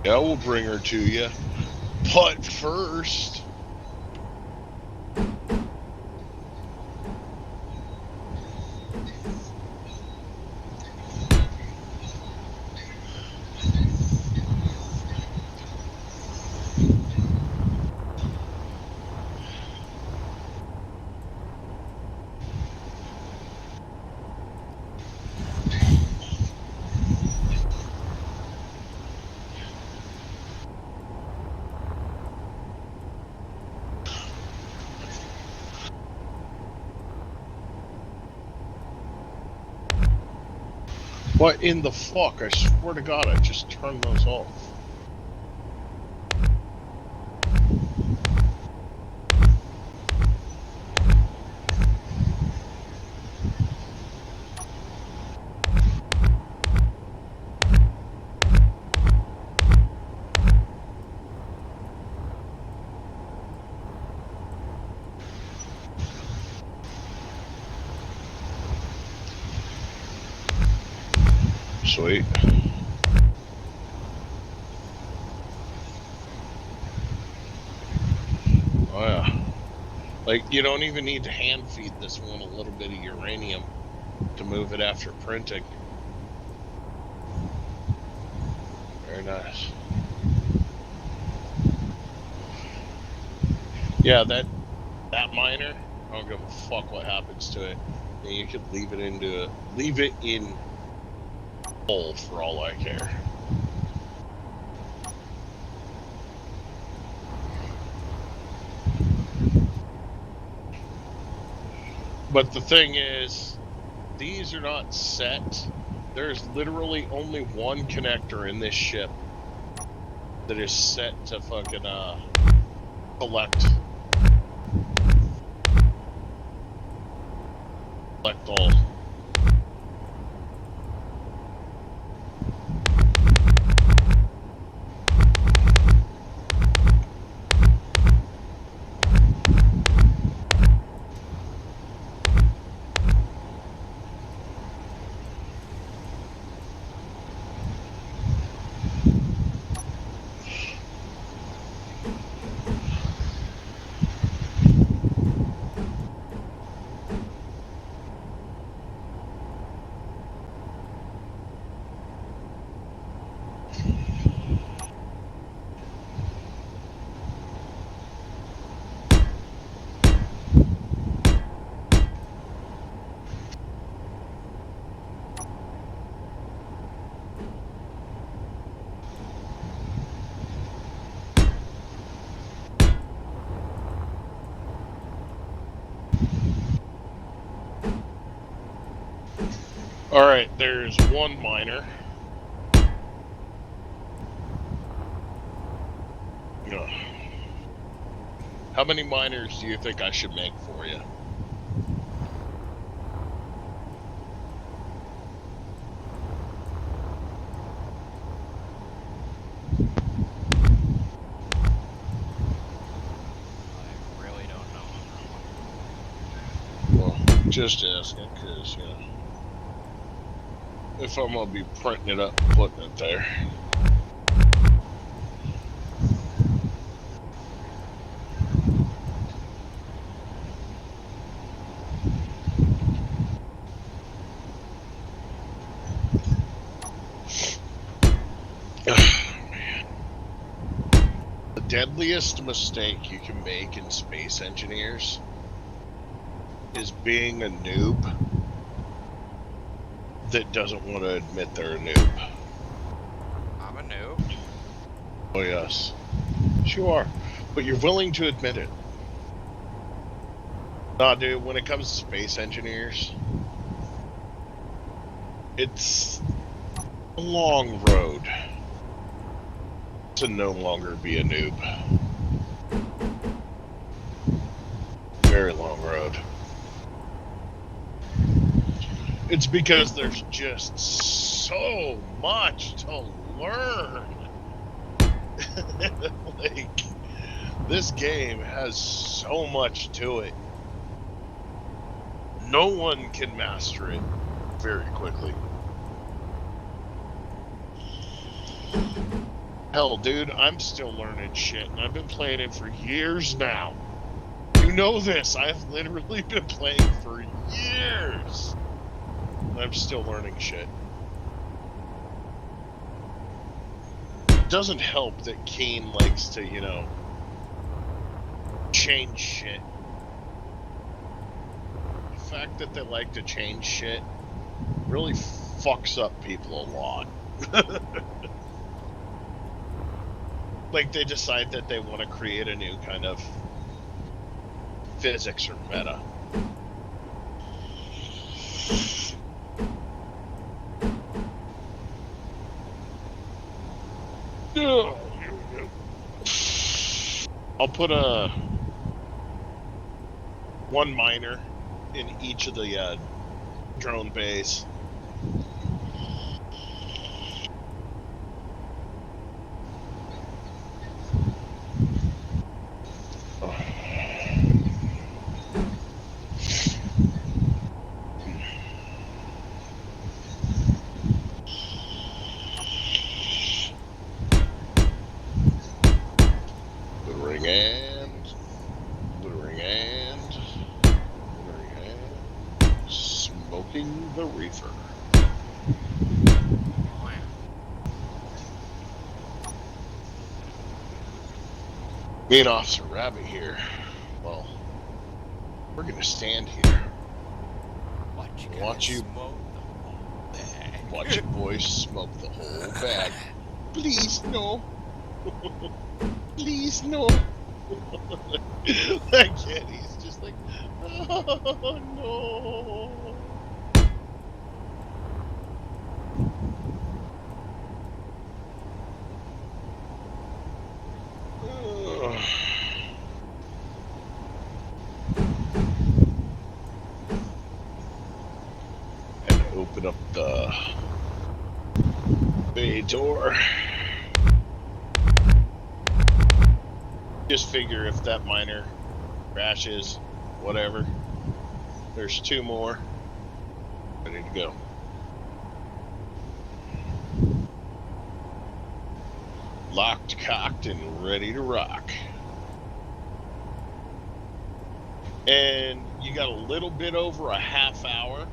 Yeah, we'll bring her to you. But first, what in the fuck? I swear to God, I just turned those off. Sweet. Oh yeah. Like, you don't even need to hand feed this one a little bit of uranium to move it after printing. Very nice. Yeah, that that miner, I don't give a fuck what happens to it. And you could leave it in hole for all I care. But the thing is, these are not set. There's literally only one connector in this ship that is set to fucking collect all. Alright, there's one miner. Ugh. How many miners do you think I should make for you? I really don't know. Well, just asking, because, you know, if I'm gonna be printing it up and putting it there. Man. The deadliest mistake you can make in Space Engineers is being a noob that doesn't want to admit they're a noob. I'm a noob. Oh yes, you are, but you're willing to admit it. Nah, dude, when it comes to Space Engineers, it's a long road to no longer be a noob. Very long road. It's because there's just so much to learn. Like, this game has so much to it. No one can master it very quickly. Hell, dude, I'm still learning shit, and I've been playing it for years now. You know this. I've literally been playing for years. And I'm still learning shit. It doesn't help that Keen likes to, you know, change shit. The fact that they like to change shit really fucks up people a lot. Like, they decide that they want to create a new kind of physics or meta. Oh, here we go. I'll put one miner in each of the drone bays. Smoking the reefer. Me and Officer Rabbit here, well, We're gonna stand here. Watch you Watch guys you- smoke the whole bag. Watch your boys smoke the whole bag. Please, no. Please, no. That kid, he's just like, oh, no. Ugh. And open up the bay door. Just figure if that miner crashes, whatever. There's 2 more. Ready to go. Locked, cocked, and ready to rock. And you got a little bit over a half hour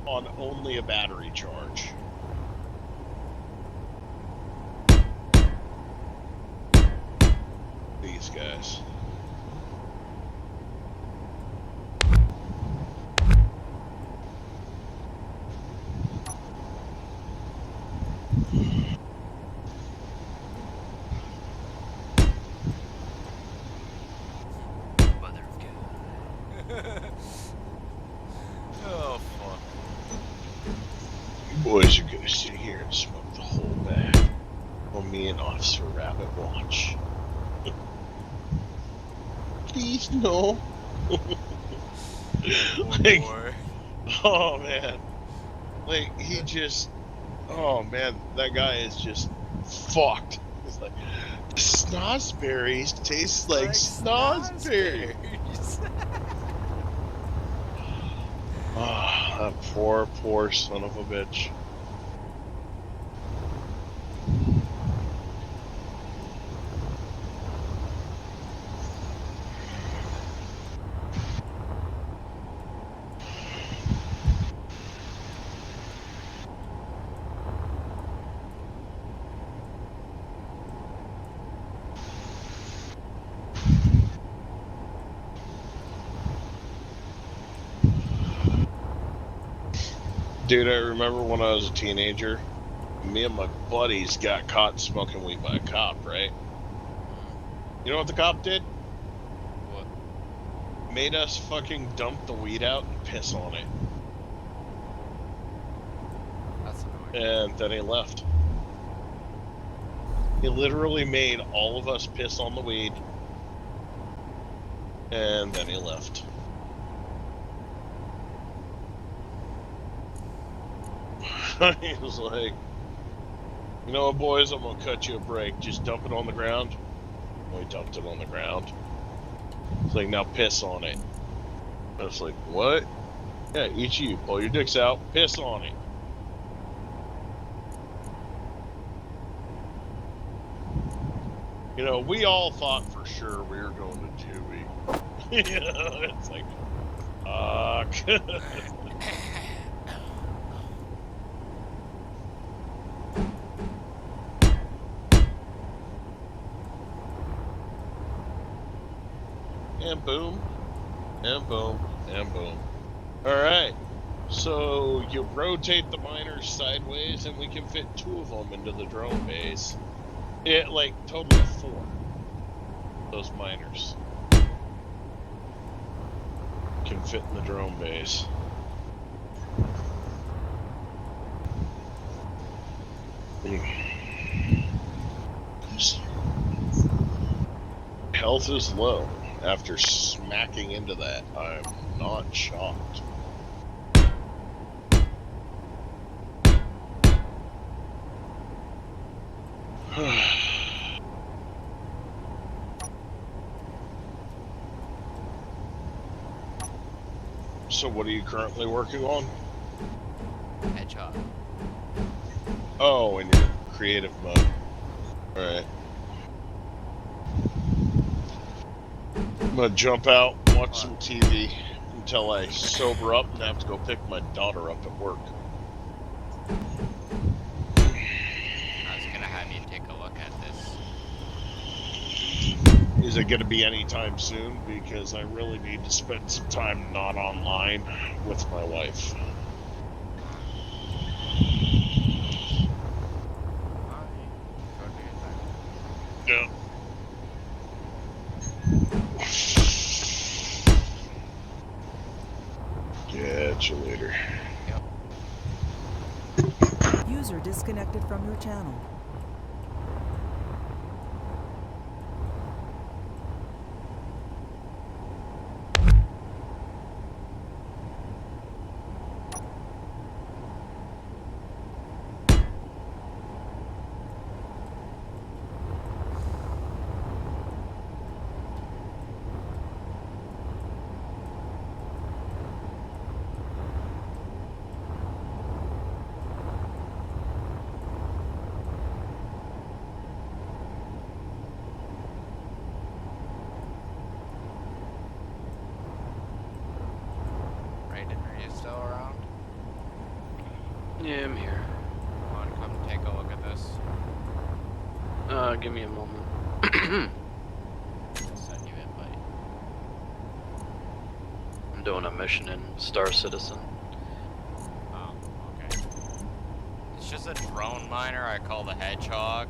on only a battery charge. These guys. Mother of God. Oh fuck. You boys are gonna sit here and smoke the whole bag while me and Officer Rabbit watch. Please, no. Like, Boy. oh man. Like, he just, oh man, that guy is just fucked. It's like, snozberries taste like snozberries. Ah, that poor son of a bitch. Dude, I remember when I was a teenager, me and my buddies got caught smoking weed by a cop, right? You know what the cop did? What? Made us fucking dump the weed out and piss on it. That's annoying. And then he left. He literally made all of us piss on the weed. And then he left. He was like, you know what, boys, I'm gonna cut you a break. Just dump it on the ground. We dumped it on the ground. It's like, now piss on it. I was like, what? Yeah, each of you, pull your dicks out, piss on it. You know, we all thought for sure we were going to Dewey. You know, it's like, fuck. And boom, and boom, and boom. Alright, so you rotate the miners sideways and we can fit 2 of them into the drone base. Yeah, like, total of 4. Those miners can fit in the drone base. Health is low. After smacking into that, I'm not shocked. So what are you currently working on? Headshot. Oh, in your creative mode. Alright. I'm gonna jump out, watch some TV until I sober up and have to go pick my daughter up at work. I was gonna have you take a look at this. Is it going to be anytime soon? Because I really need to spend some time not online with my wife. Yeah. Catch you later. User disconnected from your channel. Raiden, are you still around? Yeah, I'm here. Want to come take a look at this? Give me a moment. I'll send you invite. I'm doing a mission in Star Citizen. Oh, okay. It's just a drone miner I call the Hedgehog.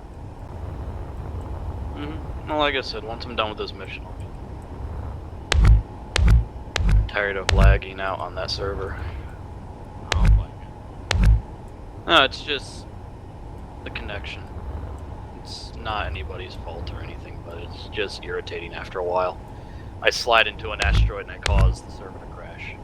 Well, like I said, once I'm done with this mission, I'll be tired of lagging out on that server. I don't like it. No, it's just the connection. It's not anybody's fault or anything, but it's just irritating after a while. I slide into an asteroid and I cause the server to crash.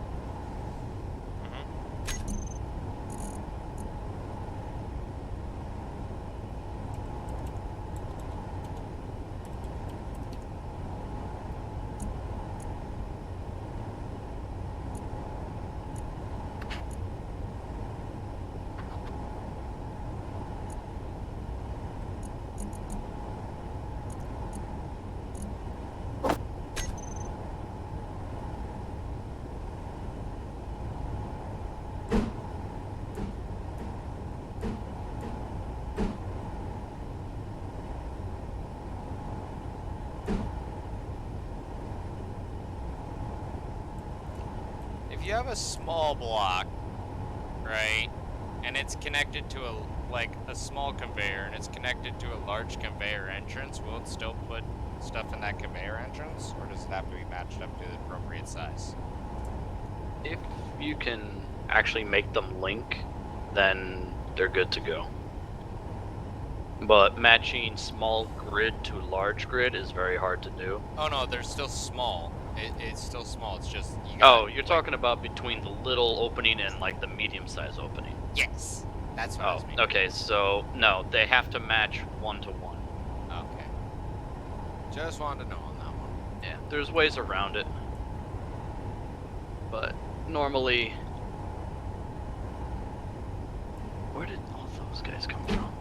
If you have a small block, right, and it's connected to a small conveyor and it's connected to a large conveyor entrance, will it still put stuff in that conveyor entrance, or does it have to be matched up to the appropriate size? If you can actually make them link, then they're good to go. But matching small grid to large grid is very hard to do. Oh no, they're still small. It's still small. It's just you Oh, gotta, you're talking about between the little opening and like the medium-sized opening. Yes, that's what I was Oh, meaning. okay. So no, they have to match 1 to 1. Okay. Just wanted to know on that one. Yeah, there's ways around it, but normally, where did all those guys come from?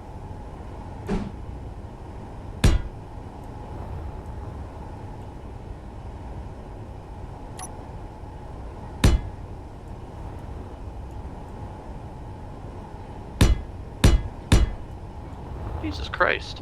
Jesus Christ.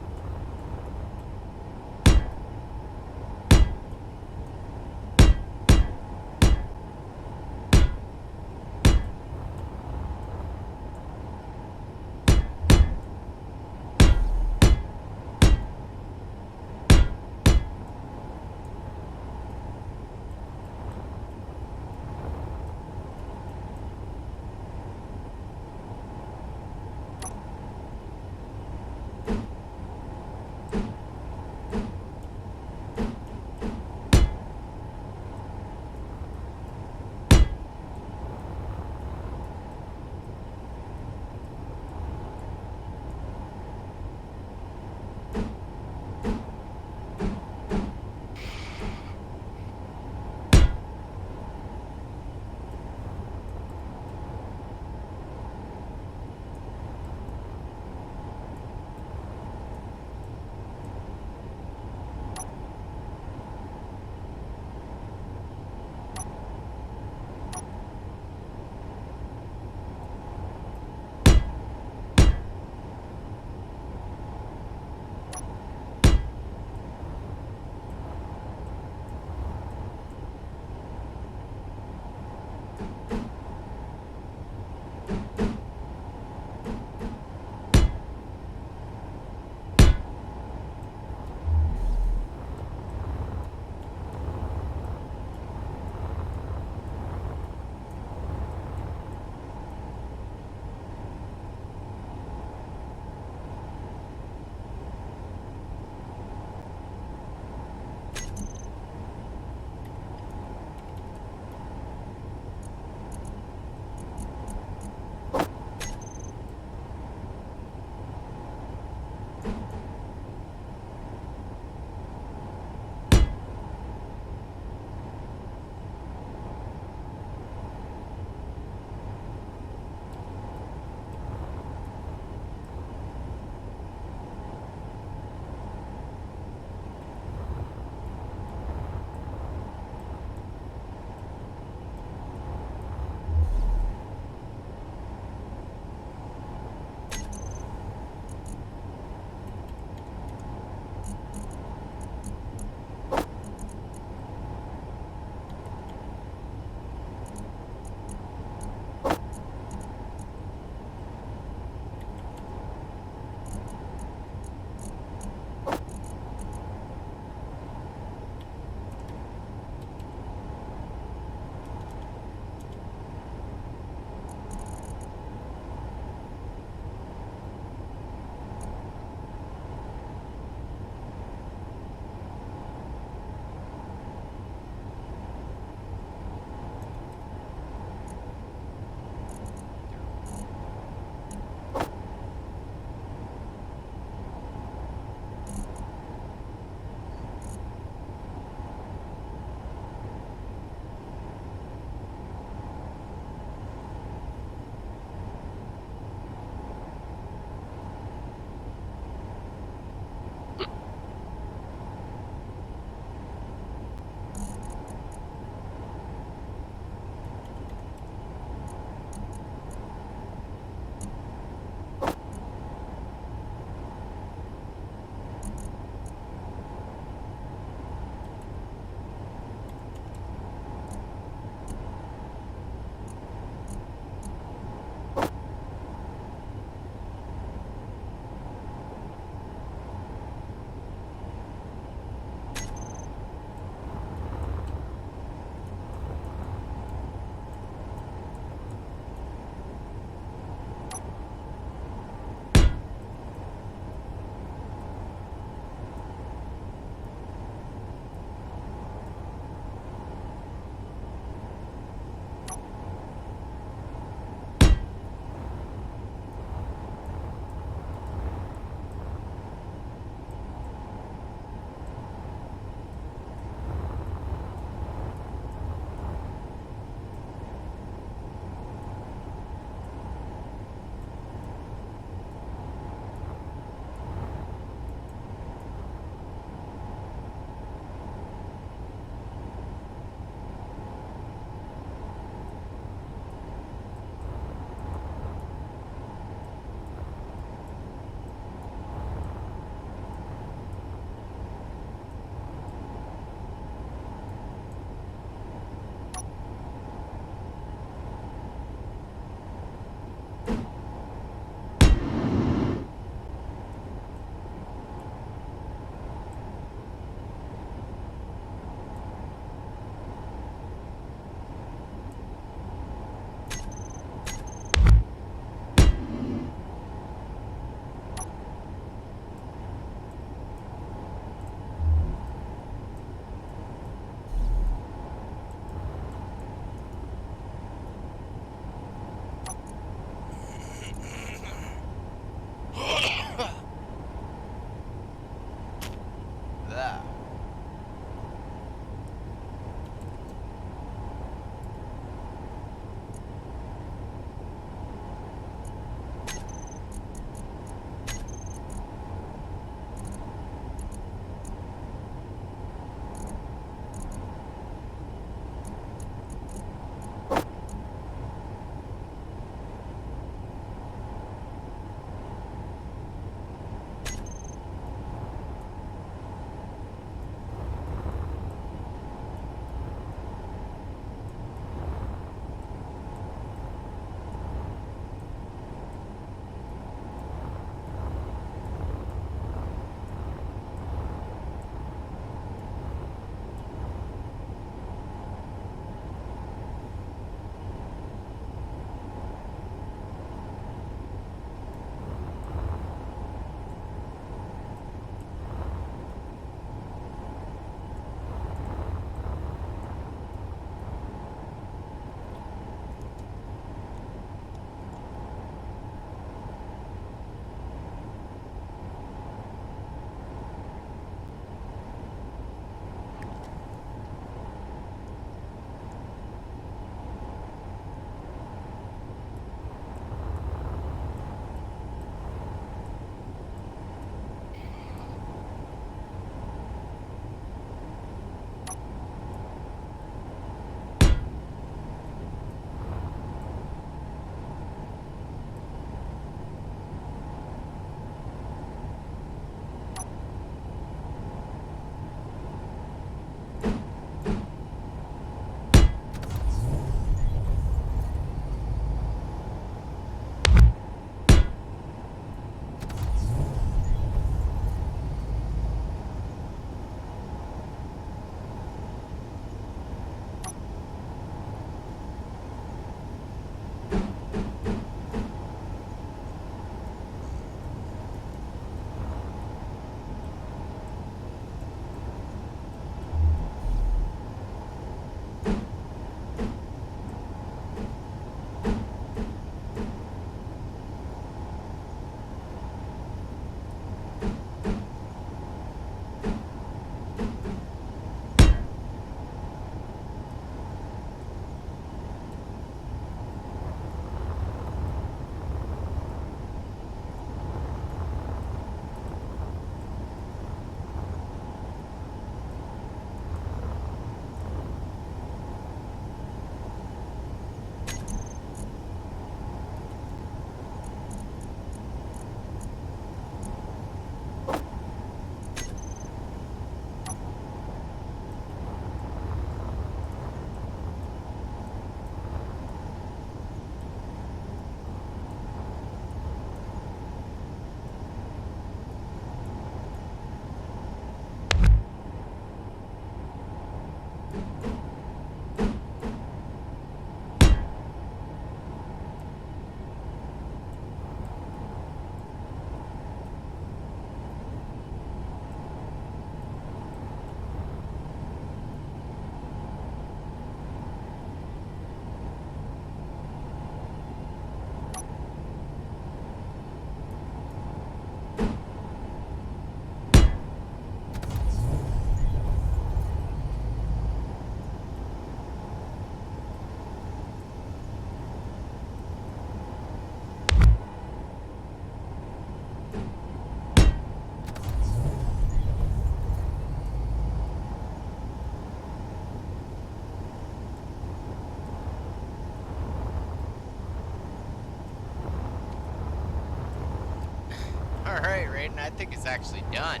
everything is actually done.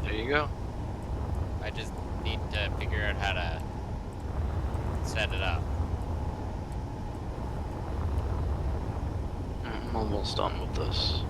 There you go. I just need to figure out how to set it up. I'm almost done with this.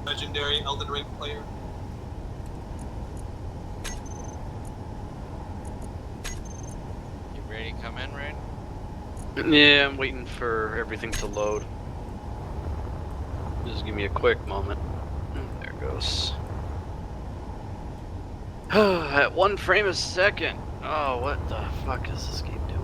legendary Elden Ring player. You ready to come in, Rain? Yeah, I'm waiting for everything to load. Just give me a quick moment. There it goes. At 1 frame a second. Oh, what the fuck is this game doing?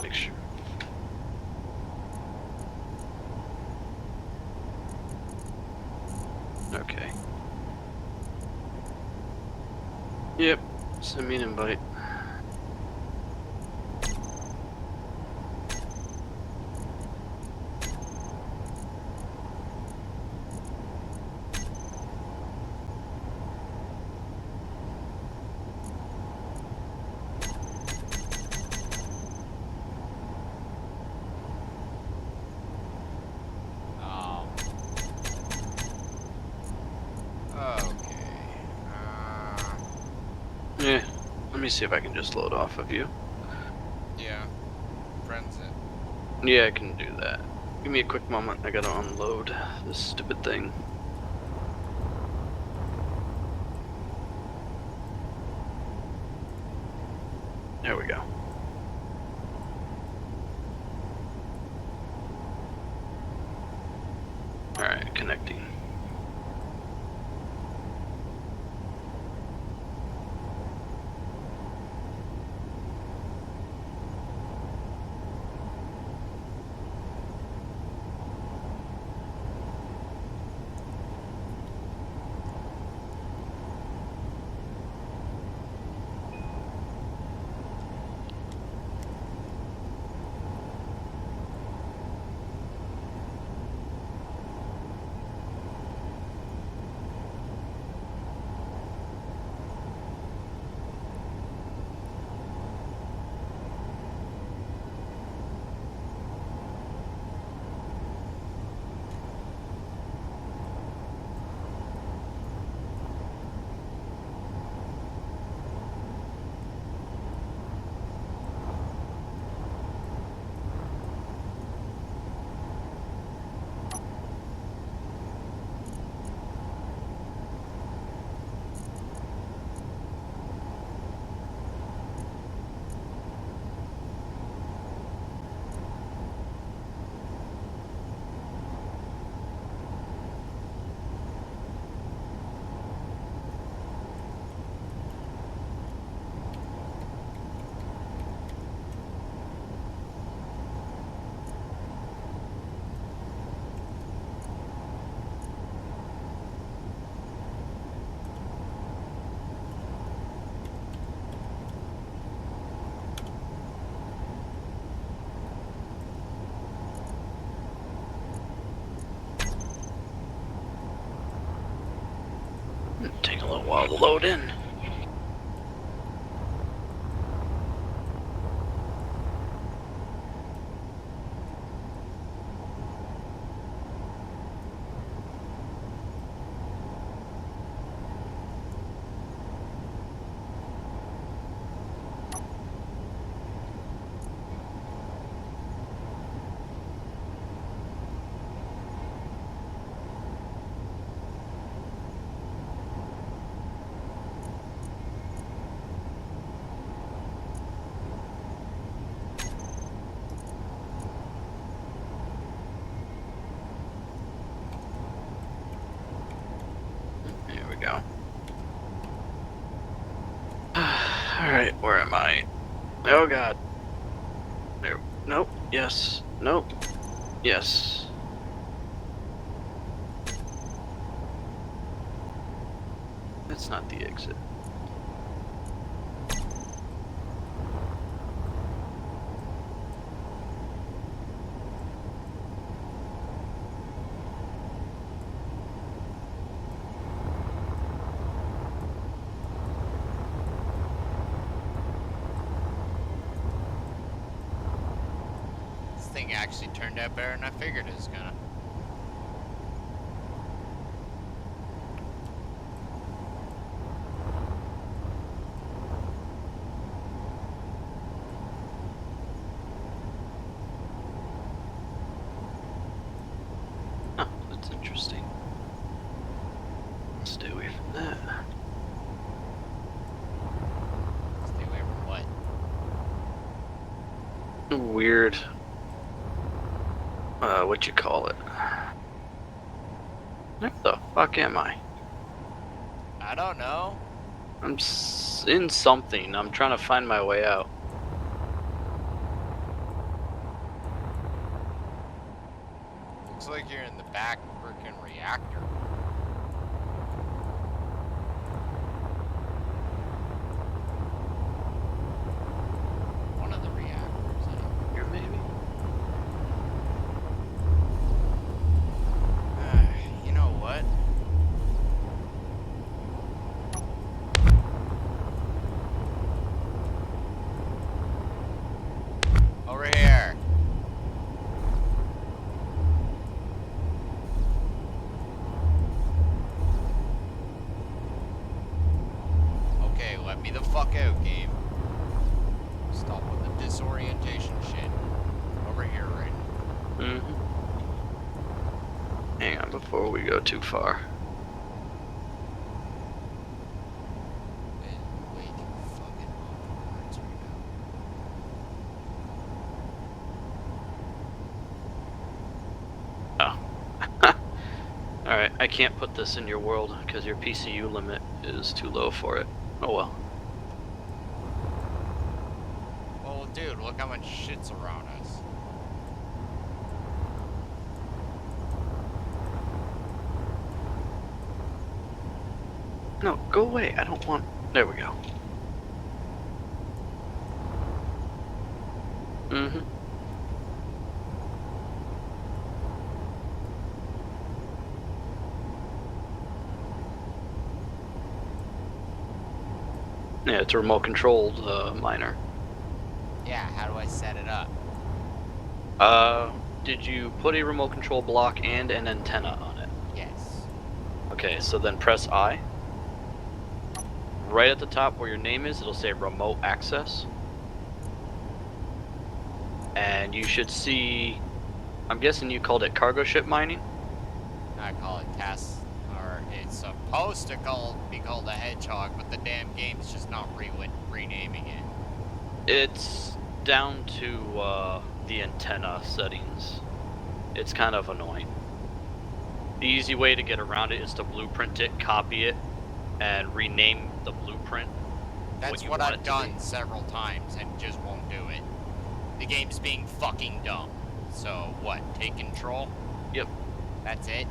Make sure. Okay. Yep. Send me an invite. Okay. Yeah. Let me see if I can just load off of you. Yeah. Friends it. Yeah, I can do that. Give me a quick moment. I gotta unload this stupid thing. There we go. Alright, connecting. Take a little while to load in. There we go. Alright, where am I? Oh god. There. Nope. Yes. Nope. Yes. That's not the exit. thing actually turned out better than I figured it was gonna. Huh, that's interesting. Stay away from that. Stay away from what? Weird. What you call it? Where the fuck am I? I don't know. I'm in something. I'm trying to find my way out. Looks like you're in the back freaking reactor. One of the reactors. Here, maybe? You know what? Over here. Okay, let me the fuck out, game. Stop with the disorientation shit. Over here, right? Mm-hmm. Hang on before we go too far. Way too fucking long words right now. Oh. Alright, I can't put this in your world because your PCU limit is too low for it. Oh well. Well, dude, look how much shit's around us. No, go away. I don't want... There we go. Mm-hmm. Yeah, it's a remote controlled miner. Yeah, how do I set it up? Did you put a remote control block and an antenna on it? Yes. Okay, so then press I. Right at the top where your name is, it'll say remote access. And you should see, I'm guessing you called it cargo ship mining? I call it task, or it's supposed to be called a hedgehog, but the damn game's just not renaming it. It's down to the antenna settings. It's kind of annoying. The easy way to get around it is to blueprint it, copy it, and rename the blueprint. That's you what want I've it to done be. several times and just won't do it. The game's being fucking dumb. So what? Take control? Yep. That's it?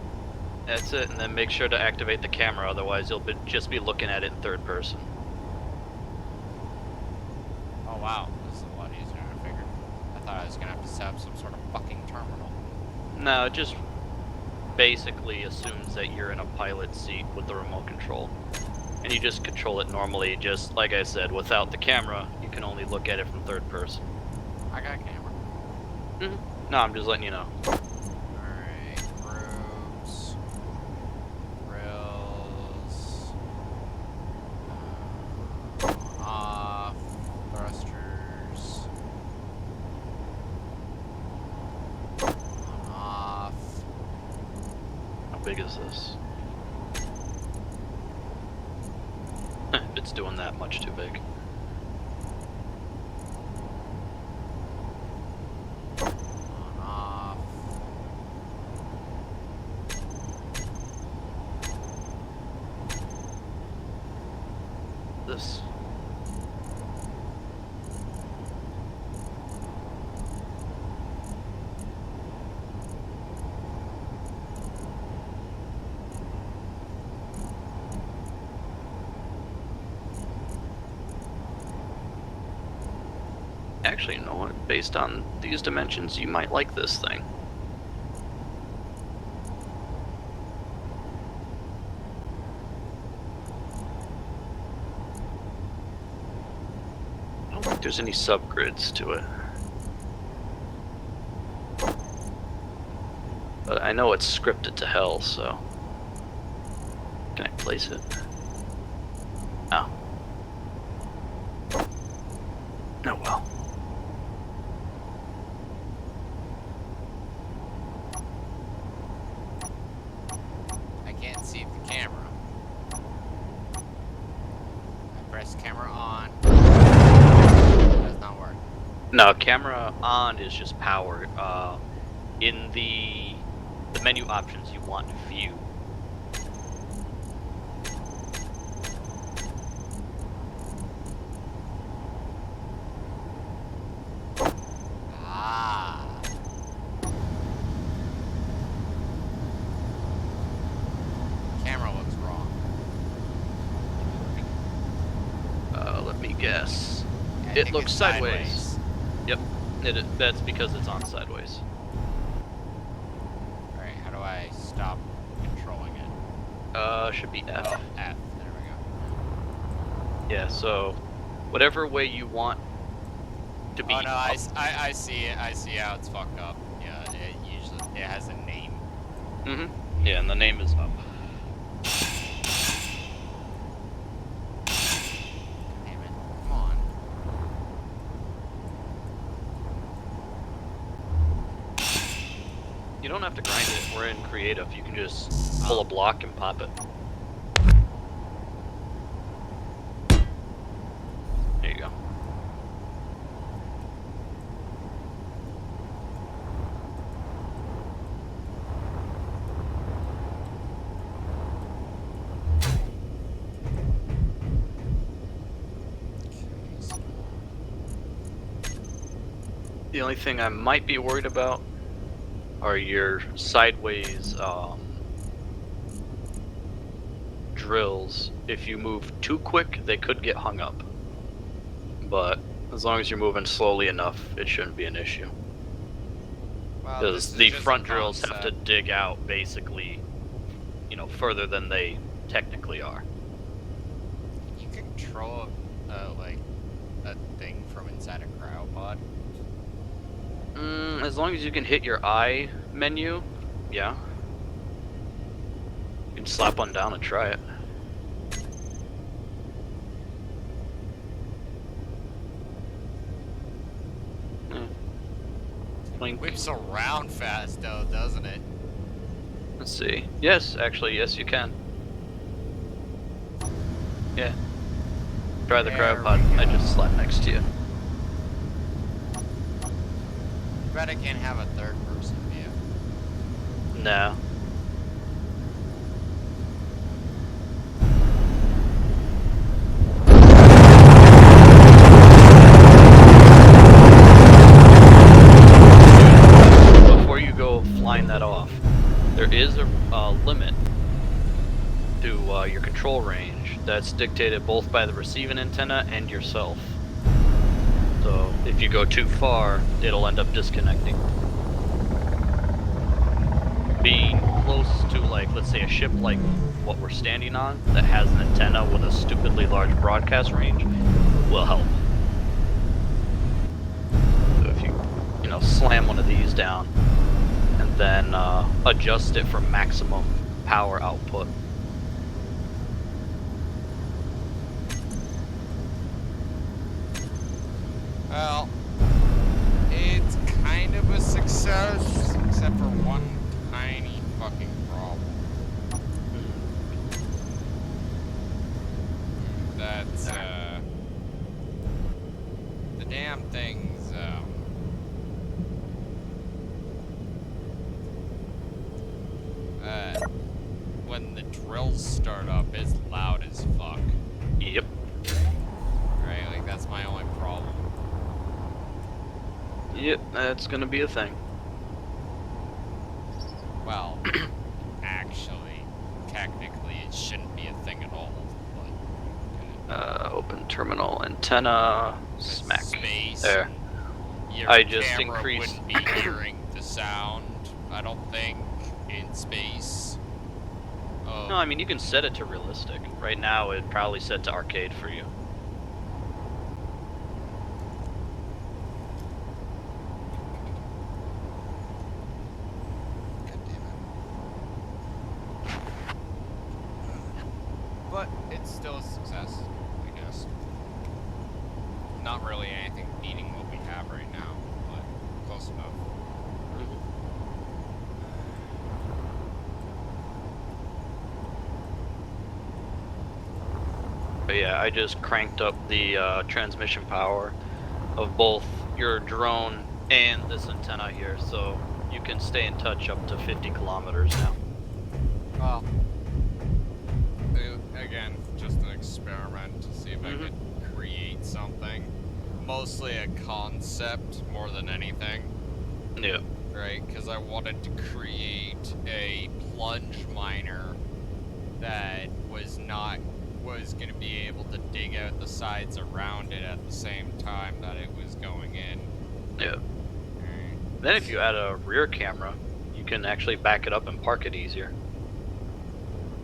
That's it, and then make sure to activate the camera, otherwise you'll just be looking at it in third person. Oh wow, this is a lot easier than I figured. I thought I was gonna have to set up some sort of fucking terminal. No, it just basically assumes that you're in a pilot seat with the remote control. And you just control it normally, just like I said, without the camera, you can only look at it from third person. I got a camera. No, I'm just letting you know. Alright, groups, rails, off, thrusters, on, off. How big is this? It's doing that much too big. On, off. This. Actually, you know what? Based on these dimensions, you might like this thing. I don't think there's any subgrids to it. I know it's scripted to hell, so... Can I place it? Oh. Oh well. I can't see the camera. I press camera on. Does not work. No, camera on is just power. In the menu options, you want view. Ah. Camera looks wrong. Let me guess. I It think looks it's sideways. Yep, that's because it's on sideways. Alright, how do I stop controlling it? Should be F. Oh, F. There we go. Yeah, so whatever way you want to be. Oh no, I see it. I see how it's fucked up. Yeah, it has a name. Mm-hmm. Yeah, and the name is up. Damn it. Come on. You don't have to grind it. We're in creative. You can just pull a block and pop it. There you go. The only thing I might be worried about are your sideways drills. If you move too quick, they could get hung up. But as long as you're moving slowly enough, it shouldn't be an issue. Well, Because the front drills have to dig out basically, you know, further than they technically are. Can you control like a thing from inside a cryopod? As long as you can hit your I menu, yeah. You can slap one down and try it. Blink. Whips around fast though, doesn't it? Let's see. Yes, actually, yes, you can. Yeah. Try the There we cryopod. I go. just slapped next to you. Bet I can't have a third person view. No. Before you go flying that off, there is a limit to your control range that's dictated both by the receiving antenna and yourself. So if you go too far, it'll end up disconnecting. Being close to, like, let's say a ship like what we're standing on that has an antenna with a stupidly large broadcast range will help. So if you know, slam one of these down and then adjust it for maximum power output. Well, it's kind of a success, except for one tiny fucking problem. That's, the damn things, when the drills start up, it's loud as fuck. Yep. Right? Like, that's my only problem. Yep, that's gonna be a thing. Well, actually, technically, it shouldn't be a thing at all. But Open terminal antenna. with Smack. space, There. your I just camera increased- wouldn't be hearing the sound. I don't think in space. No, I mean, you can set it to realistic. Right now, it'd probably set to arcade for you. God damn it. still a success, I guess. Not really anything beating what we have right now, but close enough. But yeah, I just cranked up the transmission power of both your drone and this antenna here, so you can stay in touch up to 50 kilometers now. Well, again, just an experiment to see if I could create something. Mostly a concept more than anything, Yeah. right? Because I wanted to create a plunge miner that was going to be able to dig out the sides around it at the same time that it was going in. Yeah. Right. Then if you add a rear camera, you can actually back it up and park it easier.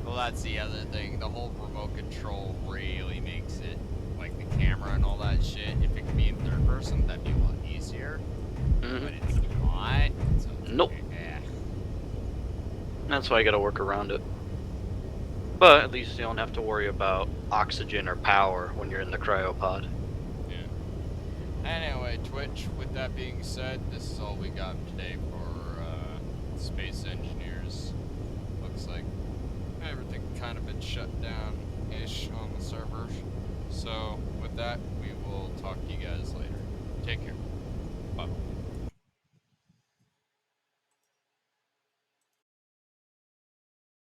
Well, that's the other thing. The whole remote control really makes it, like the camera and all that shit. If it could be in third person, that'd be a lot easier. But it's not. So it's Nope. Yeah. That's why I gotta work around it. But at least you don't have to worry about oxygen or power when you're in the cryopod. Yeah. Anyway, Twitch, with that being said, this is all we got today for Space Engineers. Looks like everything kind of been shut down-ish on the servers. So, with that, we will talk to you guys later. Take care. Bye.